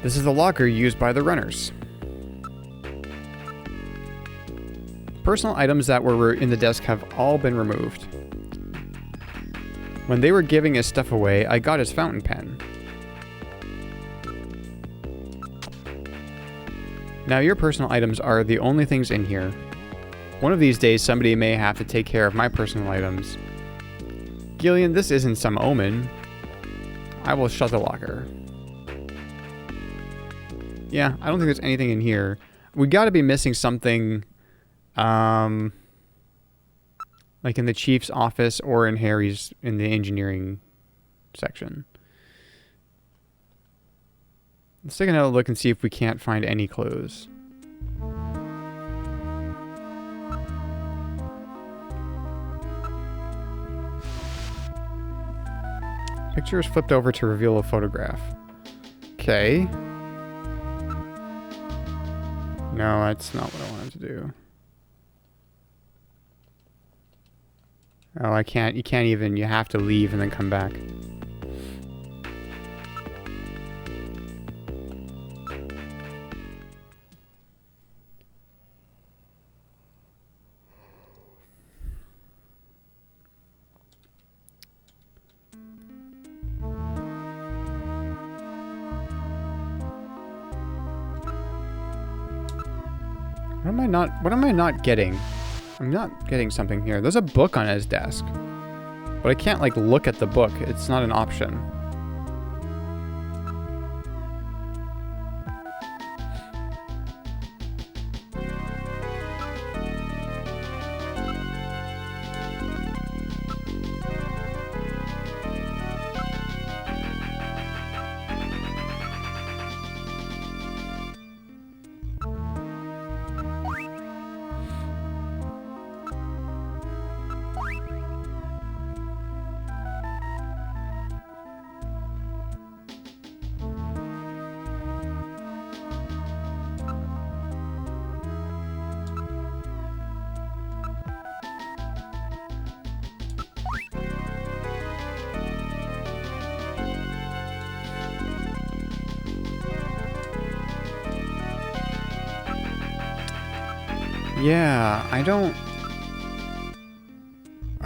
This is the locker used by the runners. Personal items that were in the desk have all been removed. When they were giving his stuff away, I got his fountain pen. Now your personal items are the only things in here. One of these days somebody may have to take care of my personal items. Gillian, this isn't some omen. I will shut the locker. Yeah, I don't think there's anything in here. We gotta be missing something, like in the chief's office or in Harry's, in the engineering section. Let's take another look and see if we can't find any clues. Picture is flipped over to reveal a photograph. Okay. No, that's not what I wanted to do. Oh, I can't. You can't even. You have to leave and then come back. What am I not getting? I'm not getting something here. There's a book on his desk. But I can't, like, look at the book. It's not an option. Yeah, I don't...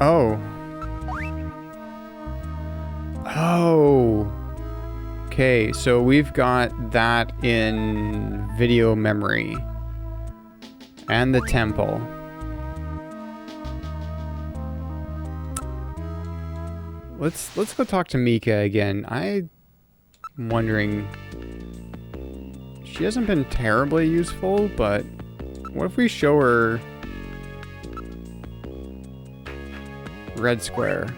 Oh. Oh. Okay, so we've got that in video memory. And the temple. Let's go talk to Mika again. I'm wondering... She hasn't been terribly useful, but... What if we show her Red Square?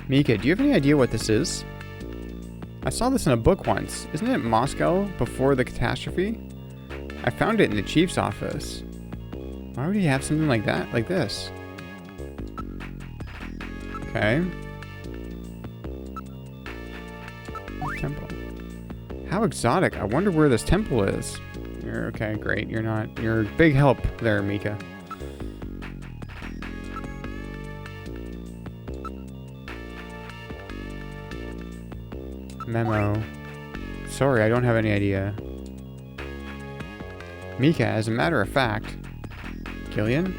Mika, do you have any idea what this is? I saw this in a book once. Isn't it Moscow before the catastrophe? I found it in the chief's office. Why would he have something like that? Like this? Okay. Temple. How exotic. I wonder where this temple is. You're okay, great. You're not. You're a big help there, Mika. Memo. Sorry, I don't have any idea. Mika, as a matter of fact. Gillian?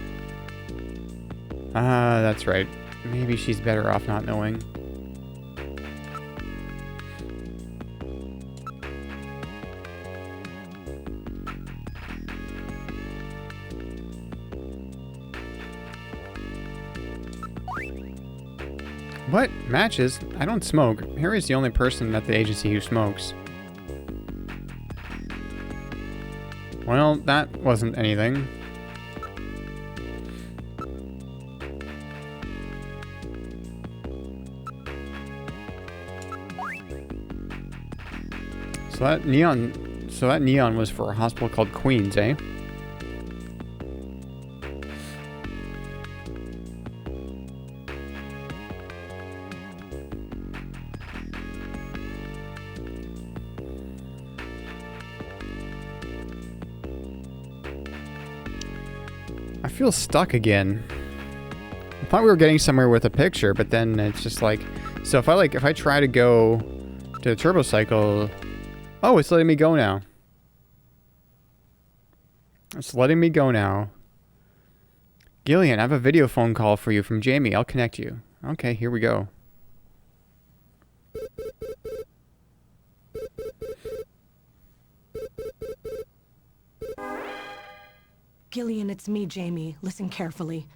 Ah, that's right. Maybe she's better off not knowing. What? Matches? I don't smoke. Harry's the only person at the agency who smokes. Well, that wasn't anything. So that neon was for a hospital called Queens, eh? I feel stuck again. I thought we were getting somewhere with a picture, but then it's just like, so if I try to go to the turbo cycle, oh, it's letting me go now. It's letting me go now. Gillian, I have a video phone call for you from Jamie. I'll connect you. Okay, here we go. Gillian, it's me, Jamie. Listen carefully.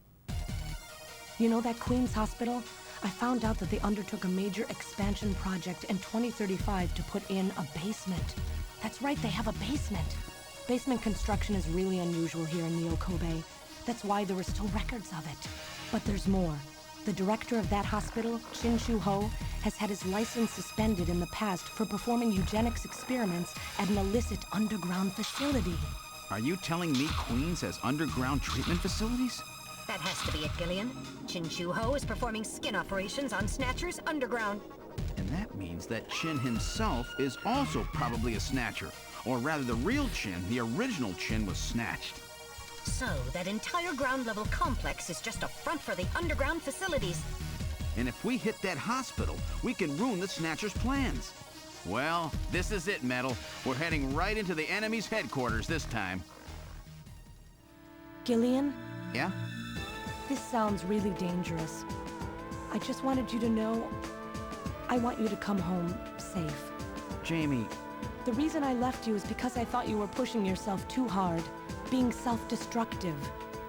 You know that Queens Hospital? I found out that they undertook a major expansion project in 2035 to put in a basement. That's right, they have a basement. Basement construction is really unusual here in the Okobe. That's why there are still records of it. But there's more. The director of that hospital, Chin Shu Ho, has had his license suspended in the past for performing eugenics experiments at an illicit underground facility. Are you telling me Queens has underground treatment facilities? That has to be it, Gillian. Chin Shu Ho is performing skin operations on Snatchers underground. And that means that Chin himself is also probably a Snatcher. Or rather, the real Chin, the original Chin, was snatched. So, that entire ground-level complex is just a front for the underground facilities. And if we hit that hospital, we can ruin the Snatcher's plans. Well, this is it, Metal. We're heading right into the enemy's headquarters this time. Gillian? Yeah? This sounds really dangerous. I just wanted you to know, I want you to come home safe. Jamie... The reason I left you is because I thought you were pushing yourself too hard, being self-destructive.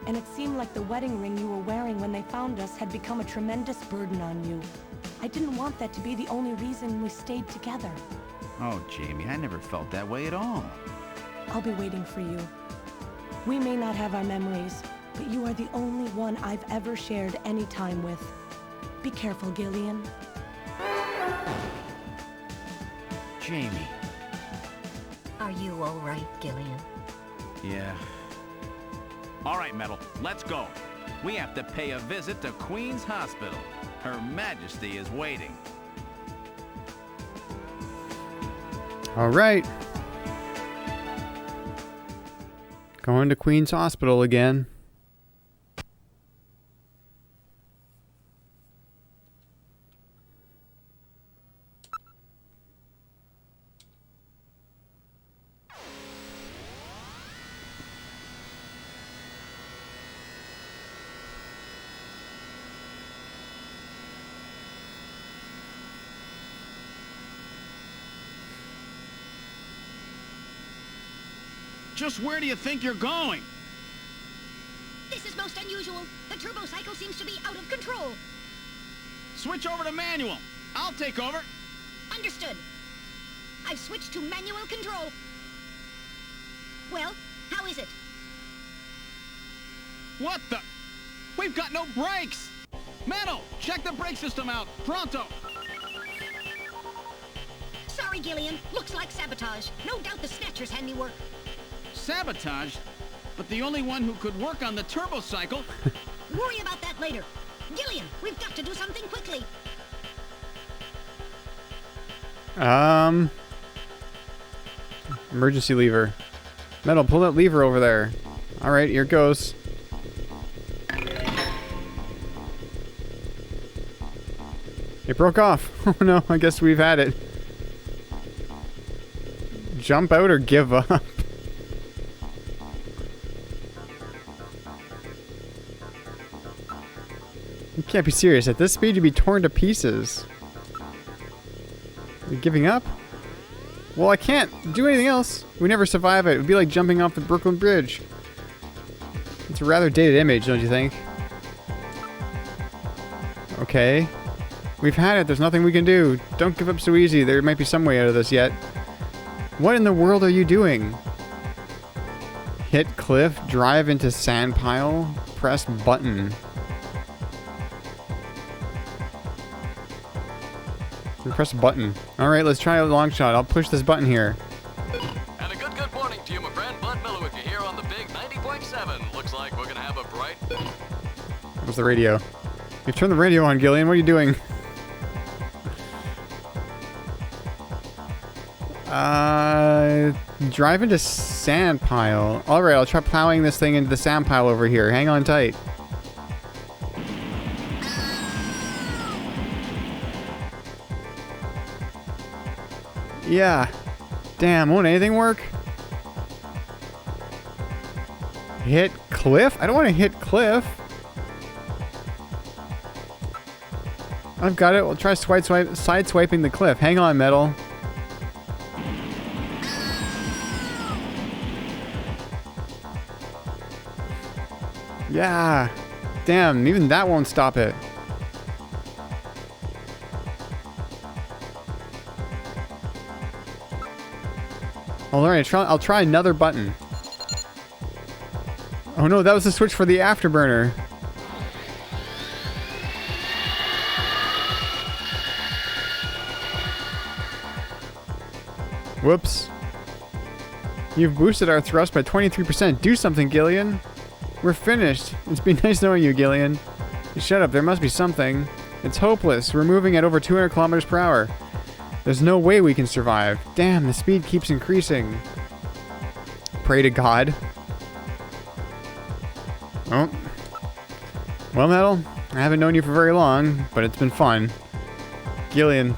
And it seemed like the wedding ring you were wearing when they found us had become a tremendous burden on you. I didn't want that to be the only reason we stayed together. Oh, Jamie, I never felt that way at all. I'll be waiting for you. We may not have our memories, but you are the only one I've ever shared any time with. Be careful, Gillian. Jamie. Are you all right, Gillian? Yeah. All right, Metal, let's go. We have to pay a visit to Queen's Hospital. Her Majesty is waiting. All right. Going to Queen's Hospital again. Just where do you think you're going? This is most unusual. The turbo cycle seems to be out of control. Switch over to manual. I'll take over. Understood. I've switched to manual control. Well, how is it? What the? We've got no brakes! Metal, check the brake system out. Pronto! Sorry, Gillian. Looks like sabotage. No doubt the Snatcher's handiwork. Sabotage? but the only one who could work on the turbocycle. Worry about that later. Gillian, we've got to do something quickly. Emergency lever. Metal, pull that lever over there. Alright, here it goes. It broke off. Oh no, I guess we've had it. Jump out or give up? You can't be serious. At this speed, you'd be torn to pieces. You're giving up? Well, I can't do anything else. We never survive it. It would be like jumping off the Brooklyn Bridge. It's a rather dated image, don't you think? Okay. We've had it. There's nothing we can do. Don't give up so easy. There might be some way out of this yet. What in the world are you doing? Hit cliff, drive into sand pile, press button. Press button. Alright, let's try a long shot. I'll push this button here. And a good morning to you, my friend. Bud Miller with you here on the big 90.7. Looks like we're gonna have a bright... Where's the radio? You've turned the radio on, Gillian. What are you doing? Drive into sand pile. Alright, I'll try plowing this thing into the sand pile over here. Hang on tight. Yeah. Damn, won't anything work? Hit cliff? I don't want to hit cliff. I've got it. We'll try side swiping the cliff. Hang on, Metal. Yeah. Damn, even that won't stop it. Alright, I'll try another button. Oh no, that was the switch for the afterburner. Whoops. You've boosted our thrust by 23%. Do something, Gillian. We're finished. It's been nice knowing you, Gillian. Shut up, there must be something. It's hopeless. We're moving at over 200 kilometers per hour. There's no way we can survive. Damn, the speed keeps increasing. Pray to God. Oh. Well, Metal, I haven't known you for very long, but it's been fun. Gillian,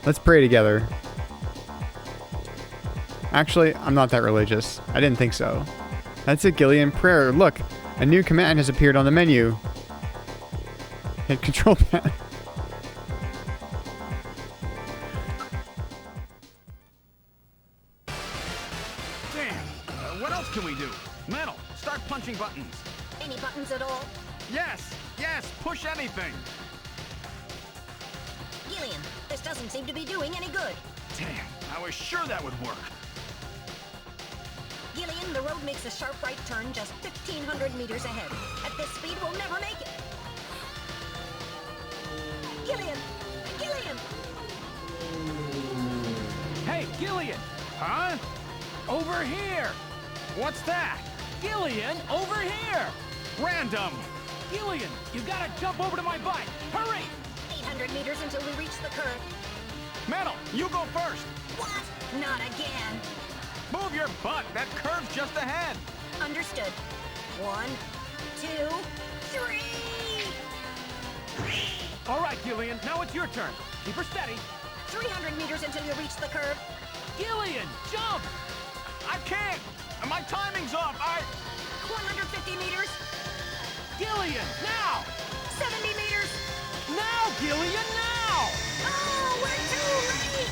let's pray together. Actually, I'm not that religious. I didn't think so. That's it, Gillian. Prayer. Look, a new command has appeared on the menu. Hit control pad. What else can we do? Metal, start punching buttons. Any buttons at all? Yes, push anything. Gillian, this doesn't seem to be doing any good. Damn, I was sure that would work. Gillian, the road makes a sharp right turn just 1,500 meters ahead. At this speed, we'll never make it. Gillian! Gillian! Hey, Gillian! Huh? Over here! What's that? Gillian, over here! Random! Gillian, you gotta jump over to my bike! Hurry! 800 meters until we reach the curve. Metal, you go first! What? Not again. Move your butt! That curve's just ahead! Understood. 1, 2, 3! All right, Gillian, now it's your turn. Keep her steady. 300 meters until you reach the curve. Gillian, jump! I can't! My timing's off! 150 meters. Gillian, now! 70 meters. Now, Gillian, now! Oh, we're too late!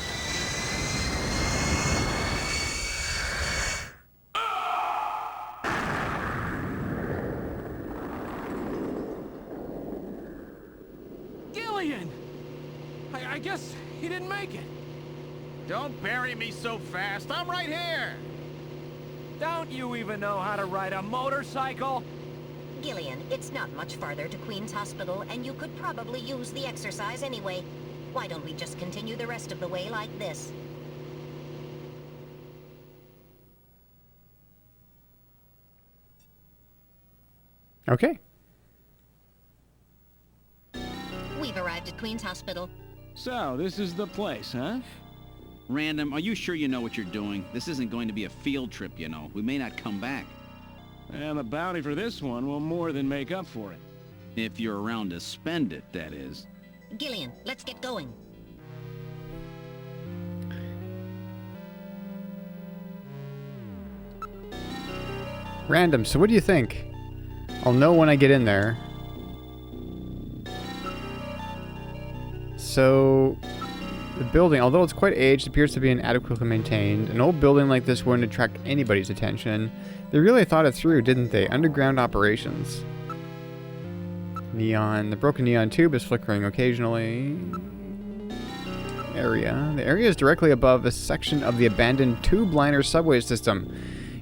Gillian! I guess he didn't make it. Don't bury me so fast! I'm right here! Don't you even know how to ride a motorcycle? Gillian, it's not much farther to Queen's Hospital, and you could probably use the exercise anyway. Why don't we just continue the rest of the way like this? Okay. We've arrived at Queen's Hospital. So, this is the place, huh? Random, are you sure you know what you're doing? This isn't going to be a field trip, you know. We may not come back. And the bounty for this one will more than make up for it. If you're around to spend it, that is. Gillian, let's get going. Random, so what do you think? I'll know when I get in there. So, the building, although it's quite aged, appears to be inadequately maintained. An old building like this wouldn't attract anybody's attention. They really thought it through, didn't they? Underground operations. Neon. The broken neon tube is flickering occasionally. Area. The area is directly above a section of the abandoned tube liner subway system.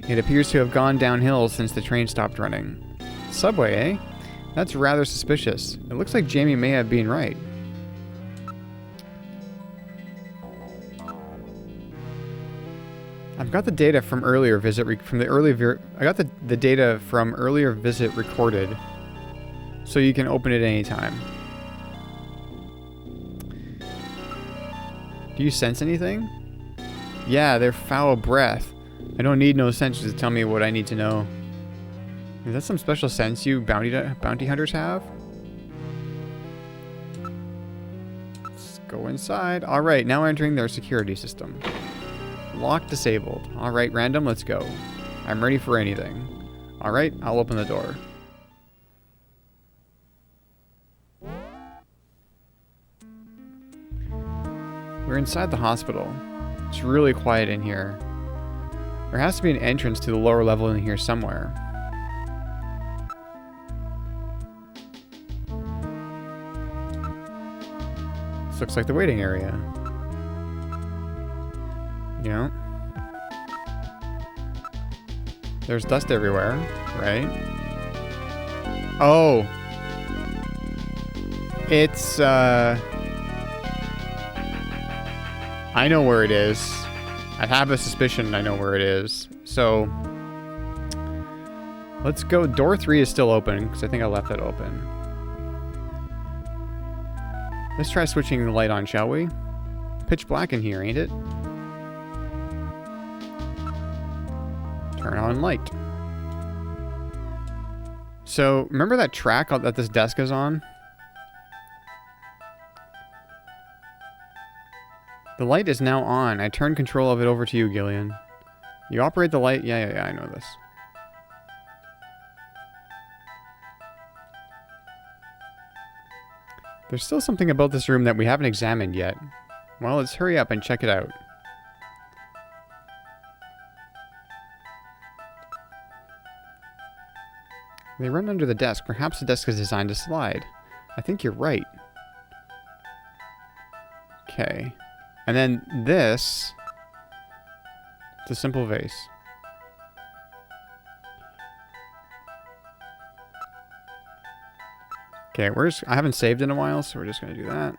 It appears to have gone downhill since the train stopped running. Subway, eh? That's rather suspicious. It looks like Jamie may have been right. I've got the data from earlier visit I got the data from earlier visit recorded, so you can open it anytime. Do you sense anything? Yeah, their foul breath. I don't need no senses to tell me what I need to know. Is that some special sense you bounty hunters have? Let's go inside. All right, now entering their security system. Lock disabled. All right, Random, let's go. I'm ready for anything. All right, I'll open the door. We're inside the hospital. It's really quiet in here. There has to be an entrance to the lower level in here somewhere. This looks like the waiting area. You know? There's dust everywhere, right? Oh! It's, I know where it is. I have a suspicion I know where it is. So, let's go. Door 3 is still open, because I think I left it open. Let's try switching the light on, shall we? Pitch black in here, ain't it? Turn on light. So, remember that track that this desk is on? The light is now on. I turn control of it over to you, Gillian. You operate the light? Yeah, I know this. There's still something about this room that we haven't examined yet. Well, let's hurry up and check it out. They run under the desk. Perhaps the desk is designed to slide. I think you're right. Okay. And then this, it's a simple vase. Okay, I haven't saved in a while, so we're just gonna do that.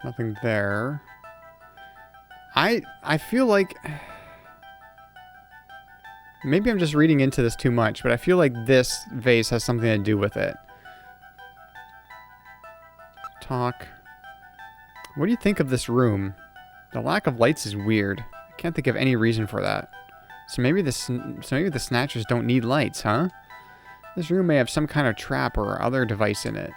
Nothing there. I feel like maybe I'm just reading into this too much, but I feel like this vase has something to do with it. Talk. What do you think of this room? The lack of lights is weird. I can't think of any reason for that. So maybe the Snatchers don't need lights, huh? This room may have some kind of trap or other device in it.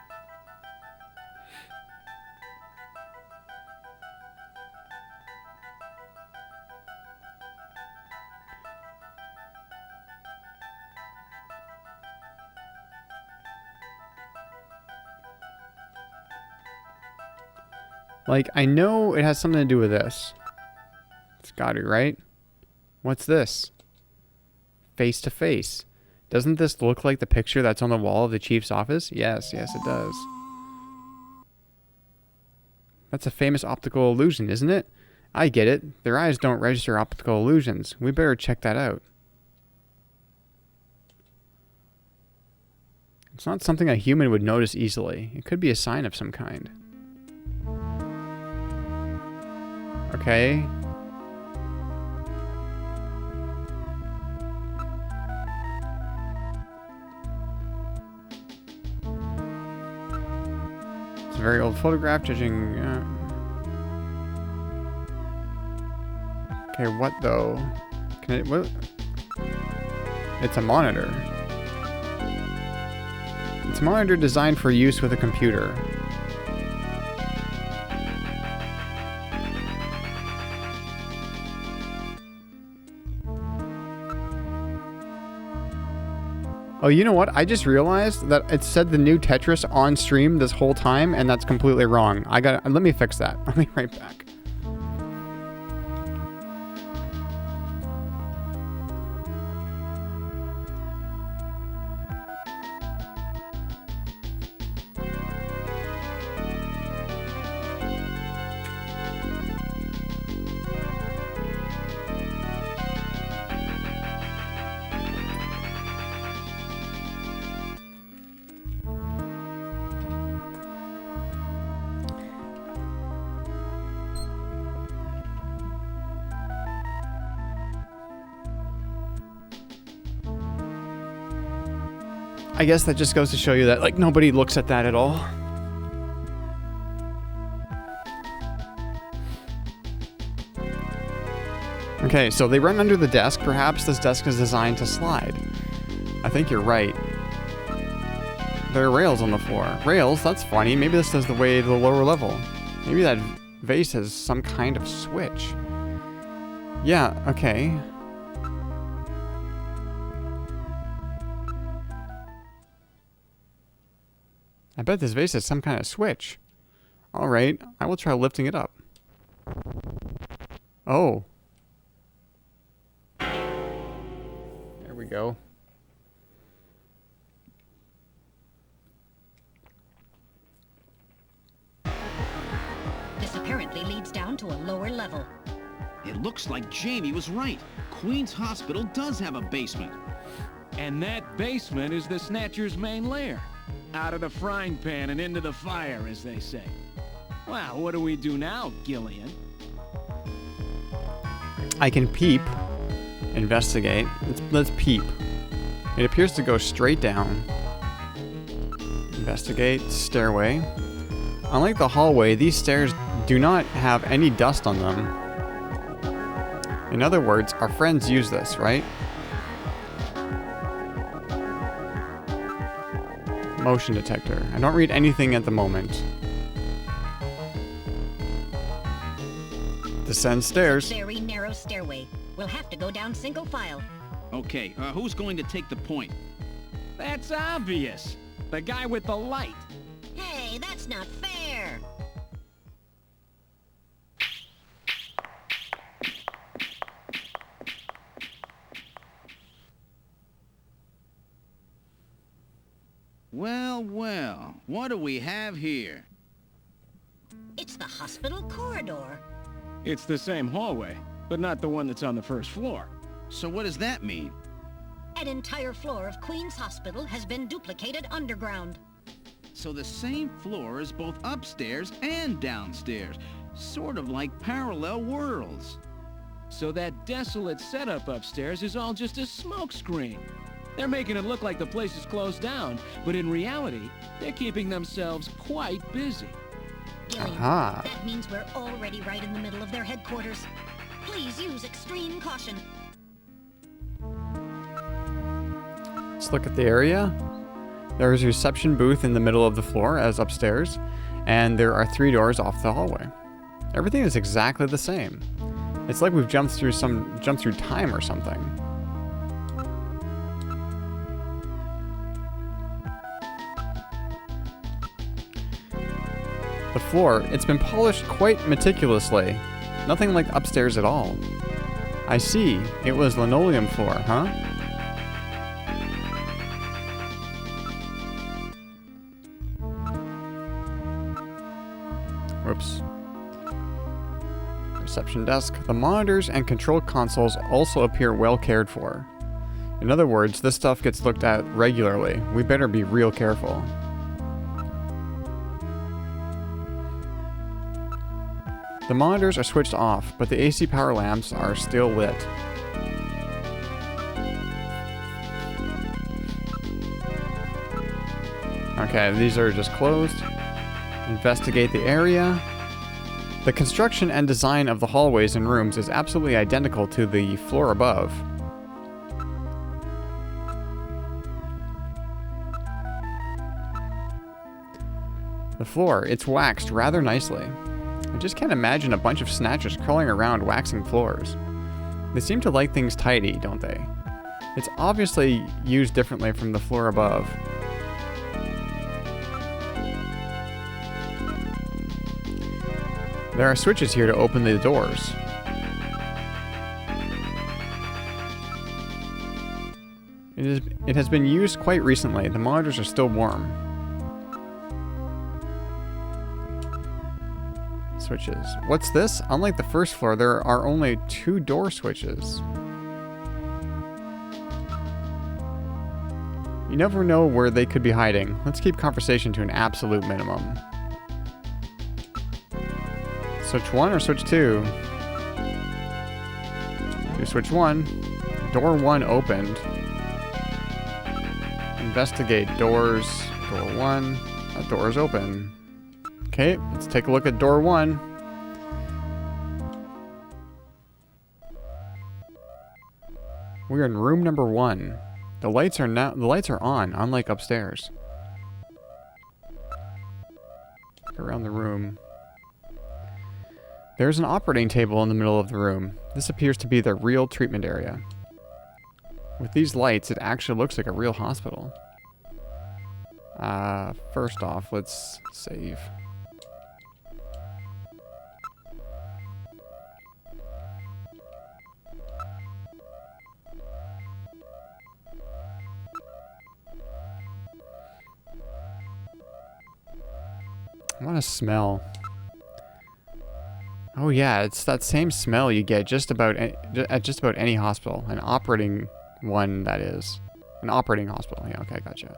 Like, I know it has something to do with this. It's got to, right? What's this? Face to face. Doesn't this look like the picture that's on the wall of the chief's office? Yes, it does. That's a famous optical illusion, isn't it? I get it. Their eyes don't register optical illusions. We better check that out. It's not something a human would notice easily. It could be a sign of some kind. Okay. It's a very old photograph, judging... Okay, what though? Can it... What? It's a monitor. It's a monitor designed for use with a computer. Oh, you know what? I just realized that it said the new Tetris on stream this whole time, and that's completely wrong. Let me fix that. I'll be right back. I guess that just goes to show you that, like, nobody looks at that at all. Okay, so they run under the desk. Perhaps this desk is designed to slide. I think you're right. There are rails on the floor. Rails? That's funny. Maybe this is the way to the lower level. Maybe that vase has some kind of switch. Yeah, okay. I bet this vase has some kind of switch. Alright, I will try lifting it up. Oh. There we go. This apparently leads down to a lower level. It looks like Jamie was right. Queen's Hospital does have a basement. And that basement is the Snatcher's main lair. Out of the frying pan and into the fire, as they say. Well, what do we do now, Gillian? I can peep. Investigate. Let's peep. It appears to go straight down. Investigate. Stairway. Unlike the hallway, these stairs do not have any dust on them. In other words, our friends use this, right? Motion detector. I don't read anything at the moment. Descend stairs. Very narrow stairway. We'll have to go down single file. Okay, who's going to take the point? That's obvious. The guy with the light. Hey, that's not fair. Well, well, what do we have here? It's the hospital corridor. It's the same hallway, but not the one that's on the first floor. So what does that mean? An entire floor of Queen's Hospital has been duplicated underground. So the same floor is both upstairs and downstairs, sort of like parallel worlds. So that desolate setup upstairs is all just a smokescreen. They're making it look like the place is closed down, but in reality, they're keeping themselves quite busy. Gillian, Aha. that means we're already right in the middle of their headquarters. Please use extreme caution. Let's look at the area. There is a reception booth in the middle of the floor as upstairs, and there are 3 doors off the hallway. Everything is exactly the same. It's like we've jumped through time or something. The floor, it's been polished quite meticulously. Nothing like upstairs at all. I see. It was linoleum floor, huh? Whoops. Reception desk. The monitors and control consoles also appear well cared for. In other words, this stuff gets looked at regularly. We better be real careful. The monitors are switched off, but the AC power lamps are still lit. Okay, these are just closed. Investigate the area. The construction and design of the hallways and rooms is absolutely identical to the floor above. The floor, it's waxed rather nicely. I just can't imagine a bunch of snatchers crawling around waxing floors. They seem to like things tidy, don't they? It's obviously used differently from the floor above. There are switches here to open the doors. It has been used quite recently. The monitors are still warm. Switches. What's this? Unlike the first floor, there are only 2 door switches. You never know where they could be hiding. Let's keep conversation to an absolute minimum. Switch 1 or switch 2? Do switch 1. Door 1 opened. Investigate doors. Door 1. That door is open. Okay, let's take a look at door 1. We're in room number 1. The lights are on, unlike upstairs. Around the room. There's an operating table in the middle of the room. This appears to be the real treatment area. With these lights, it actually looks like a real hospital. First off, let's save. I want to smell. Oh yeah, it's that same smell you get at just about any hospital. An operating one, that is. An operating hospital. Yeah, okay, gotcha.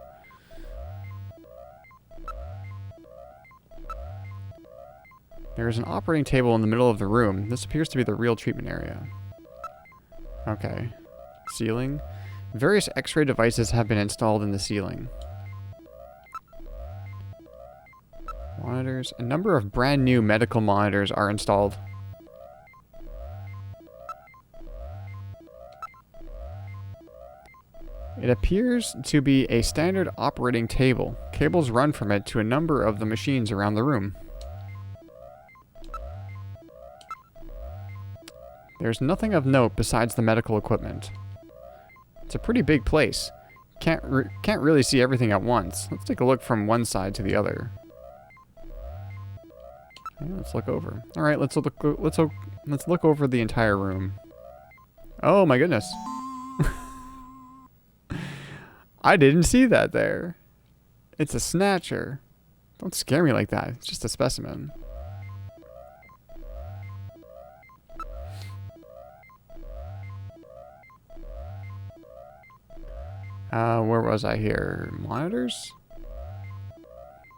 There's an operating table in the middle of the room. This appears to be the real treatment area. Okay. Ceiling. Various X-ray devices have been installed in the ceiling. Monitors. A number of brand new medical monitors are installed. It appears to be a standard operating table. Cables run from it to a number of the machines around the room. There's nothing of note besides the medical equipment. It's a pretty big place. Can't really see everything at once. Let's take a look from one side to the other. Okay, let's look over. All right, let's look over the entire room. Oh my goodness. I didn't see that there. It's a Snatcher. Don't scare me like that. It's just a specimen. Where was I here? Monitors?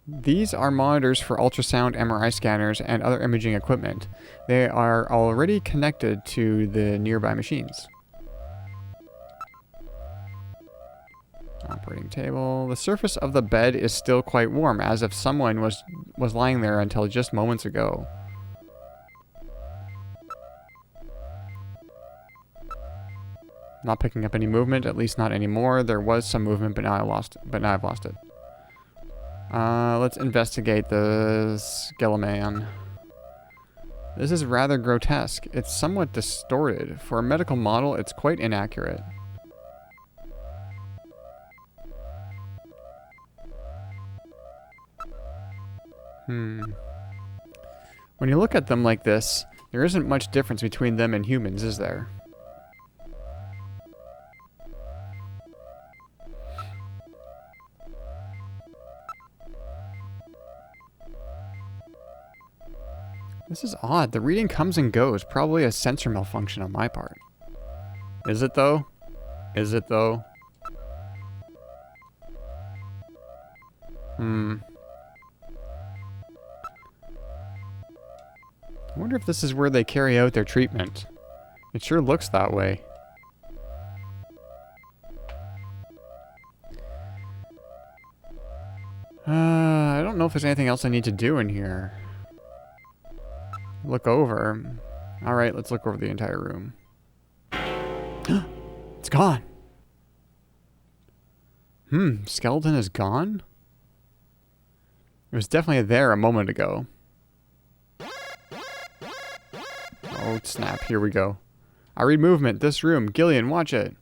These are monitors for ultrasound, MRI scanners, and other imaging equipment. They are already connected to the nearby machines. Operating table. The surface of the bed is still quite warm, as if someone was lying there until just moments ago. Not picking up any movement, at least not anymore. There was some movement, but now I've lost it. Let's investigate the skeleton. This is rather grotesque. It's somewhat distorted. For a medical model, it's quite inaccurate. When you look at them like this, there isn't much difference between them and humans, is there? This is odd. The reading comes and goes. Probably a sensor malfunction on my part. Is it though? Is it though? I wonder if this is where they carry out their treatment. It sure looks that way. I don't know if there's anything else I need to do in here. Look over. Alright, let's look over the entire room. It's gone. Skeleton is gone? It was definitely there a moment ago. Oh, snap. Here we go. I read movement. This room. Gillian, watch it.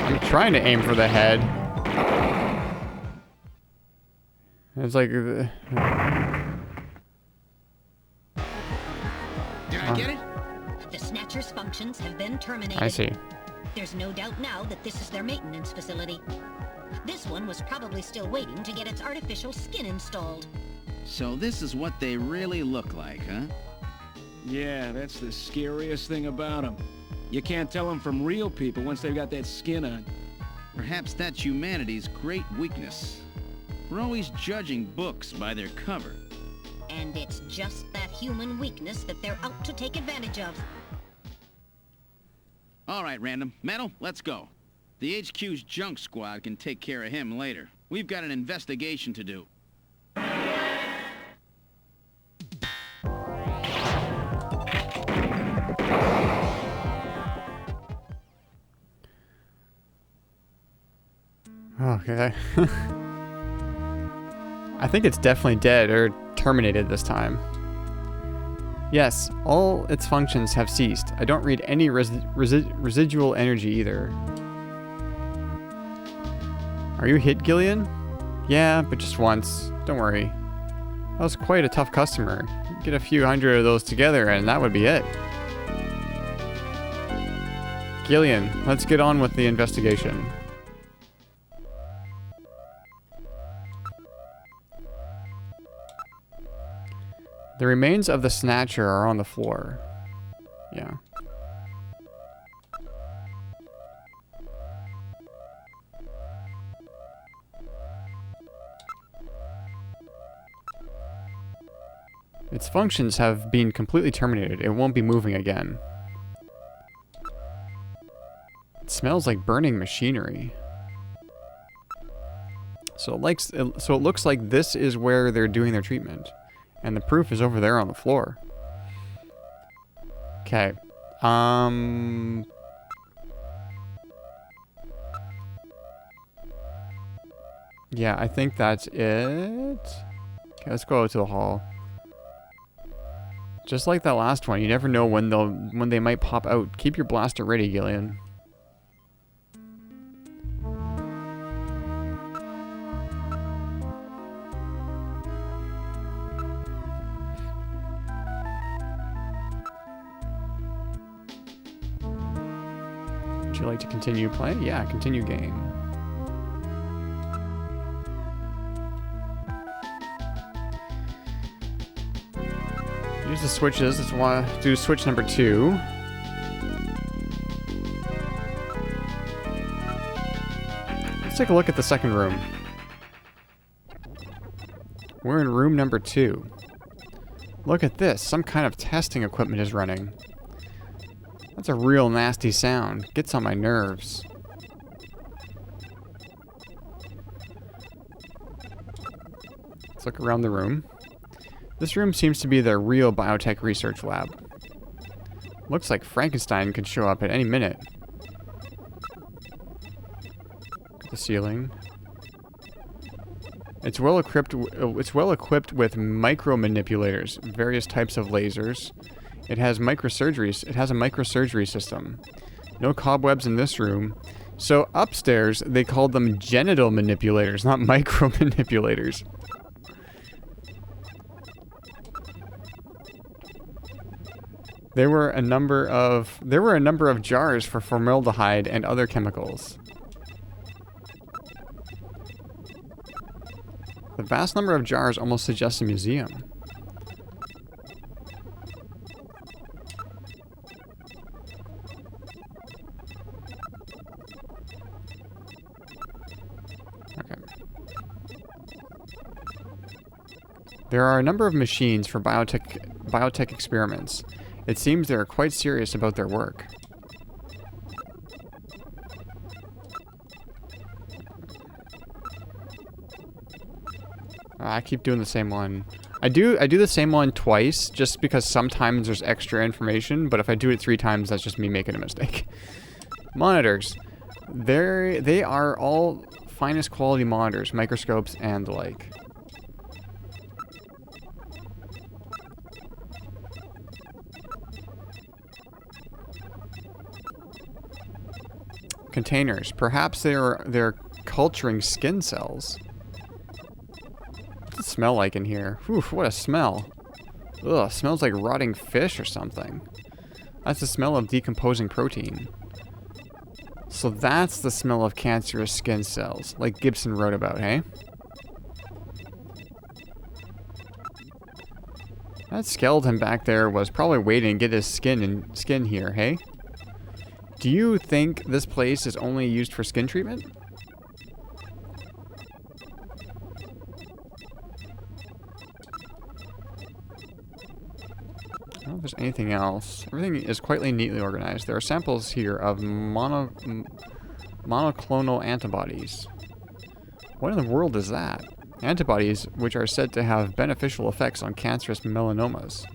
I'm trying to aim for the head. It's like... Did I get it? The Snatcher's functions have been terminated. I see. There's no doubt now that this is their maintenance facility. This one was probably still waiting to get its artificial skin installed. So this is what they really look like, huh? Yeah, that's the scariest thing about them. You can't tell them from real people once they've got that skin on. Perhaps that's humanity's great weakness. We're always judging books by their cover. And it's just that human weakness that they're out to take advantage of. All right, Random. Metal, let's go. The HQ's junk squad can take care of him later. We've got an investigation to do. Okay. I think it's definitely dead or terminated this time. Yes, all its functions have ceased. I don't read any residual energy either. Are you hit, Gillian? Yeah, but just once. Don't worry. That was quite a tough customer. Get a few hundred of those together and that would be it. Gillian, let's get on with the investigation. The remains of the Snatcher are on the floor. Yeah. Its functions have been completely terminated. It won't be moving again. It smells like burning machinery. So it looks like this is where they're doing their treatment. And the proof is over there on the floor. Okay. Yeah, I think that's it. Okay, let's go out to the hall. Just like that last one, you never know when they might pop out. Keep your blaster ready, Gillian. Would you like to continue playing? Yeah, continue game. Use the switches. Let's want to do switch number 2. Let's take a look at the second room. We're in room number 2. Look at this. Some kind of testing equipment is running. That's a real nasty sound. Gets on my nerves. Let's look around the room. This room seems to be their real biotech research lab. Looks like Frankenstein could show up at any minute. The ceiling. It's well equipped with micro manipulators, various types of lasers. It has microsurgeries. It has a microsurgery system. No cobwebs in this room. So upstairs, they called them genital manipulators, not micro manipulators. There were a number of jars for formaldehyde and other chemicals. The vast number of jars almost suggests a museum. Okay. There are a number of machines for biotech experiments. It seems they are quite serious about their work. I keep doing the same one. I do the same one twice just because sometimes there's extra information, but if I do it 3 times, that's just me making a mistake. Monitors. They are all finest quality monitors, microscopes, and the like. Containers. Perhaps they're culturing skin cells. What's it smell like in here? Whew, what a smell. Ugh, smells like rotting fish or something. That's the smell of decomposing protein. So that's the smell of cancerous skin cells, like Gibson wrote about, hey? That skeleton back there was probably waiting to get his skin here, hey? Do you think this place is only used for skin treatment? I don't know if there's anything else. Everything is quite neatly organized. There are samples here of monoclonal antibodies. What in the world is that? Antibodies which are said to have beneficial effects on cancerous melanomas.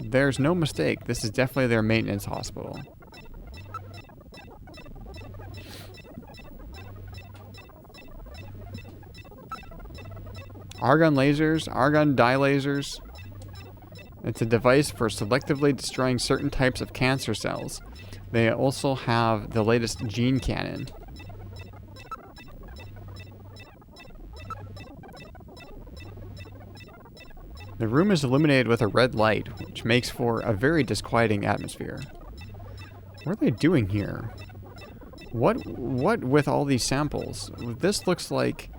There's no mistake. This is definitely their maintenance hospital. Argon lasers, argon dye lasers. It's a device for selectively destroying certain types of cancer cells. They also have the latest gene cannon. The room is illuminated with a red light, which makes for a very disquieting atmosphere. What are they doing here? What with all these samples? This looks like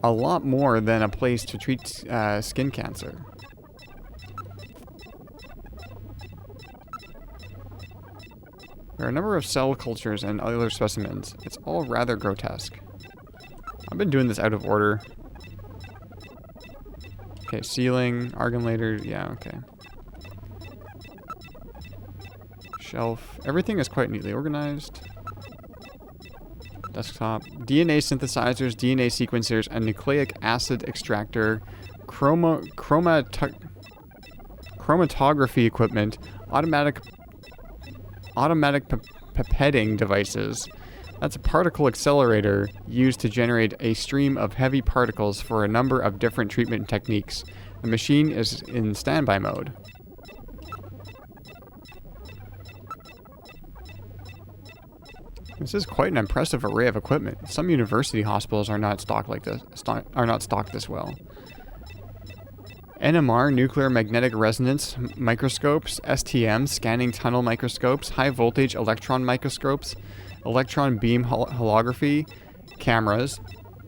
a lot more than a place to treat skin cancer. There are a number of cell cultures and other specimens. It's all rather grotesque. I've been doing this out of order. Okay, ceiling, argon laser, yeah, okay. Shelf. Everything is quite neatly organized. Desktop. DNA synthesizers, DNA sequencers, a nucleic acid extractor, chromatography equipment, automatic pipetting devices. That's a particle accelerator used to generate a stream of heavy particles for a number of different treatment techniques. The machine is in standby mode. This is quite an impressive array of equipment. Some university hospitals are not stocked like this. Are not stocked this well. NMR, nuclear magnetic resonance microscopes, STM, scanning tunnel microscopes, high voltage electron microscopes, electron beam holography cameras,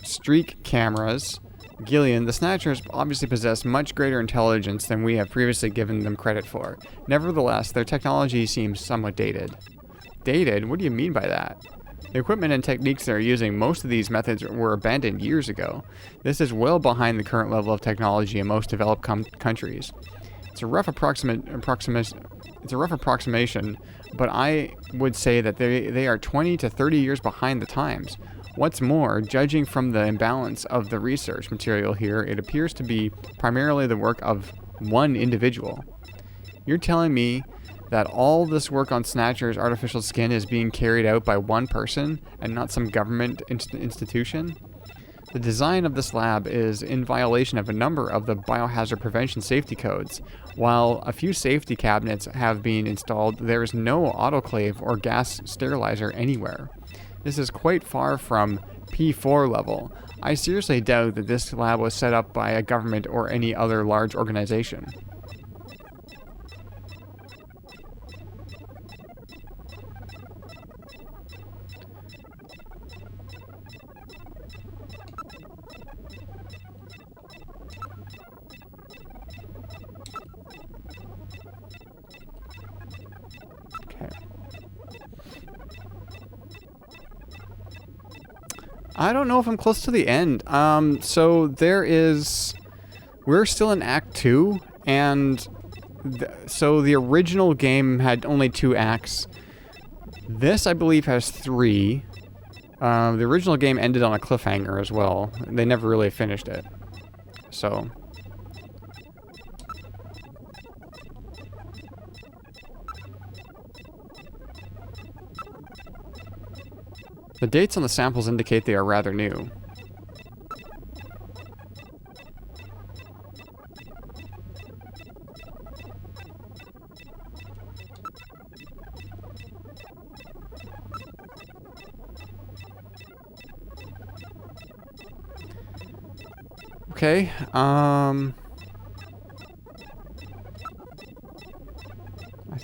streak cameras. Gillian, the Snatchers obviously possess much greater intelligence than we have previously given them credit for. Nevertheless, their technology seems somewhat dated. Dated? What do you mean by that? The equipment and techniques they're using, most of these methods were abandoned years ago. This is well behind the current level of technology in most developed countries. It's a rough approximation, but I would say that they are 20 to 30 years behind the times. What's more, judging from the imbalance of the research material here, it appears to be primarily the work of one individual. You're telling me that all this work on Snatcher's artificial skin is being carried out by one person and not some government institution? The design of this lab is in violation of a number of the biohazard prevention safety codes. While a few safety cabinets have been installed, there is no autoclave or gas sterilizer anywhere. This is quite far from P4 level. I seriously doubt that this lab was set up by a government or any other large organization. I don't know if I'm close to the end. So we're still in Act 2, and so the original game had only 2 acts. This, I believe, has 3. The original game ended on a cliffhanger as well. They never really finished it. So... the dates on the samples indicate they are rather new. Okay, I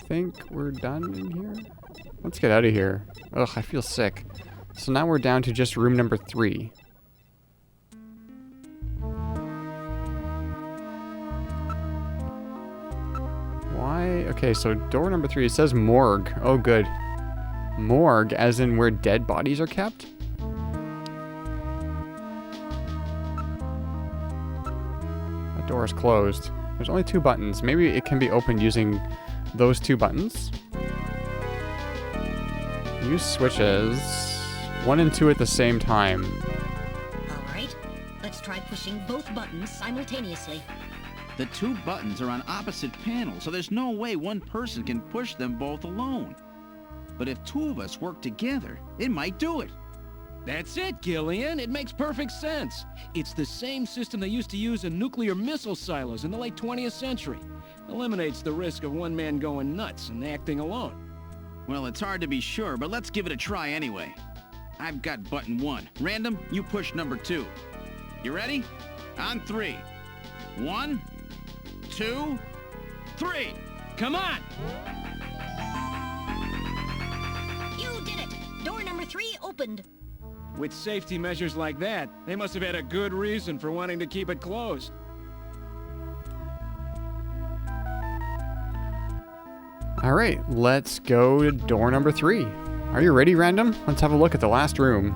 think we're done in here. Let's get out of here. Ugh, I feel sick. So now we're down to just room number 3. Why? Okay, so door number 3, it says morgue. Oh, good. Morgue, as in where dead bodies are kept? That door is closed. There's only 2 buttons. Maybe it can be opened using those 2 buttons. Use switches. 1 and 2 at the same time. All right, let's try pushing both buttons simultaneously. The 2 buttons are on opposite panels, so there's no way one person can push them both alone. But if 2 of us work together, it might do it. That's it, Gillian. It makes perfect sense. It's the same system they used to use in nuclear missile silos in the late 20th century. Eliminates the risk of one man going nuts and acting alone. Well, it's hard to be sure, but let's give it a try anyway. I've got button 1. Random, you push number 2. You ready? On 3. 1, 2, 3. Come on! You did it! Door number 3 opened. With safety measures like that, they must have had a good reason for wanting to keep it closed. All right, let's go to door number 3. Are you ready, Random? Let's have a look at the last room.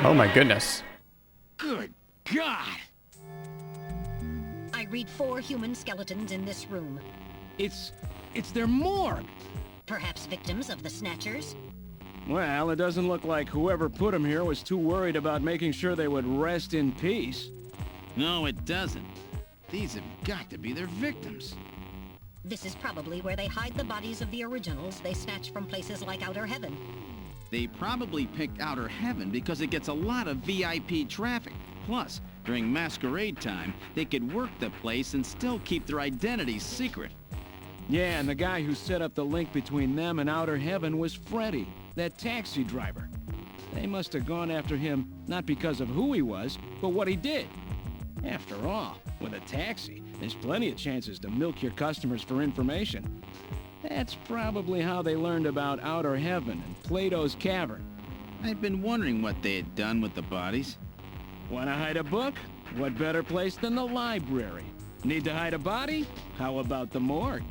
Oh my goodness. Good God! I read 4 human skeletons in this room. It's their morgue. Perhaps victims of the Snatchers? Well, it doesn't look like whoever put them here was too worried about making sure they would rest in peace. No, it doesn't. These have got to be their victims. This is probably where they hide the bodies of the originals they snatch from places like Outer Heaven. They probably picked Outer Heaven because it gets a lot of VIP traffic. Plus, during masquerade time, they could work the place and still keep their identities secret. Yeah, and the guy who set up the link between them and Outer Heaven was Freddy, that taxi driver. They must have gone after him not because of who he was, but what he did. After all, with a taxi, there's plenty of chances to milk your customers for information. That's probably how they learned about Outer Heaven and Plato's Cavern. I've been wondering what they had done with the bodies. Want to hide a book? What better place than the library? Need to hide a body? How about the morgue?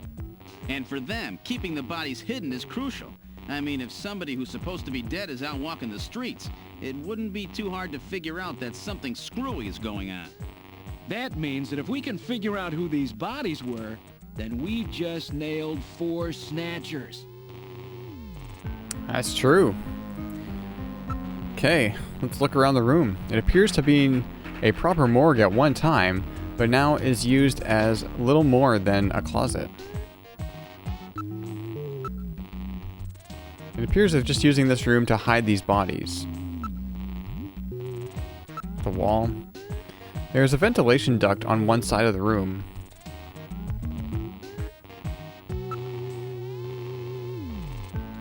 And for them, keeping the bodies hidden is crucial. I mean, if somebody who's supposed to be dead is out walking the streets, it wouldn't be too hard to figure out that something screwy is going on. That means that if we can figure out who these bodies were, then we've just nailed 4 Snatchers. That's true. Okay, let's look around the room. It appears to be a proper morgue at one time, but now is used as little more than a closet. It appears they're just using this room to hide these bodies. The wall. There's a ventilation duct on one side of the room.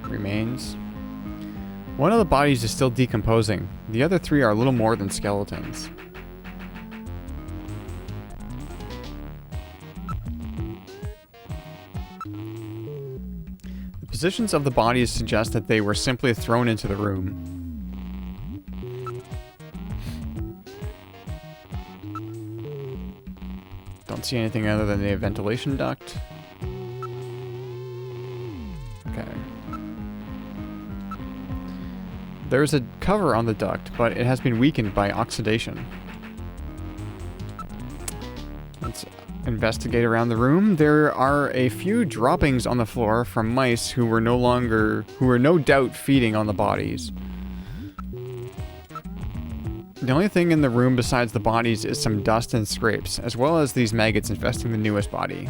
Remains. One of the bodies is still decomposing. The other 3 are little more than skeletons. The positions of the bodies suggest that they were simply thrown into the room. see anything other than the ventilation duct. Okay. There's a cover on the duct, but it has been weakened by oxidation. Let's investigate around the room. There are a few droppings on the floor from mice who were no doubt feeding on the bodies. The only thing in the room besides the bodies is some dust and scrapes, as well as these maggots infesting the newest body.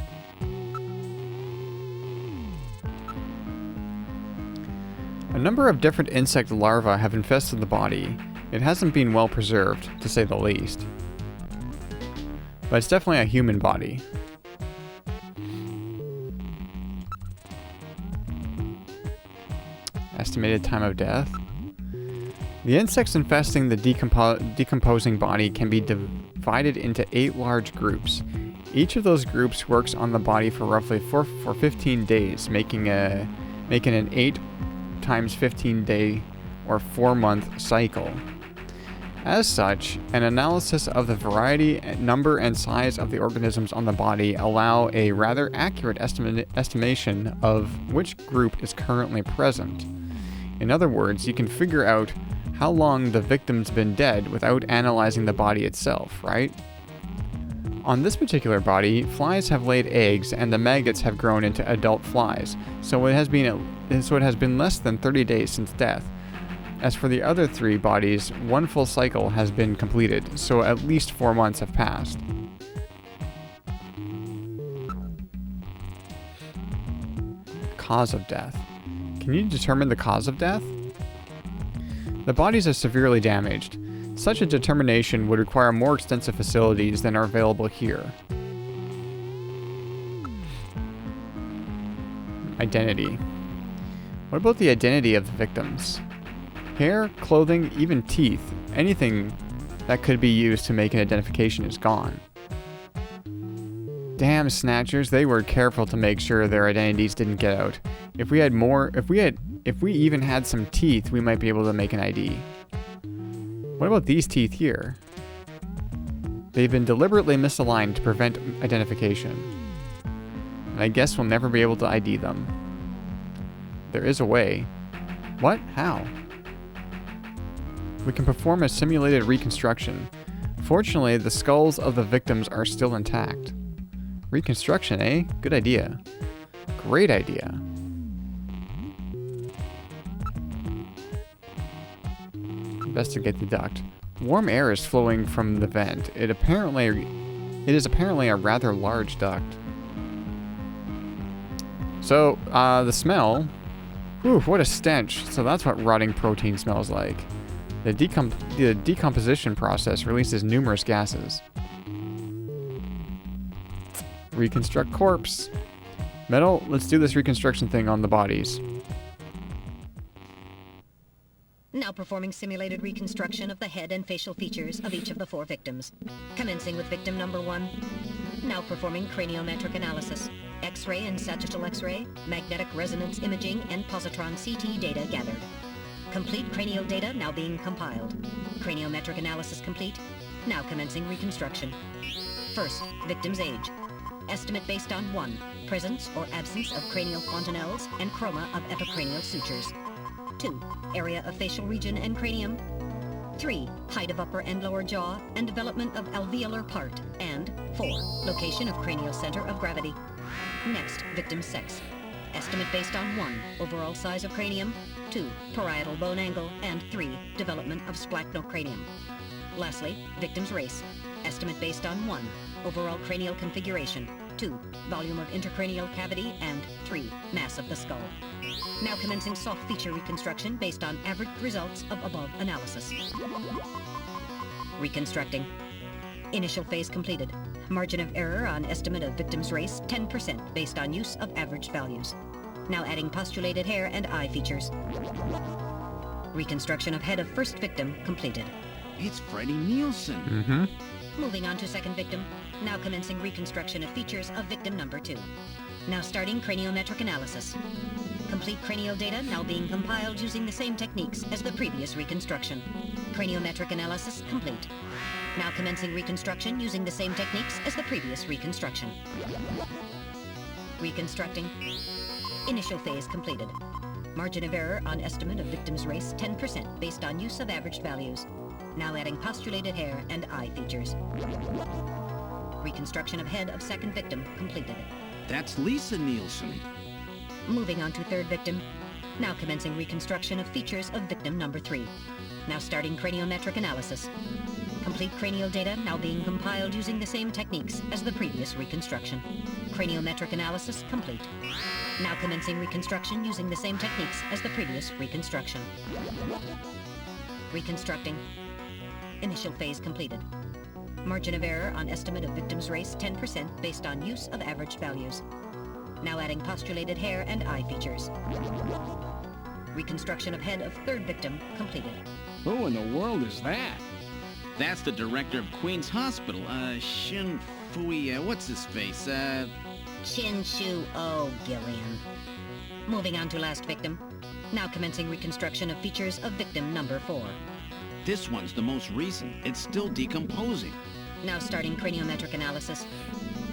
A number of different insect larvae have infested the body. It hasn't been well preserved, to say the least. But it's definitely a human body. Estimated time of death. The insects infesting the decomposing body can be divided into 8 large groups. Each of those groups works on the body for roughly 15 days, making an 8 times 15 day or 4-month cycle. As such, an analysis of the variety, number, and size of the organisms on the body allow a rather accurate estimation of which group is currently present. In other words, you can figure out how long the victim's been dead without analyzing the body itself, right? On this particular body, flies have laid eggs and the maggots have grown into adult flies, so it has been less than 30 days since death. As for the other 3 bodies, 1 full cycle has been completed, so at least 4 months have passed. Cause of death. Can you determine the cause of death? The bodies are severely damaged. Such a determination would require more extensive facilities than are available here. Identity. What about the identity of the victims? Hair, clothing, even teeth, anything that could be used to make an identification is gone. Damn Snatchers, they were careful to make sure their identities didn't get out. If we even had some teeth, we might be able to make an ID. What about these teeth here? They've been deliberately misaligned to prevent identification. And I guess we'll never be able to ID them. There is a way. What? How? We can perform a simulated reconstruction. Fortunately, the skulls of the victims are still intact. Reconstruction, eh? Good idea. Great idea. Investigate the duct. Warm air is flowing from the vent. It is apparently a rather large duct. So, the smell. Whew, what a stench. So that's what rotting protein smells like. The decomposition process releases numerous gases. Reconstruct corpse. Metal, let's do this reconstruction thing on the bodies. Now performing simulated reconstruction of the head and facial features of each of the 4 victims. Commencing with victim number 1. Now performing craniometric analysis. X-ray and sagittal X-ray, magnetic resonance imaging, and positron CT data gathered. Complete cranial data now being compiled. Craniometric analysis complete. Now commencing reconstruction. First, victim's age. Estimate based on 1. Presence or absence of cranial fontanelles and chroma of epicranial sutures. 2. Area of facial region and cranium. 3. Height of upper and lower jaw and development of alveolar part. And 4. Location of cranial center of gravity. Next, victim's sex. Estimate based on 1. Overall size of cranium. 2. Parietal bone angle. And 3. Development of splachocranium. Lastly, victim's race. Estimate based on 1. Overall cranial configuration. 2. Volume of intercranial cavity. And 3. Mass of the skull. Now commencing soft feature reconstruction based on average results of above analysis. Reconstructing. Initial phase completed. Margin of error on estimate of victim's race, 10% based on use of average values. Now adding postulated hair and eye features. Reconstruction of head of first victim completed. It's Freddie Nielsen. Moving on to second victim. Now commencing reconstruction of features of victim number 2. Now starting craniometric analysis. Complete cranial data now being compiled using the same techniques as the previous reconstruction. Craniometric analysis complete. Now commencing reconstruction using the same techniques as the previous reconstruction. Reconstructing. Initial phase completed. Margin of error on estimate of victim's race 10% based on use of averaged values. Now adding postulated hair and eye features. Reconstruction of head of second victim completed. That's Lisa Nielsen. Moving on to third victim. Now commencing reconstruction of features of victim number 3. Now starting craniometric analysis. Complete cranial data now being compiled using the same techniques as the previous reconstruction. Craniometric analysis complete. Now commencing reconstruction using the same techniques as the previous reconstruction. Reconstructing. Initial phase completed. Margin of error on estimate of victim's race 10% based on use of averaged values. Now adding postulated hair and eye features. Reconstruction of head of third victim completed. Who in the world is that? That's the director of Queen's Hospital, Shin Fui, what's his face, Chin Shu O, Gillian. Moving on to last victim. Now commencing reconstruction of features of victim number 4. This one's the most recent. It's still decomposing. Now starting craniometric analysis.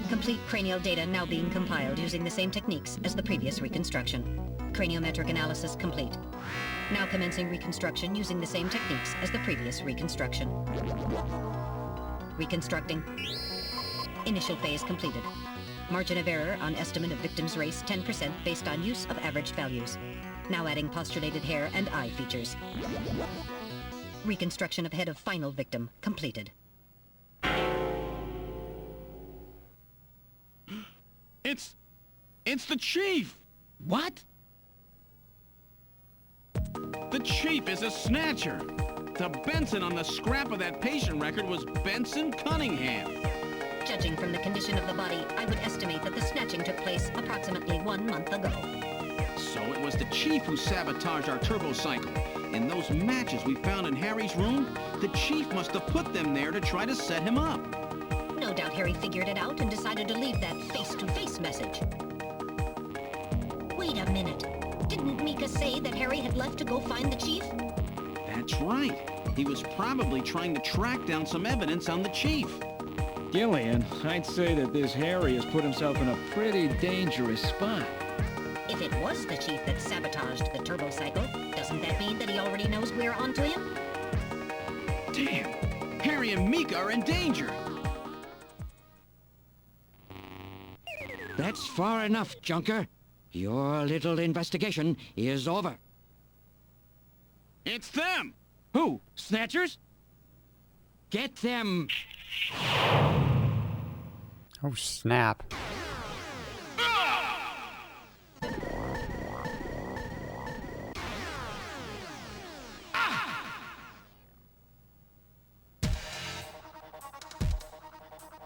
Complete cranial data now being compiled using the same techniques as the previous reconstruction. Craniometric analysis complete. Now commencing reconstruction using the same techniques as the previous reconstruction. Reconstructing. Initial phase completed. Margin of error on estimate of victim's race 10% based on use of averaged values. Now adding postulated hair and eye features. Reconstruction of head of final victim completed. It's the Chief! What? The Chief is a Snatcher! The Benson on the scrap of that patient record was Benson Cunningham. Judging from the condition of the body, I would estimate that the snatching took place approximately 1 month ago. So it was the Chief who sabotaged our turbo cycle. And those matches we found in Harry's room, the Chief must have put them there to try to set him up. No doubt Harry figured it out and decided to leave that face-to-face message. Wait a minute. Didn't Mika say that Harry had left to go find the Chief? That's right. He was probably trying to track down some evidence on the Chief. Gillian, I'd say that this Harry has put himself in a pretty dangerous spot. If it was the Chief that sabotaged the turbo cycle, doesn't that mean that he already knows we're onto him? Damn! Harry and Mika are in danger! That's far enough, Junker. Your little investigation is over. It's them! Who? Snatchers? Get them! Oh, snap.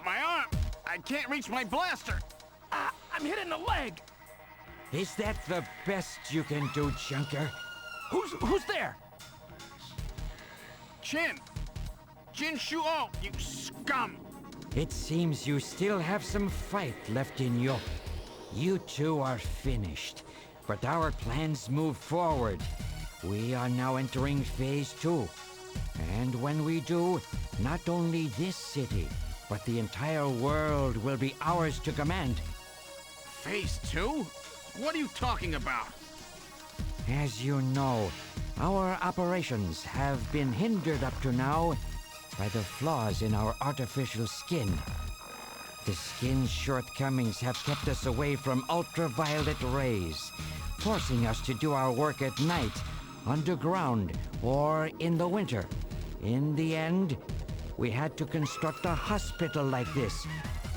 My arm! I can't reach my blaster! I'm hit in the leg. Is that the best you can do, Junker? Who's there? Jin Shuo, you scum! It seems you still have some fight left in you. You two are finished, but our plans move forward. We are now entering Phase 2. And when we do, not only this city, but the entire world will be ours to command. Phase 2? What are you talking about? As you know, our operations have been hindered up to now by the flaws in our artificial skin. The skin's shortcomings have kept us away from ultraviolet rays, forcing us to do our work at night, underground, or in the winter. In the end, we had to construct a hospital like this,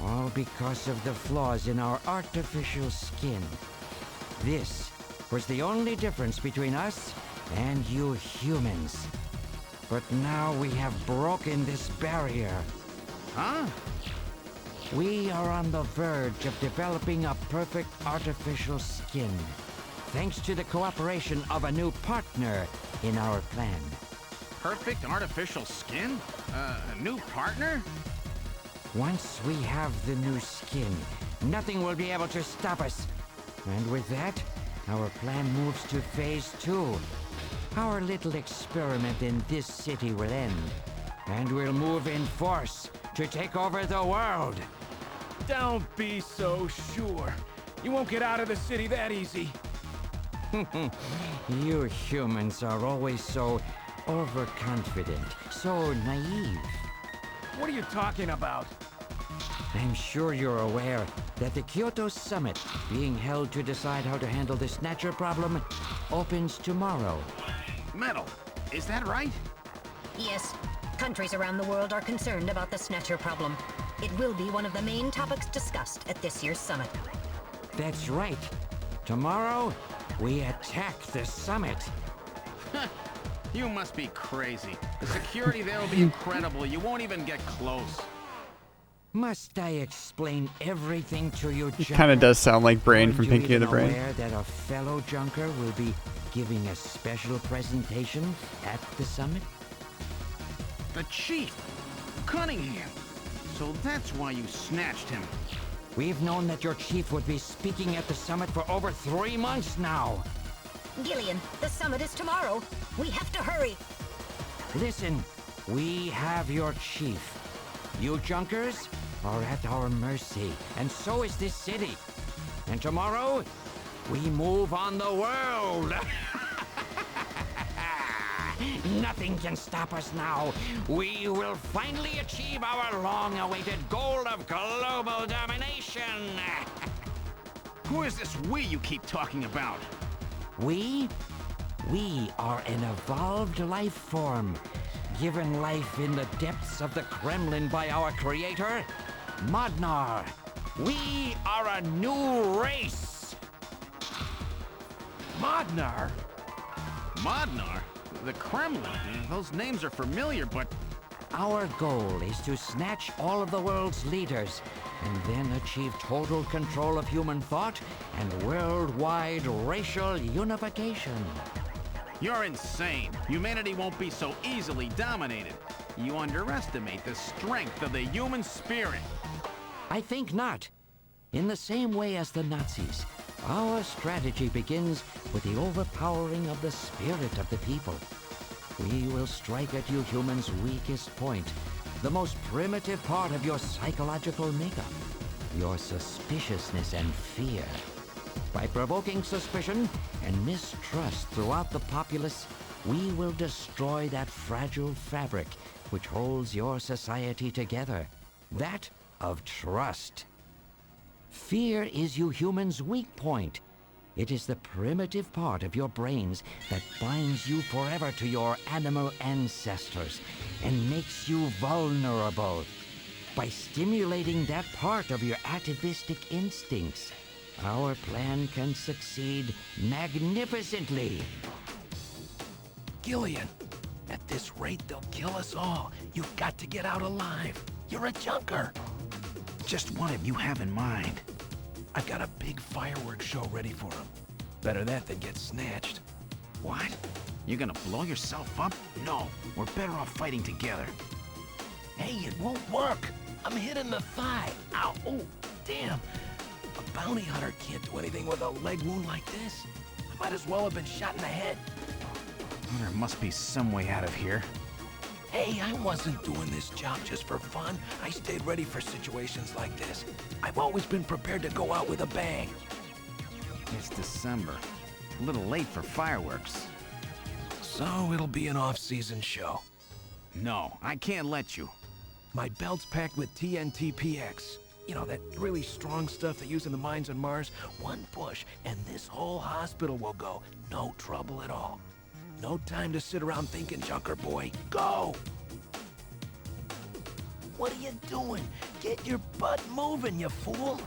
all because of the flaws in our artificial skin. This was the only difference between us and you humans. But now we have broken this barrier. Huh? We are on the verge of developing a perfect artificial skin, thanks to the cooperation of a new partner in our plan. Perfect artificial skin? A new partner? Once we have the new skin, nothing will be able to stop us. And with that, our plan moves to Phase 2. Our little experiment in this city will end, and we'll move in force to take over the world. Don't be so sure. You won't get out of the city that easy. You humans are always so overconfident, so naive. What are you talking about? I'm sure you're aware that the Kyoto Summit, being held to decide how to handle the Snatcher problem, opens tomorrow. Metal, is that right? Yes. Countries around the world are concerned about the Snatcher problem. It will be one of the main topics discussed at this year's summit. That's right. Tomorrow, we attack the summit. You must be crazy. The security there will be incredible. You won't even get close. Must I explain everything to you, It kind of does sound like Brain from Pinky and the Brain. Aware that a fellow junker will be giving a special presentation at the summit? The chief, Cunningham. So that's why you snatched him. We've known that your chief would be speaking at the summit for over 3 months now. Gillian, the summit is tomorrow. We have to hurry. Listen, we have your chief. You junkers are at our mercy, and so is this city. And tomorrow, we move on the world. Nothing can stop us now. We will finally achieve our long-awaited goal of global domination. Who is this we you keep talking about? We are an evolved life form, given life in the depths of the Kremlin by our creator, Modnar. We are a new race. Modnar? Modnar? The Kremlin? Those names are familiar, but... Our goal is to snatch all of the world's leaders, and then achieve total control of human thought and worldwide racial unification. You're insane. Humanity won't be so easily dominated. You underestimate the strength of the human spirit. I think not. In the same way as the Nazis, our strategy begins with the overpowering of the spirit of the people. We will strike at you humans' weakest point, the most primitive part of your psychological makeup, your suspiciousness and fear. By provoking suspicion and mistrust throughout the populace, we will destroy that fragile fabric which holds your society together, that of trust. Fear is you humans' weak point. It is the primitive part of your brains that binds you forever to your animal ancestors and makes you vulnerable. By stimulating that part of your atavistic instincts, our plan can succeed magnificently. Gillian, at this rate, they'll kill us all. You've got to get out alive. You're a junker. Just what have you have in mind? I've got a big fireworks show ready for him. Better that than get snatched. What? You're gonna blow yourself up? No, we're better off fighting together. Hey, it won't work. I'm hit in the thigh. Ow, oh, damn. A bounty hunter can't do anything with a leg wound like this. I might as well have been shot in the head. There must be some way out of here. Hey, I wasn't doing this job just for fun. I stayed ready for situations like this. I've always been prepared to go out with a bang. It's December. A little late for fireworks. So it'll be an off-season show. No, I can't let you. My belt's packed with TNT PX. You know, that really strong stuff they use in the mines on Mars. One push, and this whole hospital will go. No trouble at all. No time to sit around thinking, Junker boy. Go! What are you doing? Get your butt moving, you fool!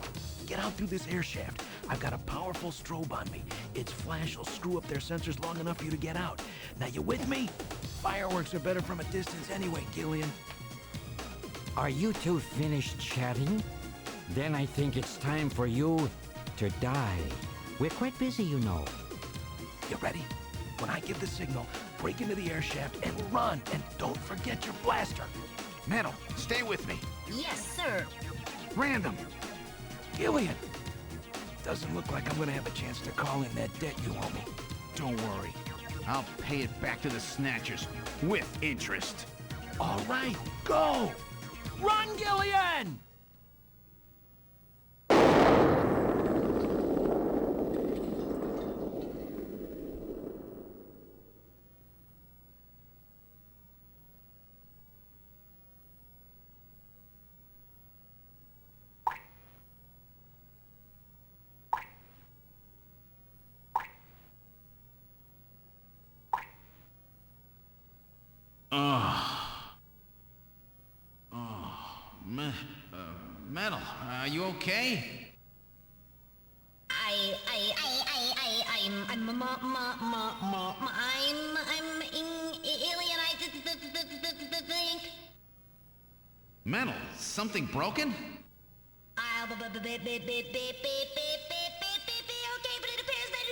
Get out through this air shaft. I've got a powerful strobe on me. Its flash will screw up their sensors long enough for you to get out. Now, you with me? Fireworks are better from a distance anyway, Gillian. Are you two finished chatting? Then I think it's time for you to die. We're quite busy, you know. You ready? When I give the signal, break into the air shaft and run, and don't forget your blaster. Metal, stay with me. Yes, sir. Random. Gillian! Doesn't look like I'm gonna have a chance to call in that debt you owe me. Don't worry. I'll pay it back to the Snatchers with interest. All right, go! Run, Gillian! Metal, are you okay? Alien, I think. Metal, something broken? Okay, but it appears that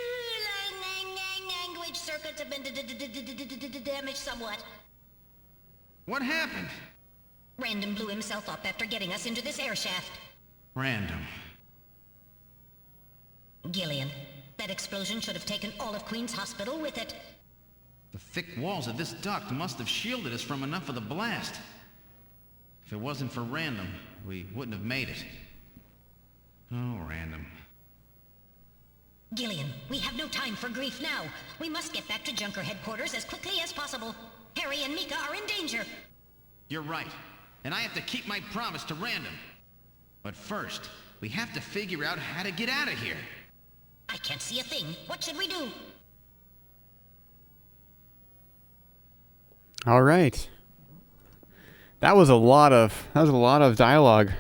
language circuits have been damaged somewhat. What happened? Random blew himself up after getting us into this air shaft. Random. Gillian, that explosion should have taken all of Queen's Hospital with it. The thick walls of this duct must have shielded us from enough of the blast. If it wasn't for Random, we wouldn't have made it. Oh, Random. Gillian, we have no time for grief now. We must get back to Junker headquarters as quickly as possible. Harry and Mika are in danger. You're right. And I have to keep my promise to Random. But first, we have to figure out how to get out of here. I can't see a thing. What should we do? All right. That was a lot of dialogue.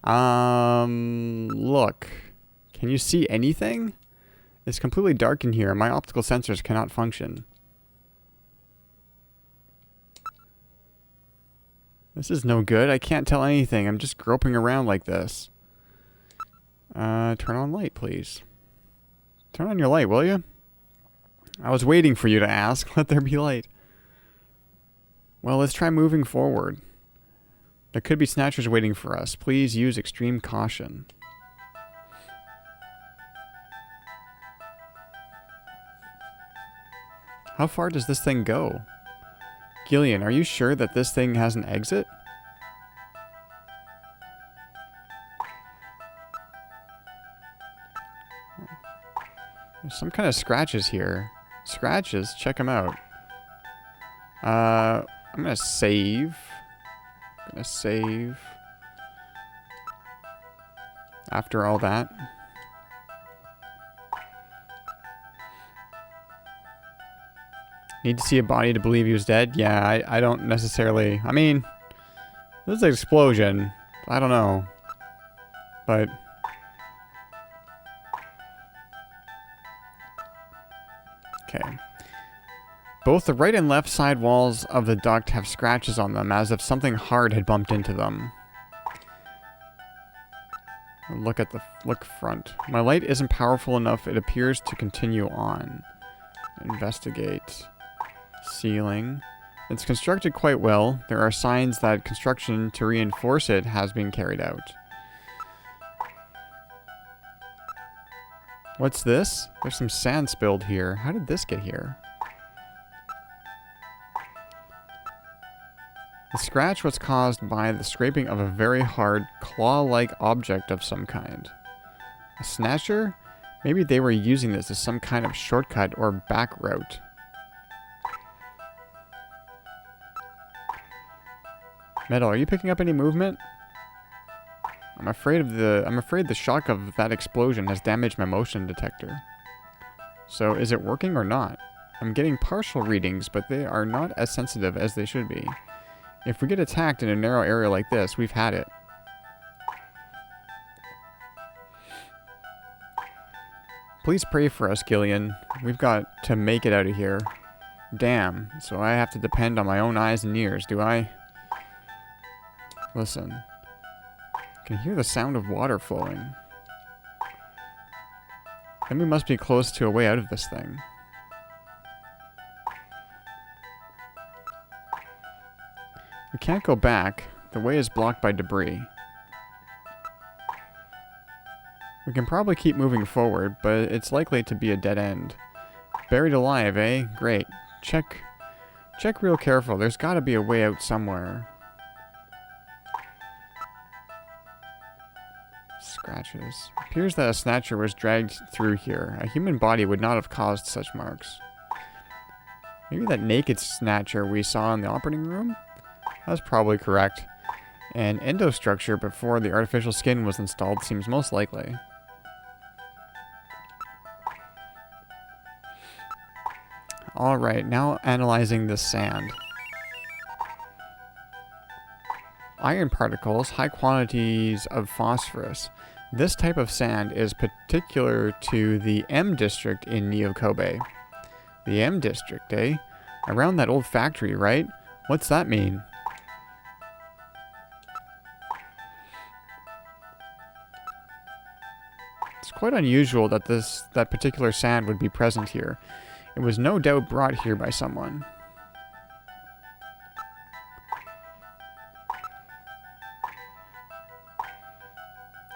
Look. Can you see anything? It's completely dark in here. My optical sensors cannot function. This is no good. I can't tell anything. I'm just groping around like this. Turn on light, please. Turn on your light, will you? I was waiting for you to ask. Let there be light. Well, let's try moving forward. There could be Snatchers waiting for us. Please use extreme caution. How far does this thing go? Gillian, are you sure that this thing has an exit? There's some kind of scratches here. Scratches? Check them out. I'm gonna save. After all that. Need to see a body to believe he was dead? Yeah, I don't necessarily... I mean, this is an explosion. I don't know. But... okay. Both the right and left side walls of the duct have scratches on them, as if something hard had bumped into them. Look front. My light isn't powerful enough. It appears to continue on. Investigate. Ceiling. It's constructed quite well. There are signs that construction to reinforce it has been carried out. What's this? There's some sand spilled here. How did this get here? The scratch was caused by the scraping of a very hard, claw-like object of some kind. A snatcher? Maybe they were using this as some kind of shortcut or back route. Metal, are you picking up any movement? I'm afraid the shock of that explosion has damaged my motion detector. So is it working or not? I'm getting partial readings, but they are not as sensitive as they should be. If we get attacked in a narrow area like this, we've had it. Please pray for us, Gillian. We've got to make it out of here. Damn, so I have to depend on my own eyes and ears, do I? Listen. I can hear the sound of water flowing. Then we must be close to a way out of this thing. We can't go back. The way is blocked by debris. We can probably keep moving forward, but it's likely to be a dead end. Buried alive, eh? Great. Check Check real careful. There's got to be a way out somewhere. Scratches. Appears that a Snatcher was dragged through here. A human body would not have caused such marks. Maybe that naked Snatcher we saw in the operating room? That's probably correct. An endostructure before the artificial skin was installed seems most likely. Alright, now analyzing this sand. Iron particles, high quantities of phosphorus. This type of sand is particular to the M district in Neo-Kobe. The M district, eh? Around that old factory, right? What's that mean? It's quite unusual that that particular sand would be present here. It was no doubt brought here by someone.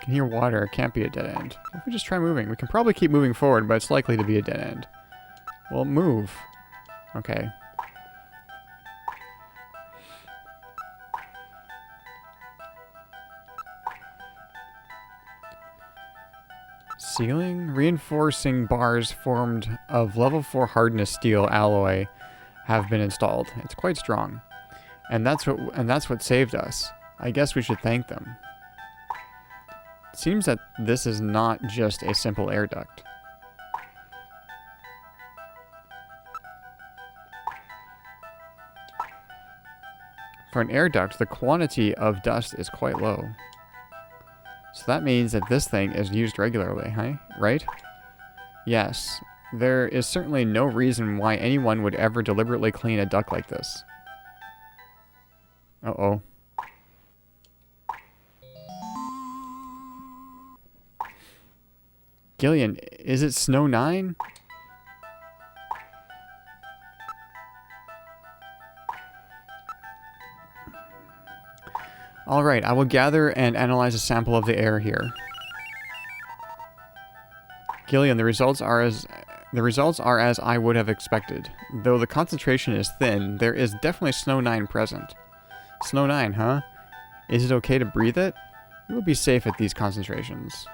Can hear water. It can't be a dead end. If we just try moving, we can probably keep moving forward, but it's likely to be a dead end. Well, move. Okay. Ceiling? Reinforcing bars formed of level 4 hardness steel alloy have been installed. It's quite strong. And that's what saved us. I guess we should thank them. It seems that this is not just a simple air duct. For an air duct, the quantity of dust is quite low. So that means that this thing is used regularly, huh? Right? Yes. There is certainly no reason why anyone would ever deliberately clean a duct like this. Uh-oh. Gillian, is it Snow 9? Alright, I will gather and analyze a sample of the air here. Gillian, the results are as I would have expected. Though the concentration is thin, there is definitely Snow 9 present. Snow 9, huh? Is it okay to breathe it? You will be safe at these concentrations.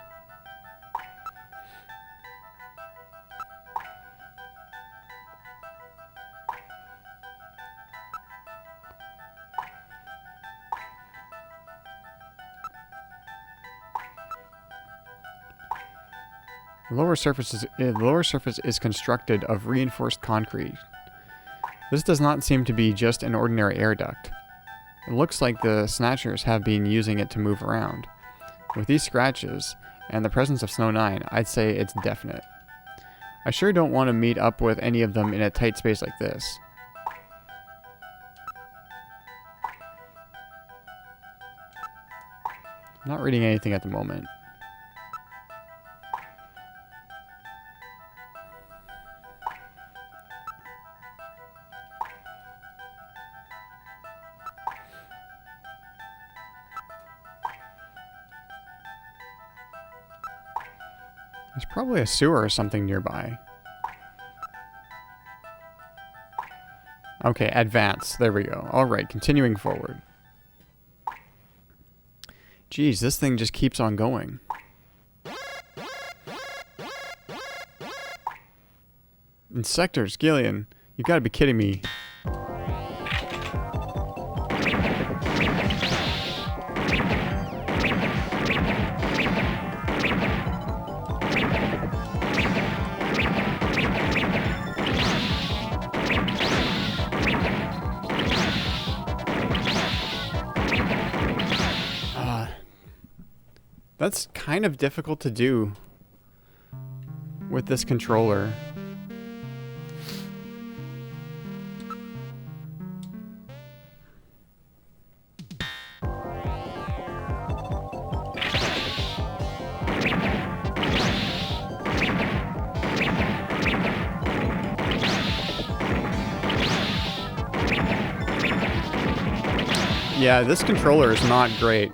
The lower surface is constructed of reinforced concrete. This does not seem to be just an ordinary air duct. It looks like the Snatchers have been using it to move around. With these scratches, and the presence of Snow 9, I'd say it's definite. I sure don't want to meet up with any of them in a tight space like this. I'm not reading anything at the moment. There's probably a sewer or something nearby. Okay, advance. There we go. Alright, continuing forward. Geez, this thing just keeps on going. Insectors, Gillian. You've got to be kidding me. That's kind of difficult to do with this controller. Yeah, this controller is not great.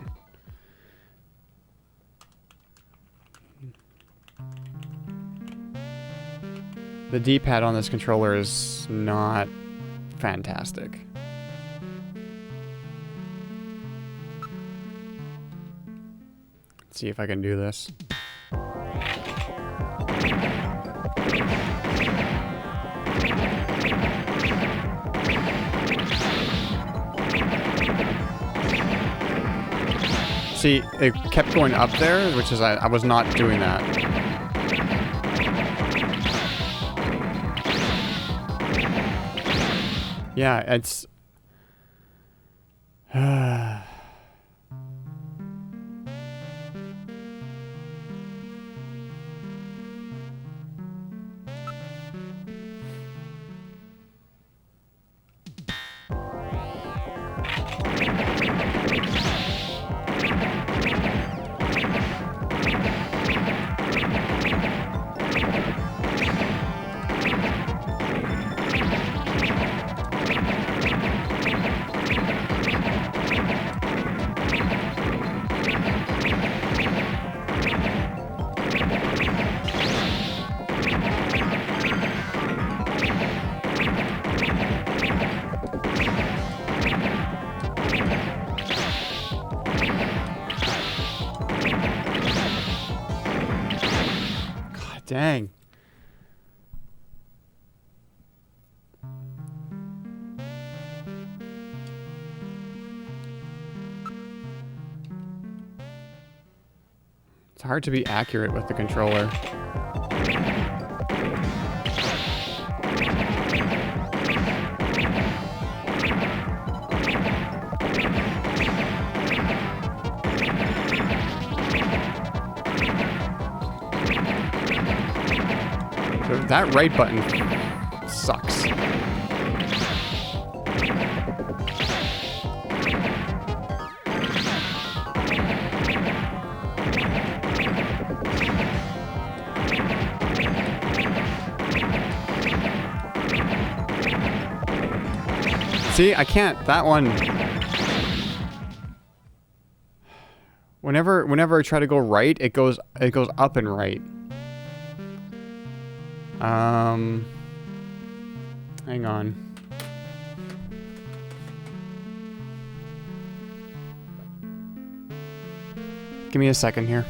The D-pad on this controller is not fantastic. Let's see if I can do this. See, it kept going up there, which is I was not doing that. Yeah, it's... Dang. It's hard to be accurate with the controller. That right button sucks. See, I can't. That one. Whenever I try to go right, it goes up and right. Hang on. Give me a second here.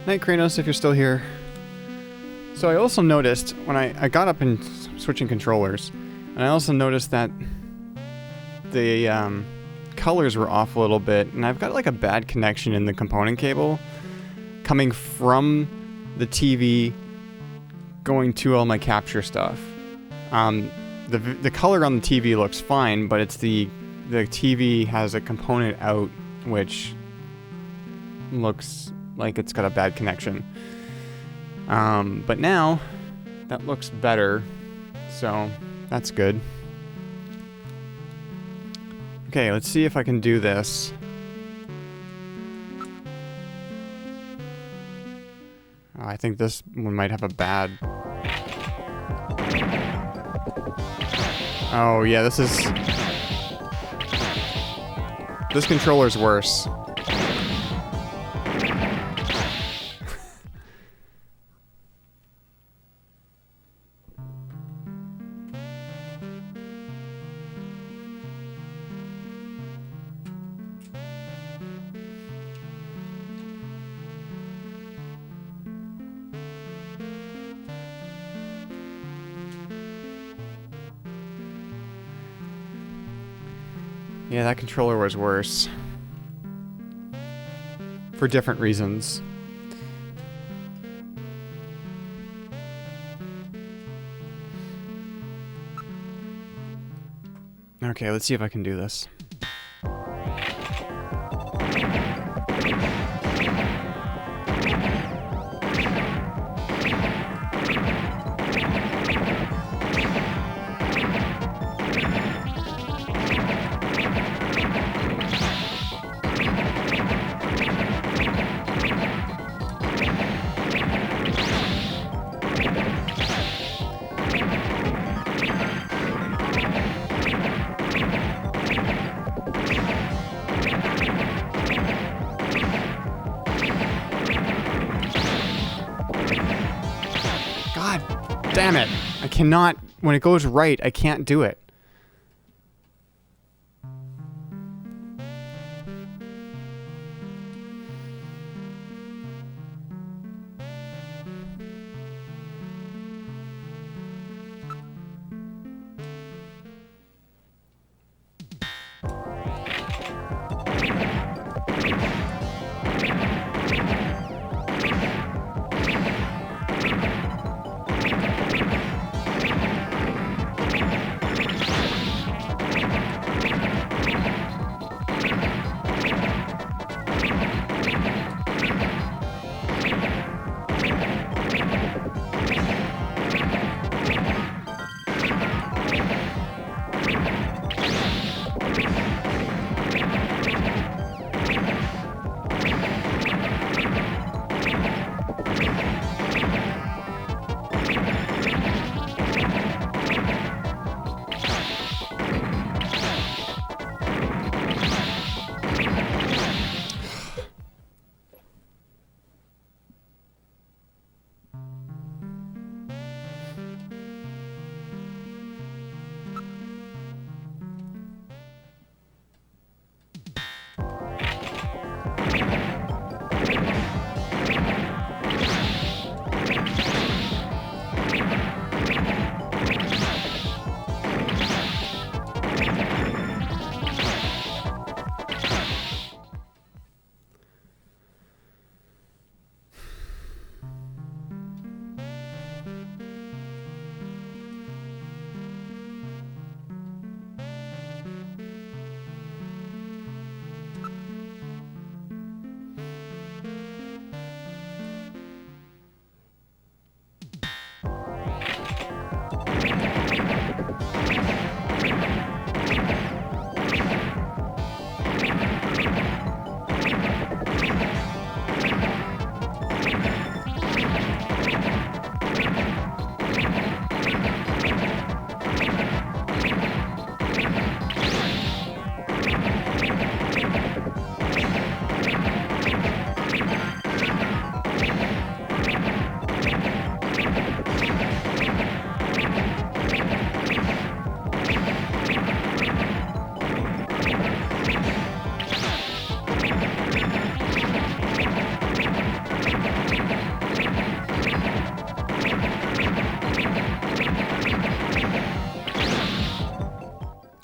Night, Kranos, if you're still here. So I also noticed when I got up and switching controllers, and I also noticed that the colors were off a little bit, and I've got like a bad connection in the component cable coming from the TV going to all my capture stuff. The color on the TV looks fine, but it's the TV has a component out which looks like it's got a bad connection. But now That looks better. So, that's good. Okay, let's see if I can do this. Oh, I think this one might have a bad... Oh, yeah, this is... This controller's worse. Yeah, that controller was worse. For different reasons. Okay, let's see if I can do this. God damn it. I cannot, when it goes right, I can't do it.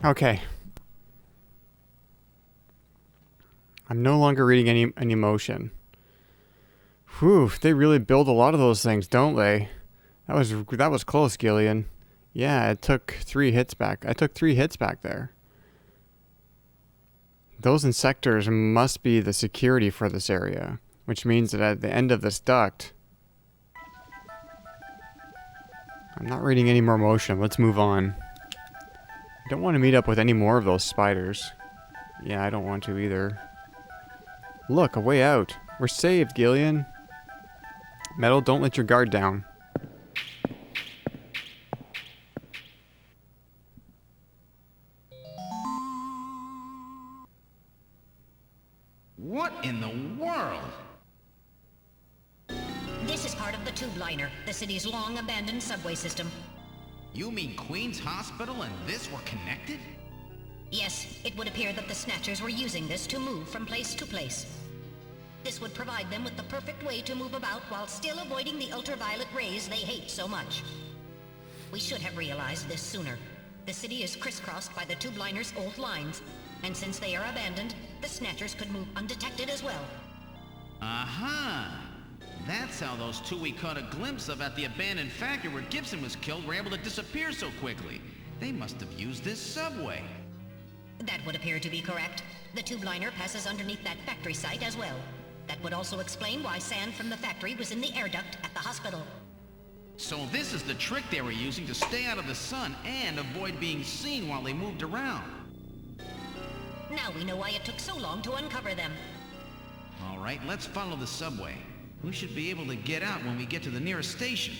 Okay. I'm no longer reading any motion. Whew, they really build a lot of those things, don't they? That was close, Gillian. Yeah, it took 3 hits back. I took 3 hits back there. Those insectors must be the security for this area, which means that at the end of this duct... I'm not reading any more motion. Let's move on. I don't want to meet up with any more of those spiders. Yeah, I don't want to either. Look, a way out. We're saved, Gillian. Metal, don't let your guard down. What in the world? This is part of the tube liner, the city's long-abandoned subway system. You mean Queen's Hospital and this were connected? Yes, it would appear that the Snatchers were using this to move from place to place. This would provide them with the perfect way to move about while still avoiding the ultraviolet rays they hate so much. We should have realized this sooner. The city is crisscrossed by the tube liner's old lines, and since they are abandoned, the Snatchers could move undetected as well. Aha! That's how those two we caught a glimpse of at the abandoned factory where Gibson was killed were able to disappear so quickly. They must have used this subway. That would appear to be correct. The tube liner passes underneath that factory site as well. That would also explain why sand from the factory was in the air duct at the hospital. So this is the trick they were using to stay out of the sun and avoid being seen while they moved around. Now we know why it took so long to uncover them. All right, let's follow the subway. We should be able to get out when we get to the nearest station.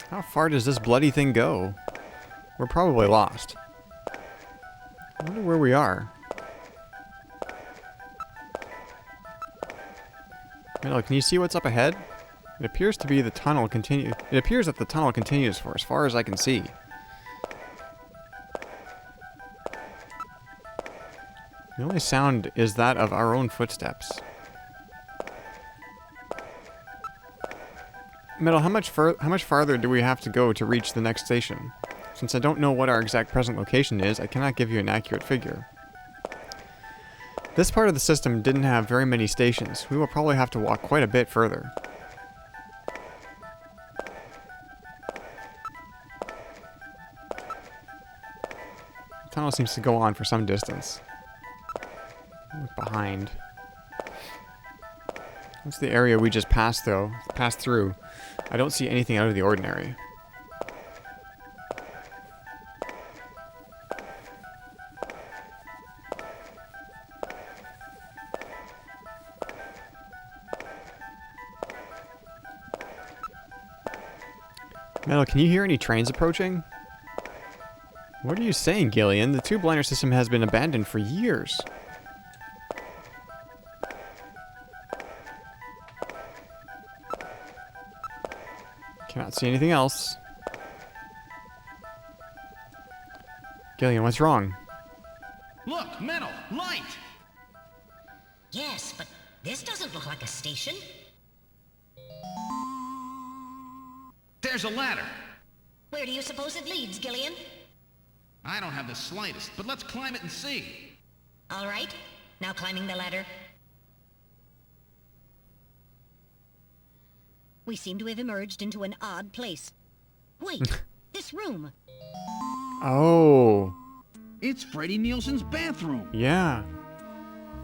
How far does this bloody thing go? We're probably lost. I wonder where we are. Metal, can you see what's up ahead? It appears to be the tunnel continue. It appears that the tunnel continues for as far as I can see. The only sound is that of our own footsteps. Metal, how much farther do we have to go to reach the next station? Since I don't know what our exact present location is, I cannot give you an accurate figure. This part of the system didn't have very many stations. We will probably have to walk quite a bit further. The tunnel seems to go on for some distance. Look behind. That's the area we just passed through. I don't see anything out of the ordinary. Metal, can you hear any trains approaching? What are you saying, Gillian? The tube liner system has been abandoned for years. Cannot see anything else. Gillian, what's wrong? Look, Metal, light! Yes, but this doesn't look like a station. There's a ladder. Where do you suppose it leads, Gillian? I don't have the slightest, but let's climb it and see. All right, now climbing the ladder. We seem to have emerged into an odd place. Wait, this room. Oh. It's Freddie Nielsen's bathroom. Yeah.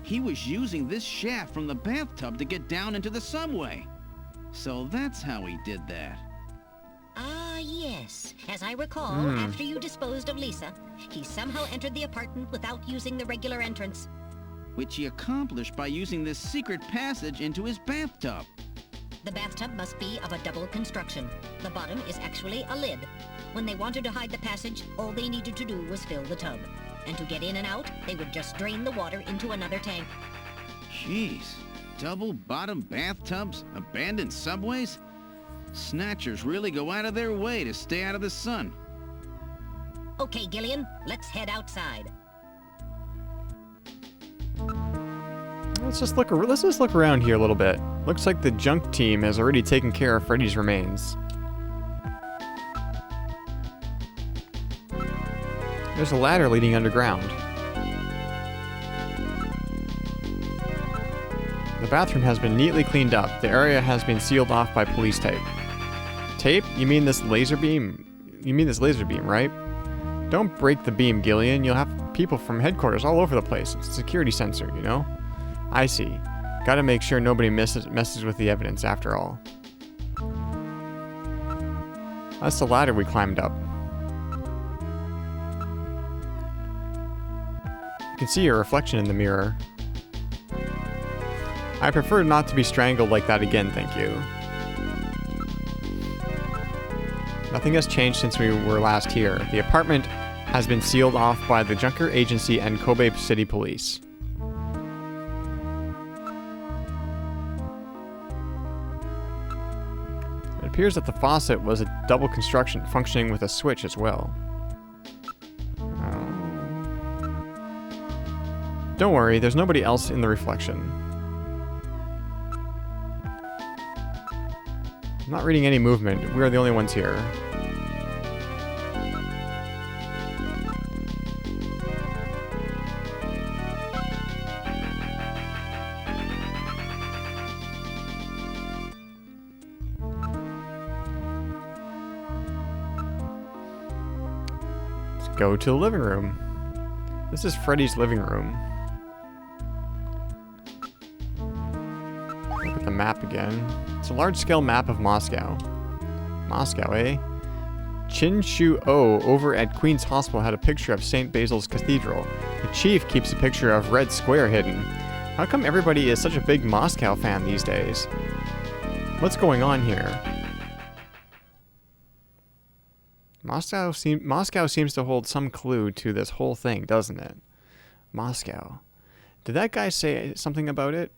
He was using this shaft from the bathtub to get down into the subway. So that's how he did that. Ah, yes. As I recall, after you disposed of Lisa, he somehow entered the apartment without using the regular entrance. Which he accomplished by using this secret passage into his bathtub. The bathtub must be of a double construction. The bottom is actually a lid. When they wanted to hide the passage, all they needed to do was fill the tub. And to get in and out, they would just drain the water into another tank. Jeez. Double bottom bathtubs? Abandoned subways? Snatchers really go out of their way to stay out of the sun. Okay, Gillian, let's head outside. Let's just look around here a little bit. Looks like the junk team has already taken care of Freddy's remains. There's a ladder leading underground. The bathroom has been neatly cleaned up. The area has been sealed off by police tape. Tape? You mean this laser beam? You mean this laser beam, right? Don't break the beam, Gillian. You'll have people from headquarters all over the place. It's a security sensor, you know? I see. Gotta make sure nobody messes with the evidence after all. That's the ladder we climbed up. You can see your reflection in the mirror. I prefer not to be strangled like that again, thank you. Nothing has changed since we were last here. The apartment has been sealed off by the Junker Agency and Kobe City Police. It appears that the faucet was a double construction functioning with a switch as well. Don't worry, there's nobody else in the reflection. I'm not reading any movement. We are the only ones here. Let's go to the living room. This is Freddy's living room. Look at the map again. It's a large-scale map of Moscow. Moscow, eh? Chin Shu Oh over at Queen's Hospital had a picture of St. Basil's Cathedral. The chief keeps a picture of Red Square hidden. How come everybody is such a big Moscow fan these days? What's going on here? Moscow seems to hold some clue to this whole thing, doesn't it? Moscow. Did that guy say something about it?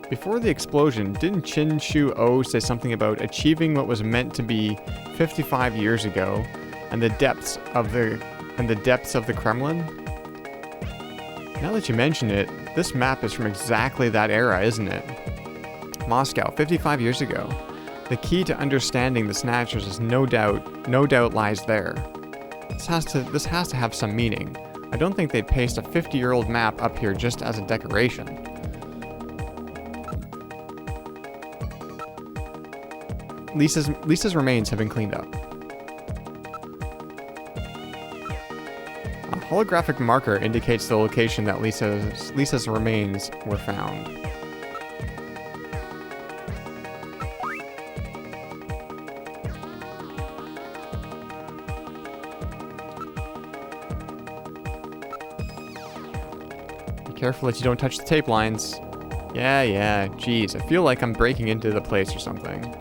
Before the explosion, didn't Chin Shu Oh say something about achieving what was meant to be 55 years ago, and the depths of the Kremlin? Now that you mention it, this map is from exactly that era, isn't it? Moscow, 55 years ago. The key to understanding the Snatchers is no doubt lies there. This has to have some meaning. I don't think they'd paste a 50-year-old map up here just as a decoration. Lisa's remains have been cleaned up. A holographic marker indicates the location that Lisa's remains were found. Be careful that you don't touch the tape lines. Yeah, geez, I feel like I'm breaking into the place or something.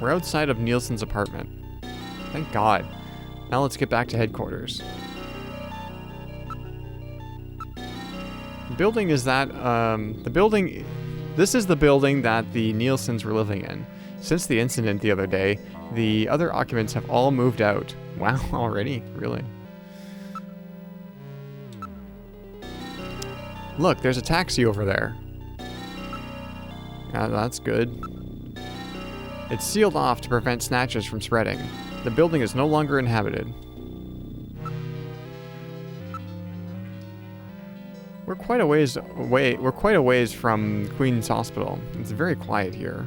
We're outside of Nielsen's apartment. Thank God. Now let's get back to headquarters. The building is that, this is the building that the Nielsens were living in. Since the incident the other day, the other occupants have all moved out. Wow, already? Really? Look, there's a taxi over there. Yeah, that's good. It's sealed off to prevent Snatchers from spreading. The building is no longer inhabited. We're quite a ways away. We're quite a ways from Queen's Hospital. It's very quiet here.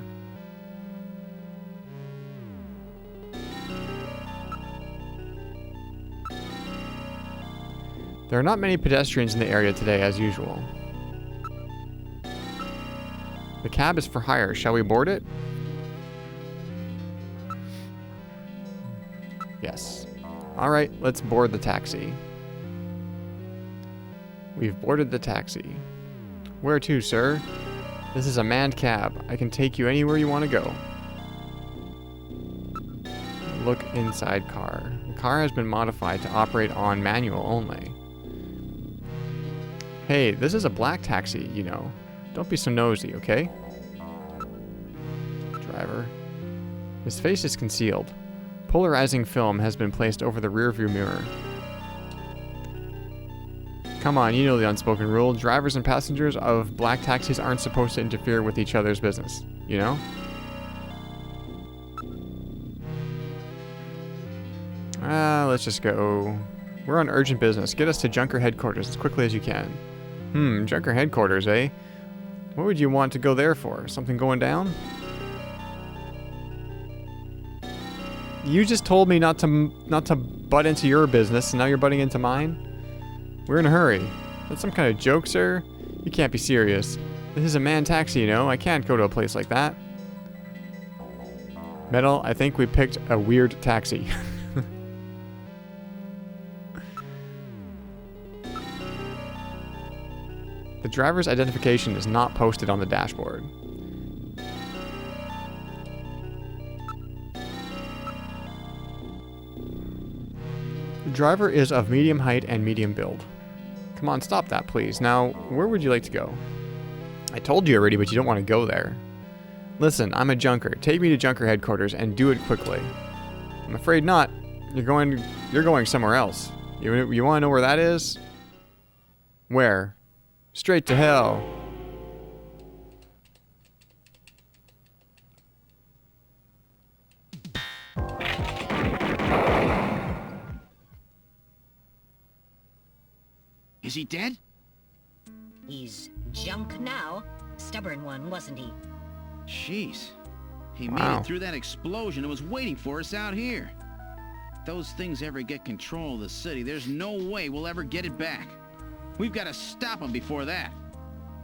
There are not many pedestrians in the area today, as usual. The cab is for hire. Shall we board it? Yes. Alright, let's board the taxi. We've boarded the taxi. Where to, sir? This is a manned cab. I can take you anywhere you want to go. Look inside car. The car has been modified to operate on manual only. Hey, this is a black taxi, you know. Don't be so nosy, okay? Driver. His face is concealed. Polarizing film has been placed over the rearview mirror. Come on, you know the unspoken rule. Drivers and passengers of black taxis aren't supposed to interfere with each other's business, you know? Let's just go. We're on urgent business. Get us to Junker headquarters as quickly as you can. Junker headquarters, eh? What would you want to go there for? Something going down? You just told me not to butt into your business, and now you're butting into mine? We're in a hurry. That's some kind of joke, sir? You can't be serious. This is a man taxi, you know? I can't go to a place like that. Metal, I think we picked a weird taxi. The driver's identification is not posted on the dashboard. The driver is of medium height and medium build. Come on, stop that, please. Now, where would you like to go? I told you already, but you don't want to go there. Listen, I'm a junker. Take me to junker headquarters and do it quickly. I'm afraid not. You're going somewhere else. You want to know where that is? Where? Straight to hell. Is he dead? He's junk now. Stubborn one, wasn't he? Jeez. He made Wow. it through that explosion and was waiting for us out here. If those things ever get control of the city, there's no way we'll ever get it back. We've got to stop them before that.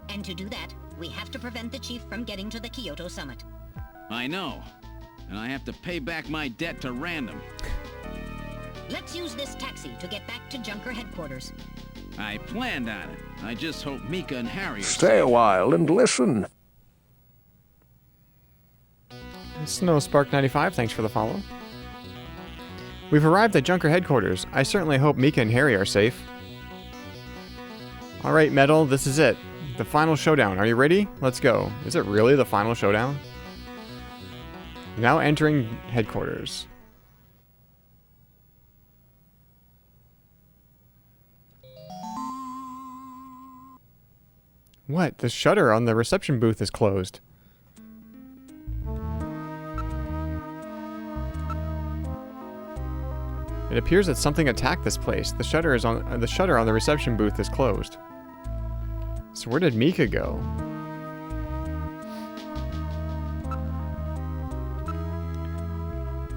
And to do that, we have to prevent the chief from getting to the Kyoto summit. I know. And I have to pay back my debt to Random. Let's use this taxi to get back to junker headquarters. I planned on it. I just hope Mika and Harry are Stay a while and listen. Snowspark95, thanks for the follow. We've arrived at junker headquarters. I certainly hope Mika and Harry are safe. Alright, Metal, this is it. The final showdown. Are you ready? Let's go. Is it really the final showdown? Now entering headquarters. What? The shutter on the reception booth is closed. It appears that something attacked this place. The shutter on the reception booth is closed. So where did Mika go?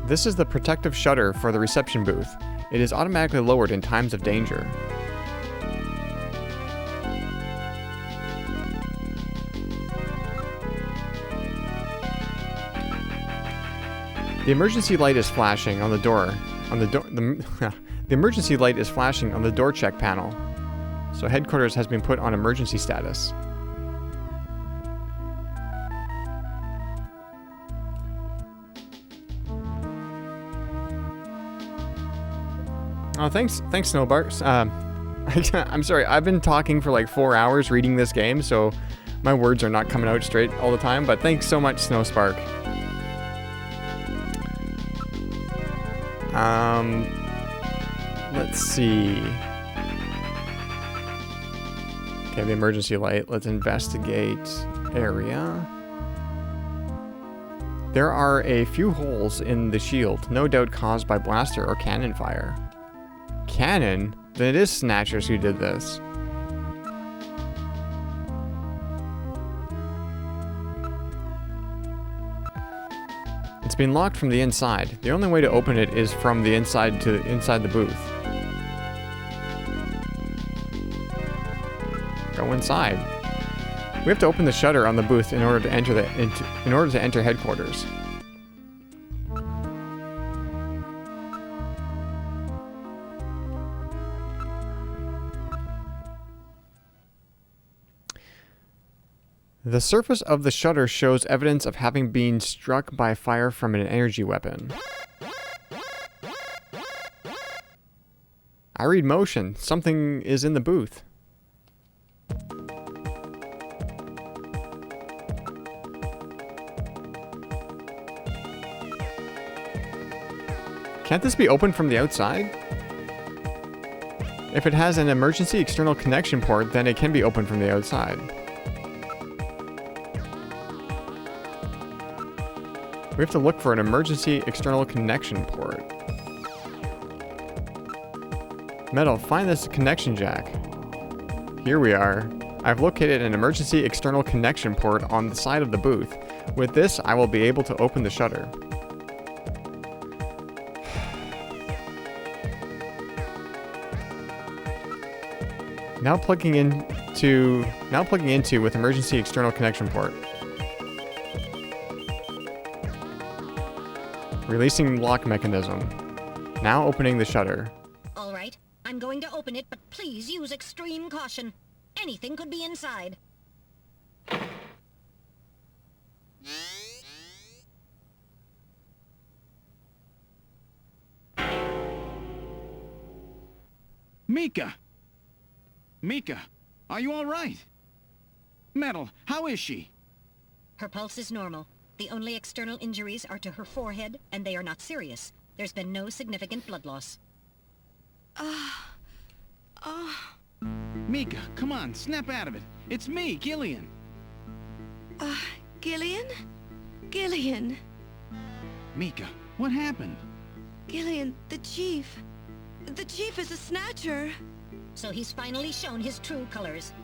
This is the protective shutter for the reception booth. It is automatically lowered in times of danger. The emergency light is flashing on the door. The emergency light is flashing on the door check panel. So headquarters has been put on emergency status. Oh, thanks, Snowbarks. I'm sorry, I've been talking for like 4 hours reading this game, so my words are not coming out straight all the time, but thanks so much, Snowspark. Let's see. Okay, the emergency light. Let's investigate area. There are a few holes in the shield, no doubt caused by blaster or cannon fire. Cannon? Then it is Snatchers who did this. It's been locked from the inside. The only way to open it is from the inside to inside the booth. Go inside. We have to open the shutter on the booth in order to enter headquarters. The surface of the shutter shows evidence of having been struck by fire from an energy weapon. I read motion. Something is in the booth. Can't this be opened from the outside? If it has an emergency external connection port, then it can be opened from the outside. We have to look for an emergency external connection port. Metal, find this connection jack. Here we are. I've located an emergency external connection port on the side of the booth. With this, I will be able to open the shutter. Now plugging into with emergency external connection port. Releasing lock mechanism. Now opening the shutter. All right, I'm going to open it, but please use extreme caution. Anything could be inside. Mika! Mika, are you all right? Metal, how is she? Her pulse is normal. The only external injuries are to her forehead, and they are not serious. There's been no significant blood loss. Mika, come on, snap out of it. It's me, Gillian. Gillian? Gillian. Mika, what happened? Gillian, the chief. The chief is a Snatcher. So he's finally shown his true colors.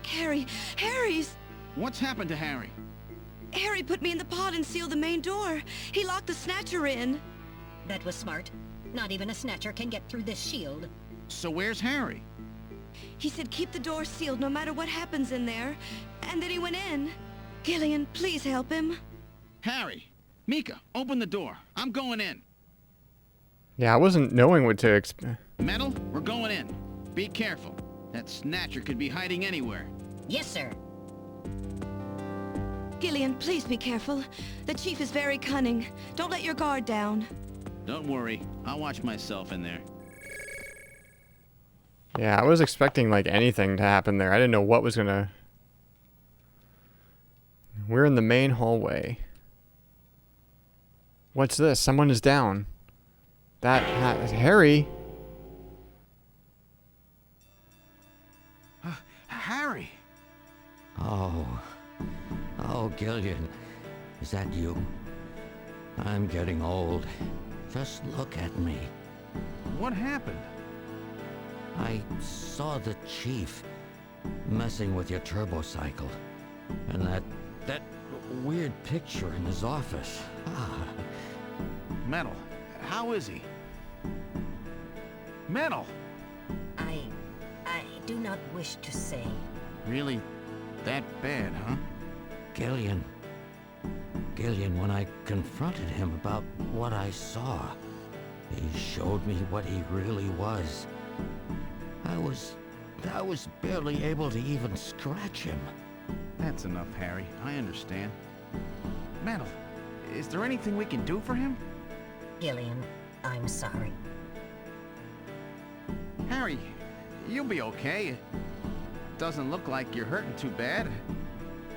Harry's... What's happened to Harry? Harry put me in the pod and sealed the main door. He locked the Snatcher in. That was smart. Not even a Snatcher can get through this shield. So where's Harry? He said keep the door sealed no matter what happens in there. And then he went in. Gillian, please help him. Harry! Mika, open the door. I'm going in. Yeah, I wasn't knowing what to expect. Metal, we're going in. Be careful. That Snatcher could be hiding anywhere. Yes, sir. Gillian, please be careful. The chief is very cunning. Don't let your guard down. Don't worry. I'll watch myself in there. Yeah, I was expecting like anything to happen there. I didn't know what was gonna... We're in the main hallway. What's this? Someone is down. Harry? Harry! Oh, Gillian. Is that you? I'm getting old. Just look at me. What happened? I saw the chief messing with your turbocycle. And that weird picture in his office. Metal, how is he? Metal! I do not wish to say. Really? That bad, huh? Gillian, when I confronted him about what I saw, he showed me what he really was. I was barely able to even scratch him. That's enough, Harry. I understand. Metal, is there anything we can do for him? Gillian, I'm sorry. Harry, you'll be okay. It doesn't look like you're hurting too bad.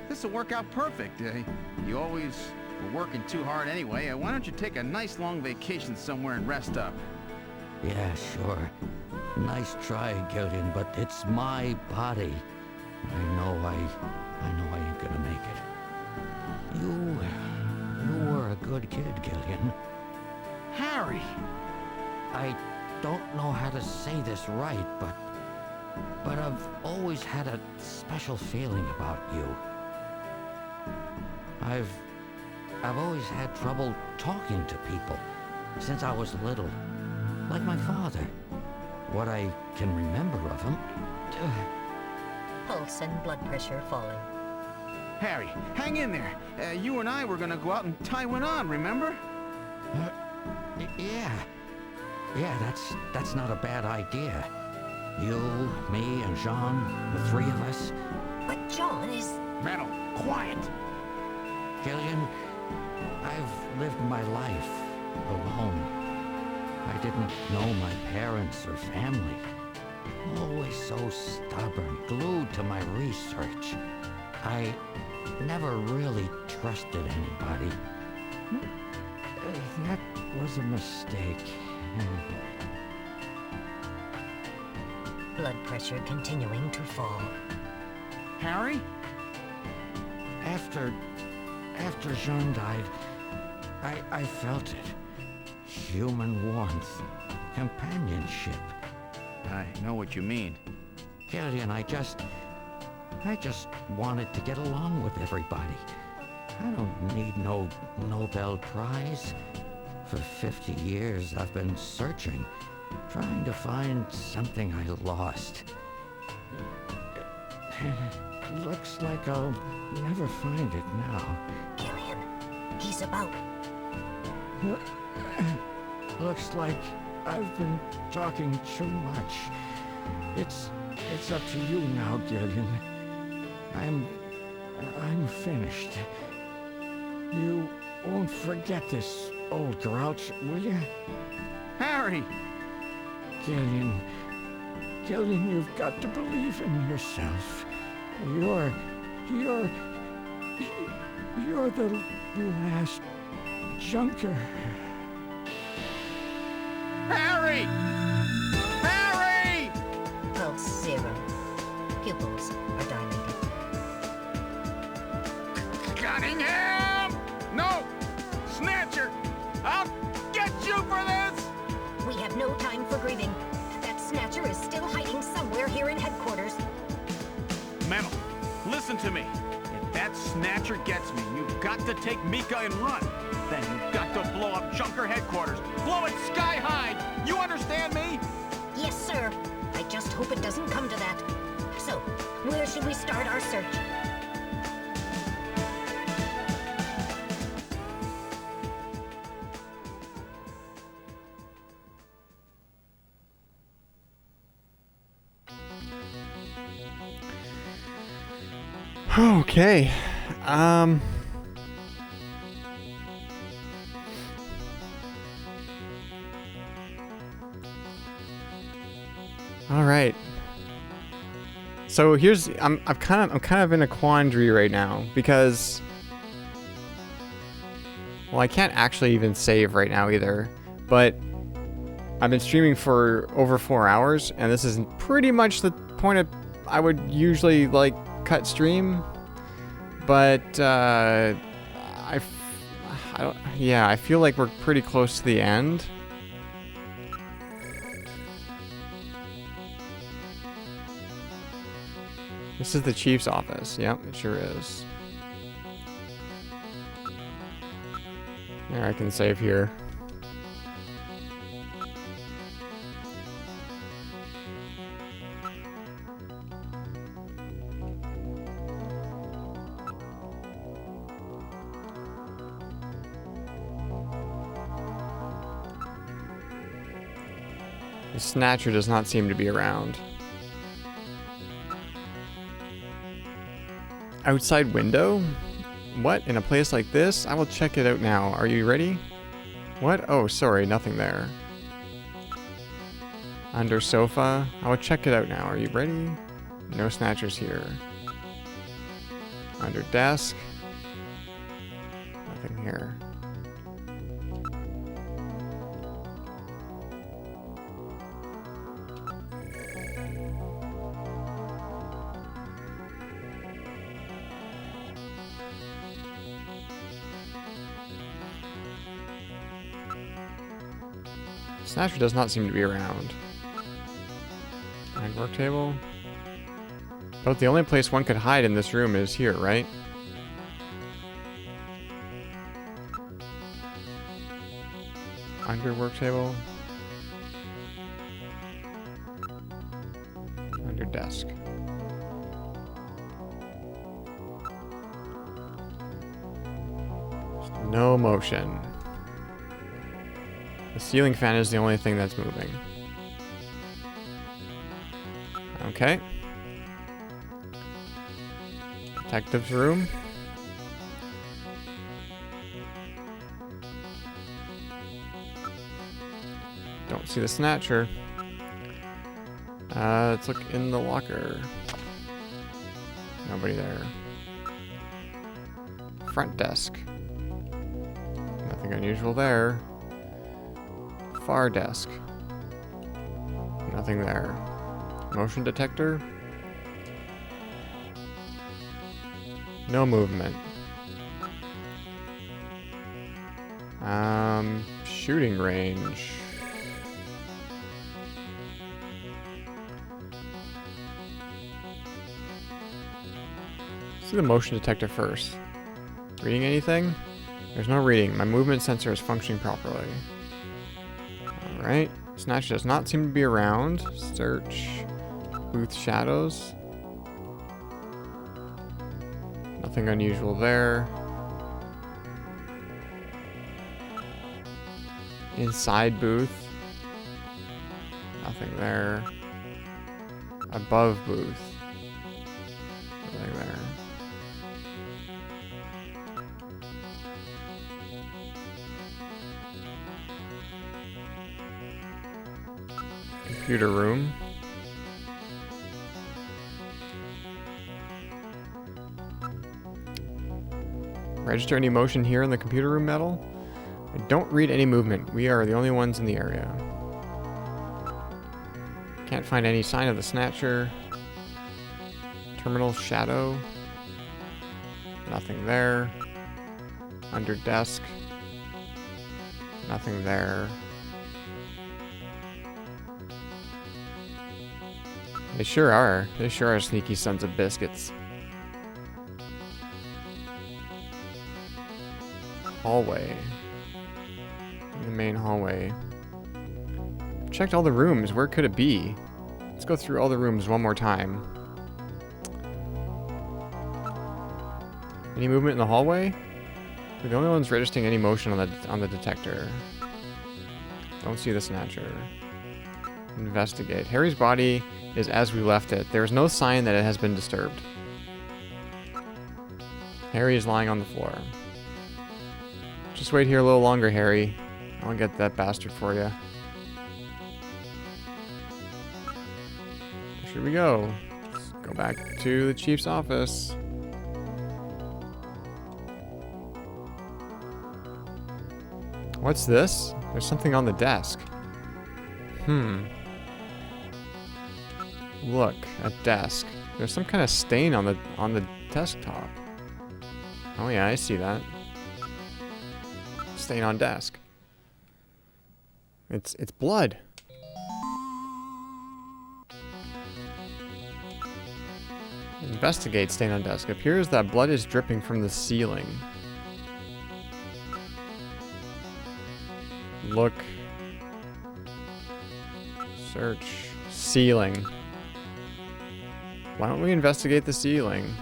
This'll work out perfect. You always were working too hard anyway. Why don't you take a nice long vacation somewhere and rest up? Yeah, sure. Nice try, Gillian, but it's my body. I know I ain't gonna make it. You were a good kid, Gillian. Harry! I don't know how to say this right, but I've always had a special feeling about you. I've always had trouble talking to people since I was little, like my father. What I can remember of him. Pulse and blood pressure falling. Harry, hang in there. You and I were gonna go out and tie one on, remember? Yeah, that's not a bad idea. You, me, and Jean, the three of us. But John is... Metal, quiet! Gillian, I've lived my life alone. I didn't know my parents or family. Always so stubborn, glued to my research. I never really trusted anybody. That was a mistake. Blood pressure continuing to fall. Harry? After Jean died, I felt it. Human warmth, companionship. I know what you mean. Gillian, I just wanted to get along with everybody. I don't need no Nobel Prize. For 50 years, I've been searching, trying to find something I lost. Looks like I'll never find it now. Gillian, he's about. Looks like I've been talking too much. It's up to you now, Gillian. I'm finished. You won't forget this, old grouch, will you? Harry! Gillian, you've got to believe in yourself. You're the last junker. Harry! Harry! Pulse 0. Pupils are dilated. Cunningham! No! Snatcher! I'll get you for this! We have no time for grieving. That Snatcher is still hiding somewhere here in headquarters. Mennel, listen to me. If that Snatcher gets me, you've got to take Mika and run. Then you've got to blow up Junker headquarters. Blow it sky high! You understand me? Yes, sir. I just hope it doesn't come to that. So, where should we start our search? Okay. All right. So here's I'm kind of in a quandary right now because, well, I can't actually even save right now either, but I've been streaming for over 4 hours, and this is pretty much the point I would usually like cut stream, but I feel like we're pretty close to the end. This is the chief's office. Yep, it sure is. There, I can save here. The Snatcher does not seem to be around. Outside window? What? In a place like this? I will check it out now. Are you ready? What? Oh, sorry, nothing there. Under sofa? I will check it out now. Are you ready? No Snatchers here. Under desk? Nothing here. Snatcher does not seem to be around. And work table. But the only place one could hide in this room is here, right? Under work table. Under desk. No motion. The ceiling fan is the only thing that's moving. Okay. Detective's room. Don't see the Snatcher. Let's look in the locker. Nobody there. Front desk. Nothing unusual there. Far desk. Nothing there. Motion detector. No movement. Shooting range. Let's do the motion detector first. Reading anything? There's no reading. My movement sensor is functioning properly. Alright. Snatch does not seem to be around. Search. Booth shadows. Nothing unusual there. Inside booth. Nothing there. Above booth. Nothing there. Computer room. Register any motion here in the computer room metal? I don't read any movement. We are the only ones in the area. Can't find any sign of the Snatcher. Terminal shadow. Nothing there. Under desk. Nothing there. They sure are. They sure are sneaky sons of biscuits. Hallway. The main hallway. Checked all the rooms. Where could it be? Let's go through all the rooms one more time. Any movement in the hallway? We're the only ones registering any motion on the detector. Don't see the Snatcher. Investigate. Harry's body is as we left it. There is no sign that it has been disturbed. Harry is lying on the floor. Just wait here a little longer, Harry. I'll get that bastard for you. Where should we go? Let's go back to the chief's office. What's this? There's something on the desk. Look, a desk. There's some kind of stain on the desktop. Oh yeah, I see that. Stain on desk. It's blood. Investigate stain on desk. Appears that blood is dripping from the ceiling. Look. Search. Ceiling. Why don't we investigate the ceiling?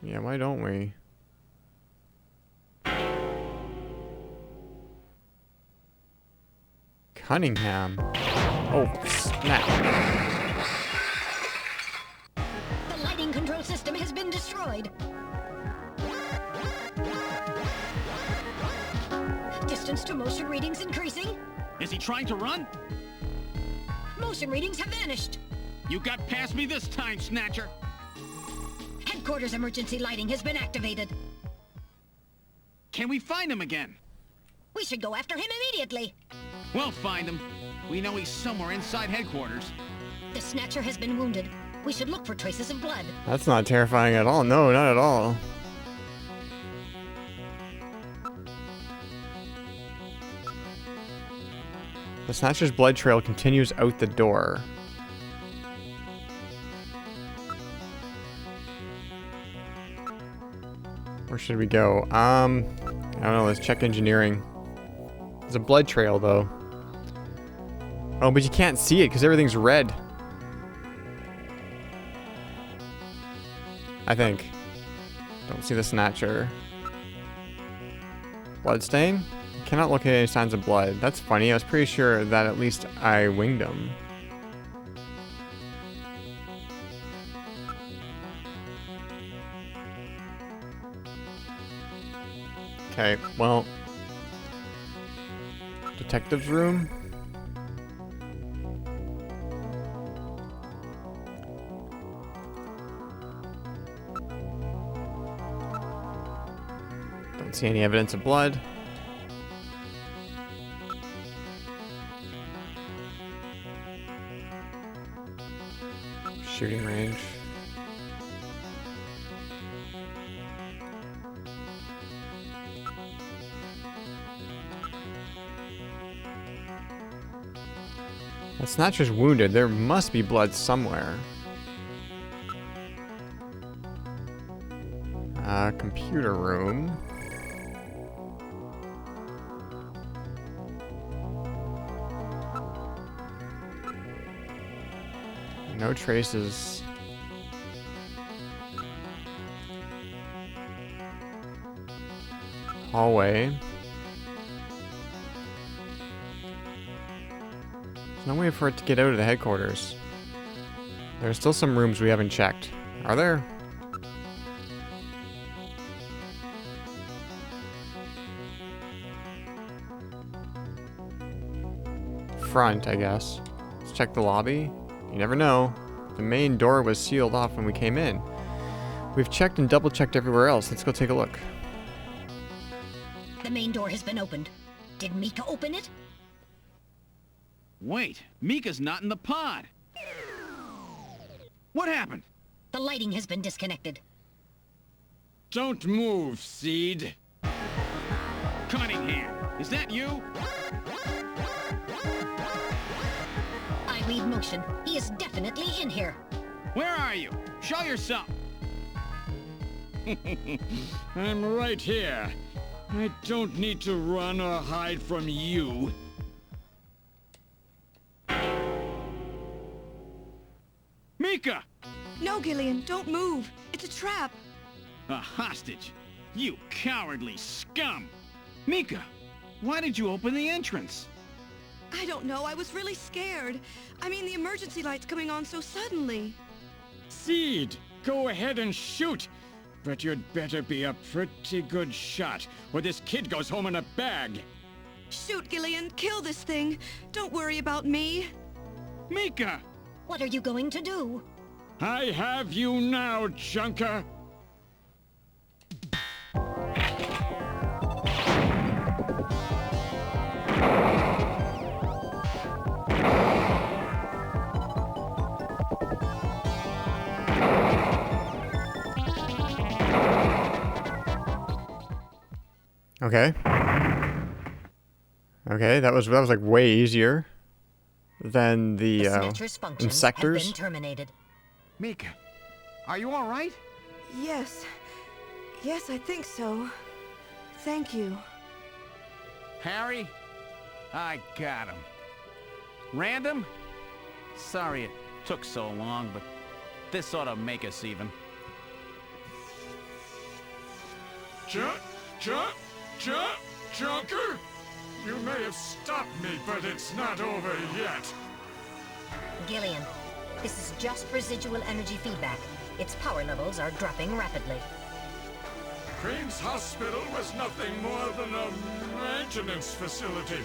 Yeah, why don't we? Cunningham. Oh, snap. The lighting control system has been destroyed. Distance to motion readings increasing. Is he trying to run? Motion readings have vanished. You got past me this time, Snatcher. Headquarters emergency lighting has been activated. Can we find him again? We should go after him immediately. We'll find him. We know he's somewhere inside headquarters. The Snatcher has been wounded. We should look for traces of blood. That's not terrifying at all. No, not at all. The Snatcher's blood trail continues out the door. Where should we go? I don't know. Let's check engineering. There's a blood trail, though. Oh, but you can't see it because everything's red. I think. Don't see the Snatcher. Bloodstain? Cannot locate any signs of blood. That's funny. I was pretty sure that at least I winged him. Okay, well. Detective's room. Don't see any evidence of blood. Shooting range. The Snatcher's wounded. There must be blood somewhere. Computer room. No traces. Hallway. There's no way for it to get out of the headquarters. There's still some rooms we haven't checked. Are there? Front, I guess. Let's check the lobby. You never know. The main door was sealed off when we came in. We've checked and double-checked everywhere else. Let's go take a look. The main door has been opened. Did Mika open it? Wait, Mika's not in the pod. What happened? The lighting has been disconnected. Don't move, Seed. Cunningham, is that you? I read motion. He is definitely in here. Where are you? Show yourself. I'm right here. I don't need to run or hide from you. Mika! No, Gillian, don't move. It's a trap. A hostage? You cowardly scum! Mika, why did you open the entrance? I don't know. I was really scared. I mean, the emergency light's coming on so suddenly. Seed, go ahead and shoot. But you'd better be a pretty good shot, or this kid goes home in a bag. Shoot, Gillian. Kill this thing. Don't worry about me. Mika! What are you going to do? I have you now, Junker. Okay. Okay, that was like way easier than the Snatcher's functions insectors. have been terminated. Mika, are you all right? Yes. Yes, I think so. Thank you. Harry? I got him. Random? Sorry it took so long, but this ought to make us even. Junker? You may have stopped me, but it's not over yet. Gillian, this is just residual energy feedback. Its power levels are dropping rapidly. Queen's Hospital was nothing more than a maintenance facility.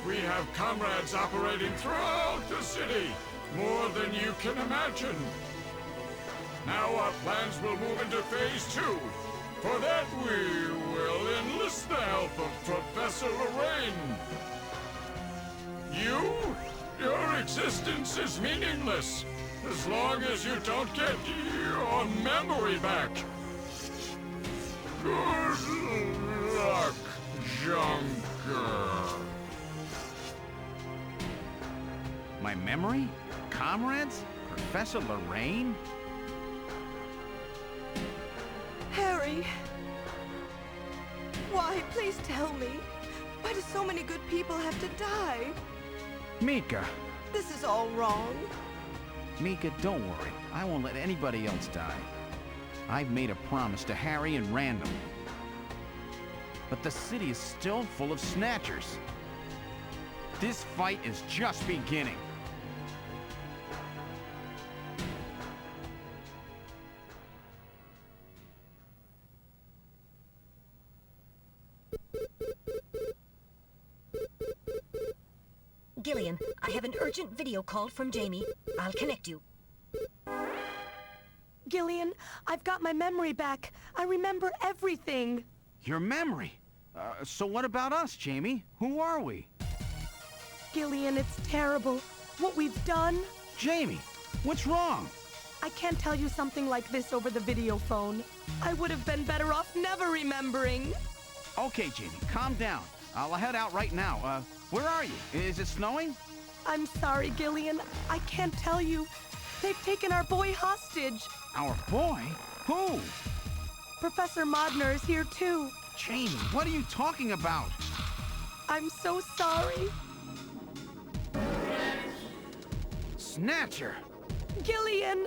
We have comrades operating throughout the city, more than you can imagine. Now our plans will move into Phase 2. For that, we will enlist the help of Professor Lorraine. Your existence is meaningless, as long as you don't get your memory back. Good luck, Junker. My memory? Comrades? Professor Lorraine? Harry. Why? Please tell me. Why do so many good people have to die? Mika. This is all wrong. Mika, don't worry. I won't let anybody else die. I've made a promise to Harry and Random. But the city is still full of Snatchers. This fight is just beginning. Gillian, I have an urgent video call from Jamie. I'll connect you. Gillian, I've got my memory back. I remember everything. Your memory? So what about us, Jamie? Who are we? Gillian, it's terrible. What we've done. Jamie, what's wrong? I can't tell you something like this over the video phone. I would have been better off never remembering. Okay, Jamie, calm down. I'll head out right now. Where are you? Is it snowing? I'm sorry, Gillian. I can't tell you. They've taken our boy hostage. Our boy? Who? Professor Modner is here too. Jamie, what are you talking about? I'm so sorry. Snatcher! Gillian!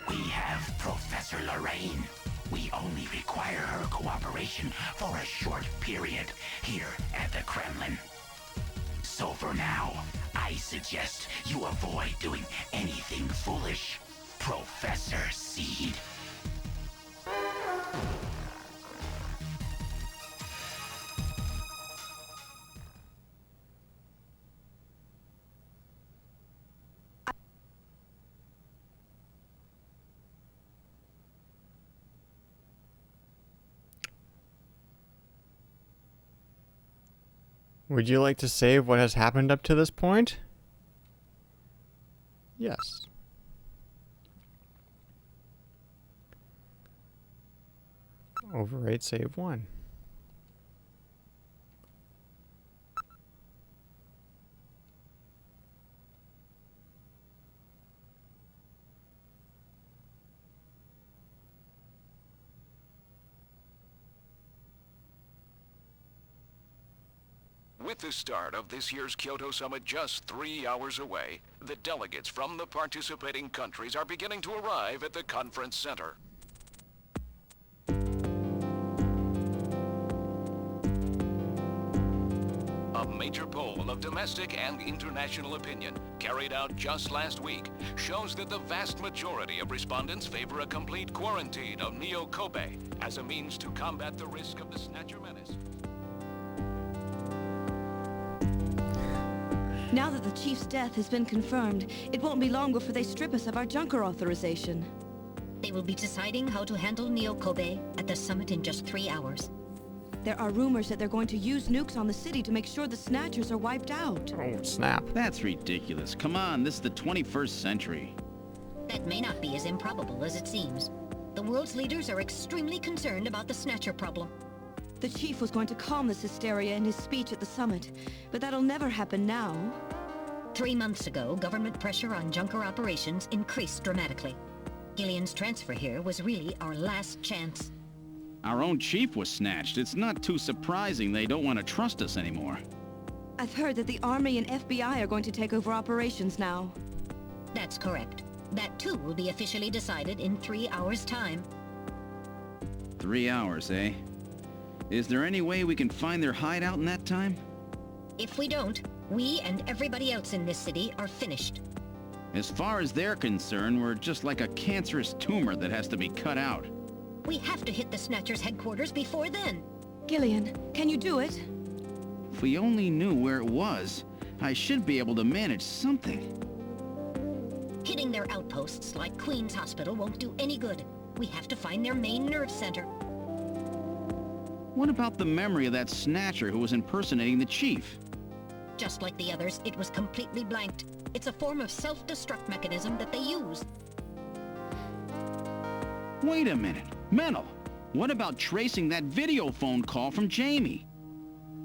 We have Professor Lorraine. We only require her cooperation for a short period here at the Kremlin. So for now, I suggest you avoid doing anything foolish, Professor Seed. Would you like to save what has happened up to this point? Yes. Overwrite save 1. With the start of this year's Kyoto Summit just 3 hours away, the delegates from the participating countries are beginning to arrive at the conference center. A major poll of domestic and international opinion, carried out just last week, shows that the vast majority of respondents favor a complete quarantine of Neo Kobe as a means to combat the risk of the Snatcher menace. Now that the Chief's death has been confirmed, it won't be long before they strip us of our Junker authorization. They will be deciding how to handle Neo Kobe at the summit in just 3 hours. There are rumors that they're going to use nukes on the city to make sure the Snatchers are wiped out. Oh, snap. That's ridiculous. Come on, this is the 21st century. That may not be as improbable as it seems. The world's leaders are extremely concerned about the Snatcher problem. The Chief was going to calm this hysteria in his speech at the summit, but that'll never happen now. 3 months ago, government pressure on Junker operations increased dramatically. Gillian's transfer here was really our last chance. Our own chief was snatched. It's not too surprising they don't want to trust us anymore. I've heard that the Army and FBI are going to take over operations now. That's correct. That too will be officially decided in 3 hours' time. 3 hours, eh? Is there any way we can find their hideout in that time? If we don't, we and everybody else in this city are finished. As far as they're concerned, we're just like a cancerous tumor that has to be cut out. We have to hit the Snatcher's headquarters before then. Gillian, can you do it? If we only knew where it was, I should be able to manage something. Hitting their outposts like Queen's Hospital won't do any good. We have to find their main nerve center. What about the memory of that Snatcher who was impersonating the Chief? Just like the others, it was completely blanked. It's a form of self-destruct mechanism that they use. Wait a minute. Mental. What about tracing that video phone call from Jamie?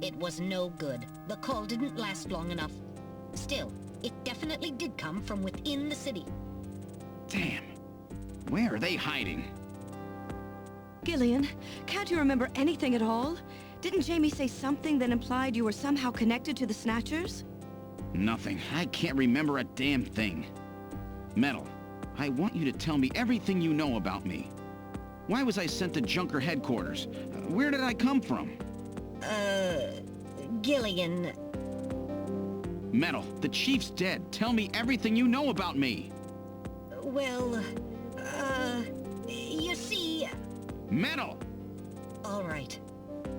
It was no good. The call didn't last long enough. Still, it definitely did come from within the city. Damn. Where are they hiding? Gillian, can't you remember anything at all? Didn't Jamie say something that implied you were somehow connected to the Snatchers? Nothing. I can't remember a damn thing. Metal, I want you to tell me everything you know about me. Why was I sent to Junker headquarters? Where did I come from? Gillian... Metal, the Chief's dead. Tell me everything you know about me. Well, you see... Metal! All right.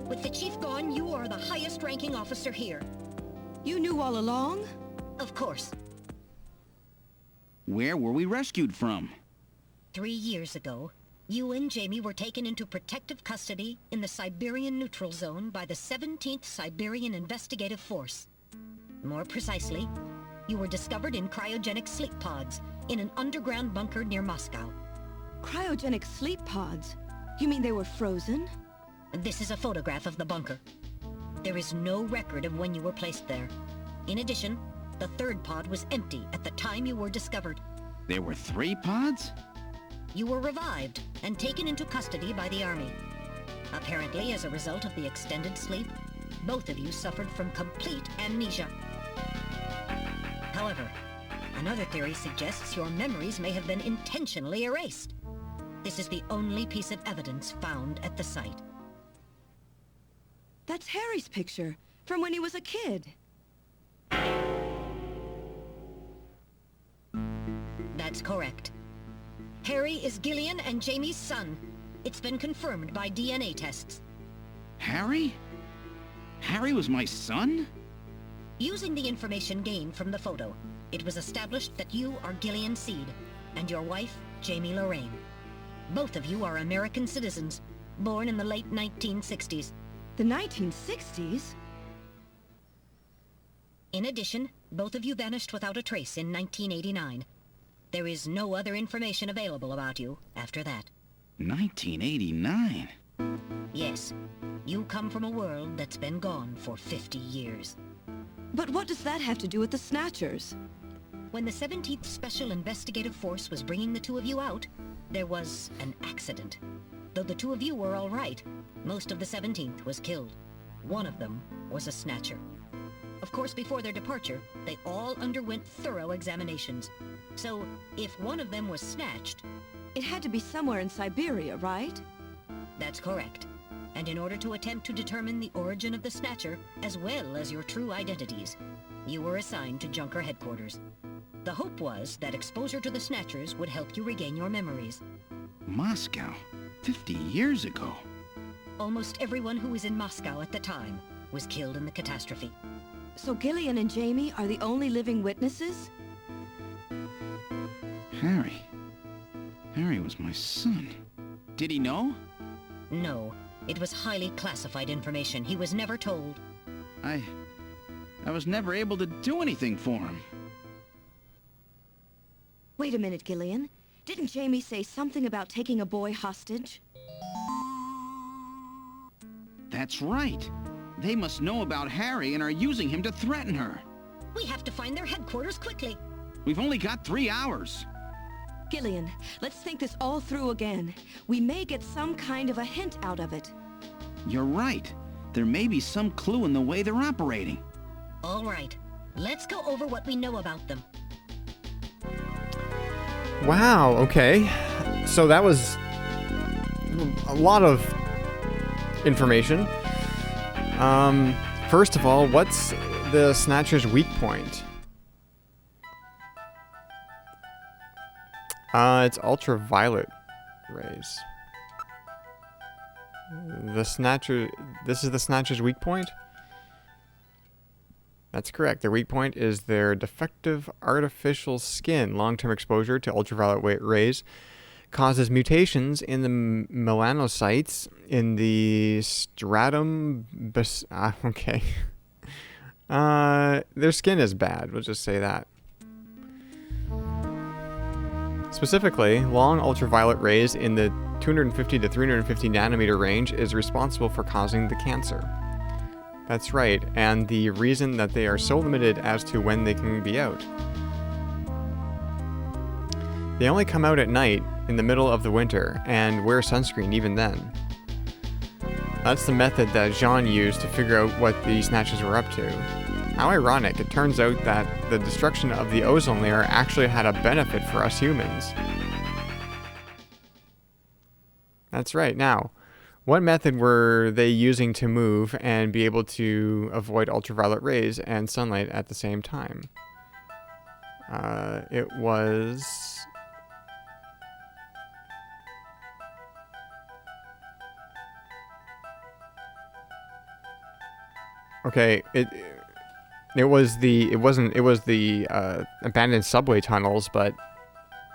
With the Chief gone, you are the highest-ranking officer here. You knew all along? Of course. Where were we rescued from? 3 years ago, you and Jamie were taken into protective custody in the Siberian Neutral Zone by the 17th Siberian Investigative Force. More precisely, you were discovered in cryogenic sleep pods in an underground bunker near Moscow. Cryogenic sleep pods? You mean they were frozen? This is a photograph of the bunker. There is no record of when you were placed there. In addition, the third pod was empty at the time you were discovered. There were 3 pods? You were revived and taken into custody by the Army. Apparently, as a result of the extended sleep, both of you suffered from complete amnesia. However, Another theory suggests your memories may have been intentionally erased. This is the only piece of evidence found at the site. That's Harry's picture, from when he was a kid. That's correct. Harry is Gillian and Jamie's son. It's been confirmed by DNA tests. Harry? Harry was my son? Using the information gained from the photo, it was established that you are Gillian Seed, and your wife, Jamie Lorraine. Both of you are American citizens, born in the late 1960s. The 1960s? In addition, both of you vanished without a trace in 1989. There is no other information available about you after that. 1989? Yes. You come from a world that's been gone for 50 years. But what does that have to do with the Snatchers? When the 17th Special Investigative Force was bringing the two of you out, there was an accident. Though the two of you were all right, most of the 17th was killed. One of them was a Snatcher. Of course, before their departure, they all underwent thorough examinations. So, if one of them was snatched... It had to be somewhere in Siberia, right? That's correct. And in order to attempt to determine the origin of the Snatcher, as well as your true identities, you were assigned to Junker headquarters. The hope was that exposure to the Snatchers would help you regain your memories. Moscow? 50 years ago? Almost everyone who was in Moscow at the time was killed in the catastrophe. So Gillian and Jamie are the only living witnesses? Harry. Harry was my son. Did he know? No. It was highly classified information. He was never told. I was never able to do anything for him. Wait a minute, Gillian. Didn't Jamie say something about taking a boy hostage? That's right. They must know about Harry and are using him to threaten her. We have to find their headquarters quickly. We've only got 3 hours. Gillian, let's think this all through again. We may get some kind of a hint out of it. You're right. There may be some clue in the way they're operating. All right. Let's go over what we know about them. Wow, okay. So that was a lot of information. First of all, what's the Snatcher's weak point? It's ultraviolet rays. This is the Snatcher's weak point? That's correct. Their weak point is their defective artificial skin. Long-term exposure to ultraviolet rays causes mutations in the melanocytes in the stratum... okay. Their skin is bad. We'll just say that. Specifically, long ultraviolet rays in the 250 to 350 nanometer range is responsible for causing the cancer. That's right, and the reason that they are so limited as to when they can be out. They only come out at night in the middle of the winter and wear sunscreen even then. That's the method that Jean used to figure out what the Snatchers were up to. How ironic, it turns out that the destruction of the ozone layer actually had a benefit for us humans. That's right. Now, what method were they using to move and be able to avoid ultraviolet rays and sunlight at the same time? It was... Okay, it was the abandoned subway tunnels, but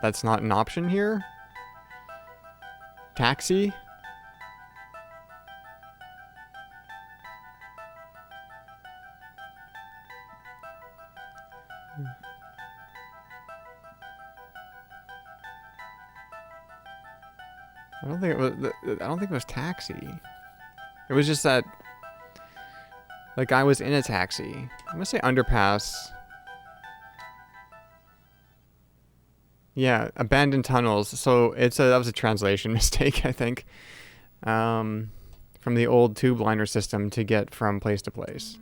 that's not an option here. Taxi? I don't think it was taxi. It was just that the guy was in a taxi. I'm gonna say underpass. Yeah, abandoned tunnels. So that was a translation mistake, I think. From the old tube liner system to get from place to place.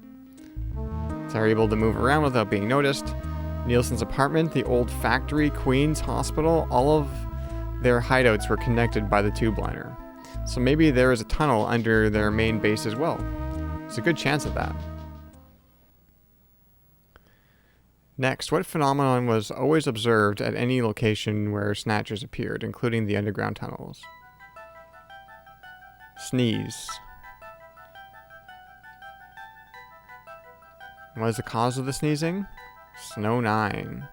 So they're able to move around without being noticed. Nielsen's apartment, the old factory, Queen's Hospital, all of their hideouts were connected by the tube liner. So maybe there is a tunnel under their main base as well. There's a good chance of that. Next, what phenomenon was always observed at any location where Snatchers appeared, including the underground tunnels? Sneeze. What is the cause of the sneezing? Snow 9.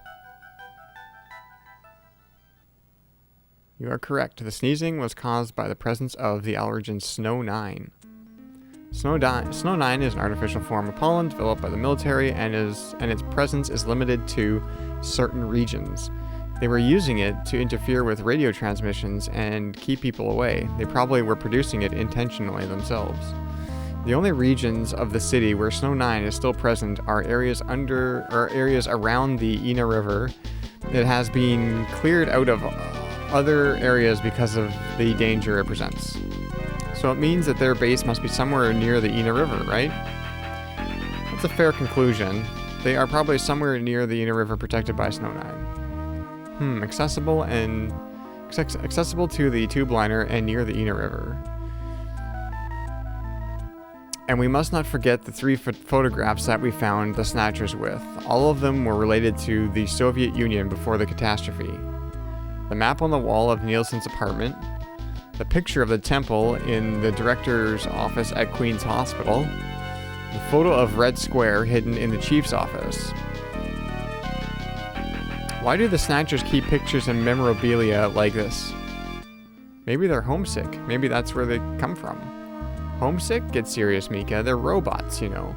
You are correct. The sneezing was caused by the presence of the allergen Snow 9. Snow 9 is an artificial form of pollen developed by the military, and its presence is limited to certain regions. They were using it to interfere with radio transmissions and keep people away. They probably were producing it intentionally themselves. The only regions of the city where Snow 9 is still present are areas around the Ina River. It has been cleared out of other areas because of the danger it presents. So it means that their base must be somewhere near the Ina River, right? That's a fair conclusion. They are probably somewhere near the Ina River protected by Snow 9. Accessible to the tube liner and near the Ina River. And we must not forget the 3 photographs that we found the Snatchers with. All of them were related to the Soviet Union before the catastrophe. The map on the wall of Nielsen's apartment, the picture of the temple in the director's office at Queen's Hospital, the photo of Red Square hidden in the chief's office. Why do the Snatchers keep pictures and memorabilia like this? Maybe they're homesick. Maybe that's where they come from. Homesick? Get serious, Mika. They're robots, you know.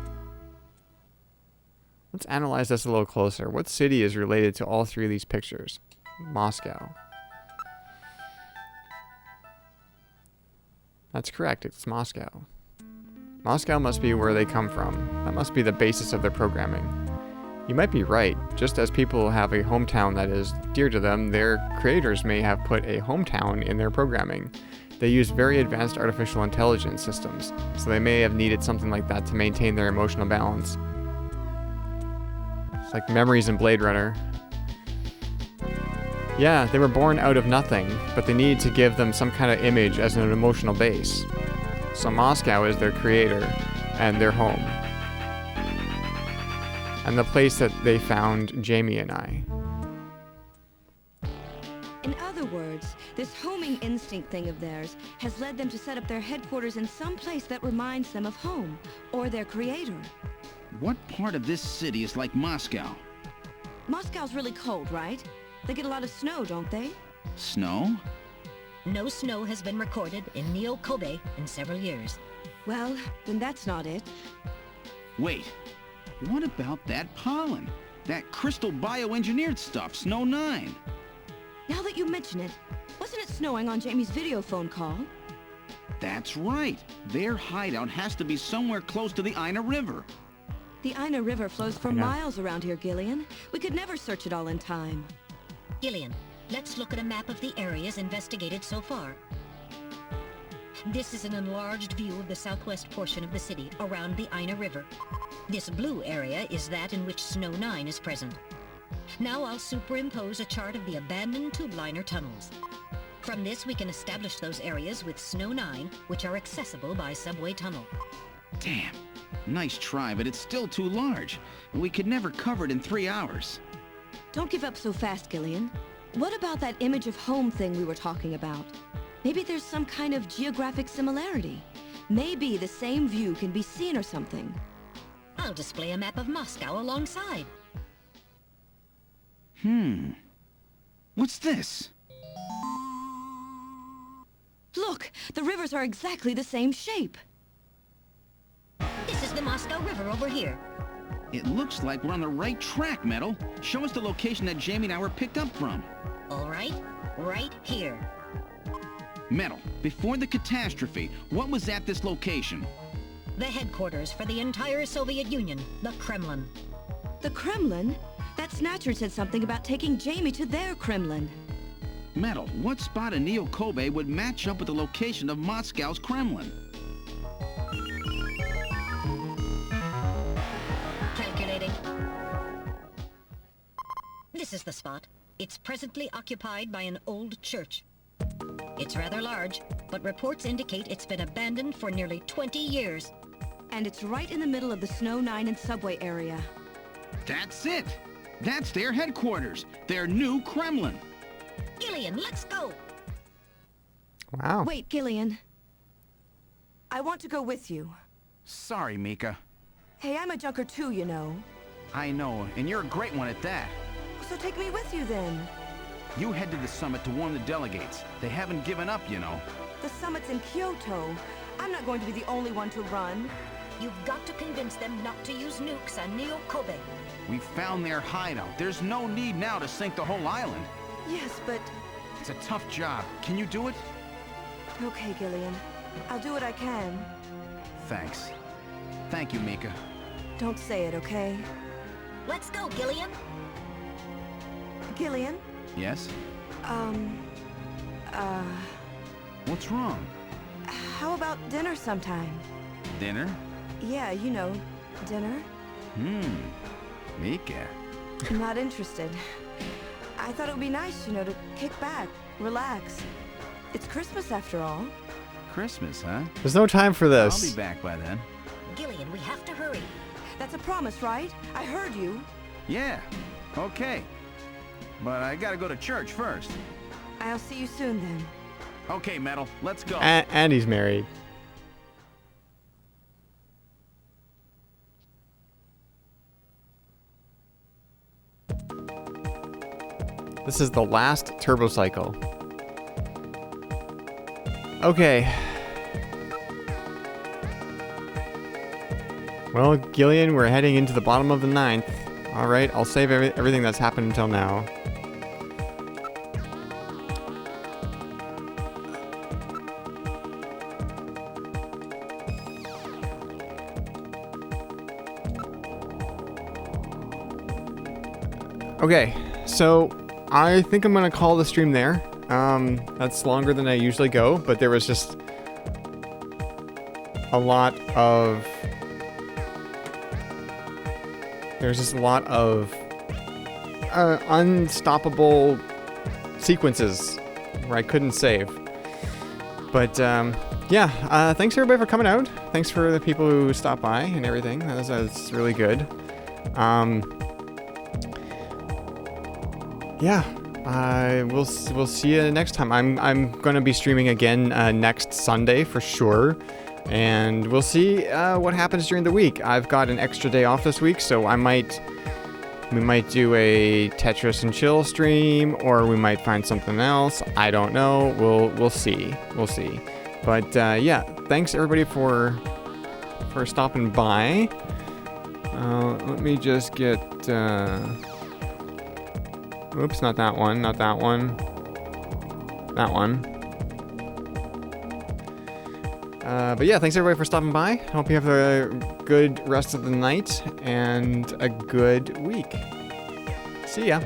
Let's analyze this a little closer. What city is related to all 3 of these pictures? Moscow. That's correct, it's Moscow. Moscow must be where they come from. That must be the basis of their programming. You might be right. Just as people have a hometown that is dear to them, their creators may have put a hometown in their programming. They use very advanced artificial intelligence systems, so they may have needed something like that to maintain their emotional balance. It's like memories in Blade Runner. Yeah, they were born out of nothing, but they needed to give them some kind of image as an emotional base. So Moscow is their creator and their home. And the place that they found Jamie and I. In other words, this homing instinct thing of theirs has led them to set up their headquarters in some place that reminds them of home, or their creator. What part of this city is like Moscow? Moscow's really cold, right? They get a lot of snow, don't they? Snow? No snow has been recorded in Neo-Kobe in several years. Well, then that's not it. Wait, what about that pollen? That crystal bioengineered stuff, Snow 9? Now that you mention it, wasn't it snowing on Jamie's video phone call? That's right. Their hideout has to be somewhere close to the Ina River. The Ina River flows for miles around here, Gillian. We could never search it all in time. Gillian, let's look at a map of the areas investigated so far. This is an enlarged view of the southwest portion of the city around the Ina River. This blue area is that in which Snow 9 is present. Now I'll superimpose a chart of the abandoned tube liner tunnels. From this we can establish those areas with Snow 9, which are accessible by subway tunnel. Damn. Nice try, but it's still too large. We could never cover it in 3 hours. Don't give up so fast, Gillian. What about that image of home thing we were talking about? Maybe there's some kind of geographic similarity. Maybe the same view can be seen or something. I'll display a map of Moscow alongside. What's this? Look! The rivers are exactly the same shape. This is the Moscow River over here. It looks like we're on the right track, Metal. Show us the location that Jamie and I were picked up from. All right, right here. Metal, before the catastrophe, what was at this location? The headquarters for the entire Soviet Union, the Kremlin. The Kremlin? That Snatcher said something about taking Jamie to their Kremlin. Metal, what spot in Neo-Kobe would match up with the location of Moscow's Kremlin? Calculating. This is the spot. It's presently occupied by an old church. It's rather large, but reports indicate it's been abandoned for nearly 20 years. And it's right in the middle of the Snow 9 and subway area. That's it. That's their headquarters. Their new Kremlin. Gillian, let's go! Wow. Wait, Gillian. I want to go with you. Sorry, Mika. Hey, I'm a junker too, you know. I know, and you're a great one at that. So take me with you then. You head to the summit to warn the delegates. They haven't given up, you know. The summit's in Kyoto. I'm not going to be the only one to run. You've got to convince them not to use nukes on Neo Kobe. We found their hideout. There's no need now to sink the whole island. Yes, but... It's a tough job. Can you do it? Okay, Gillian. I'll do what I can. Thanks. Thank you, Mika. Don't say it, okay? Let's go, Gillian. Gillian? Yes? What's wrong? How about dinner sometime? Dinner? Yeah, you know, dinner. Mika. Not interested. I thought it would be nice, you know, to kick back, relax. It's Christmas after all. Christmas, huh? There's no time for this. I'll be back by then. Gillian, we have to hurry. That's a promise, right? I heard you. Yeah, okay. But I gotta go to church first. I'll see you soon then. Okay, Metal, let's go. And he's married. This is the last turbo cycle. Okay. Well, Gillian, we're heading into the bottom of the 9th. Alright, I'll save everything that's happened until now. Okay, so I think I'm gonna call the stream there. That's longer than I usually go, but there was just a lot of... There's just a lot of unstoppable sequences where I couldn't save. But yeah, thanks everybody for coming out. Thanks for the people who stopped by and everything. That's really good. Yeah, we'll see you next time. I'm gonna be streaming again next Sunday for sure. And we'll see what happens during the week. I've got an extra day off this week, so we might do a Tetris and Chill stream, or we might find something else. I don't know. We'll see. We'll see. But yeah, thanks everybody for stopping by. Let me just get. Oops, not that one. Not that one. That one. But yeah, thanks everybody for stopping by. Hope you have a good rest of the night and a good week. See ya.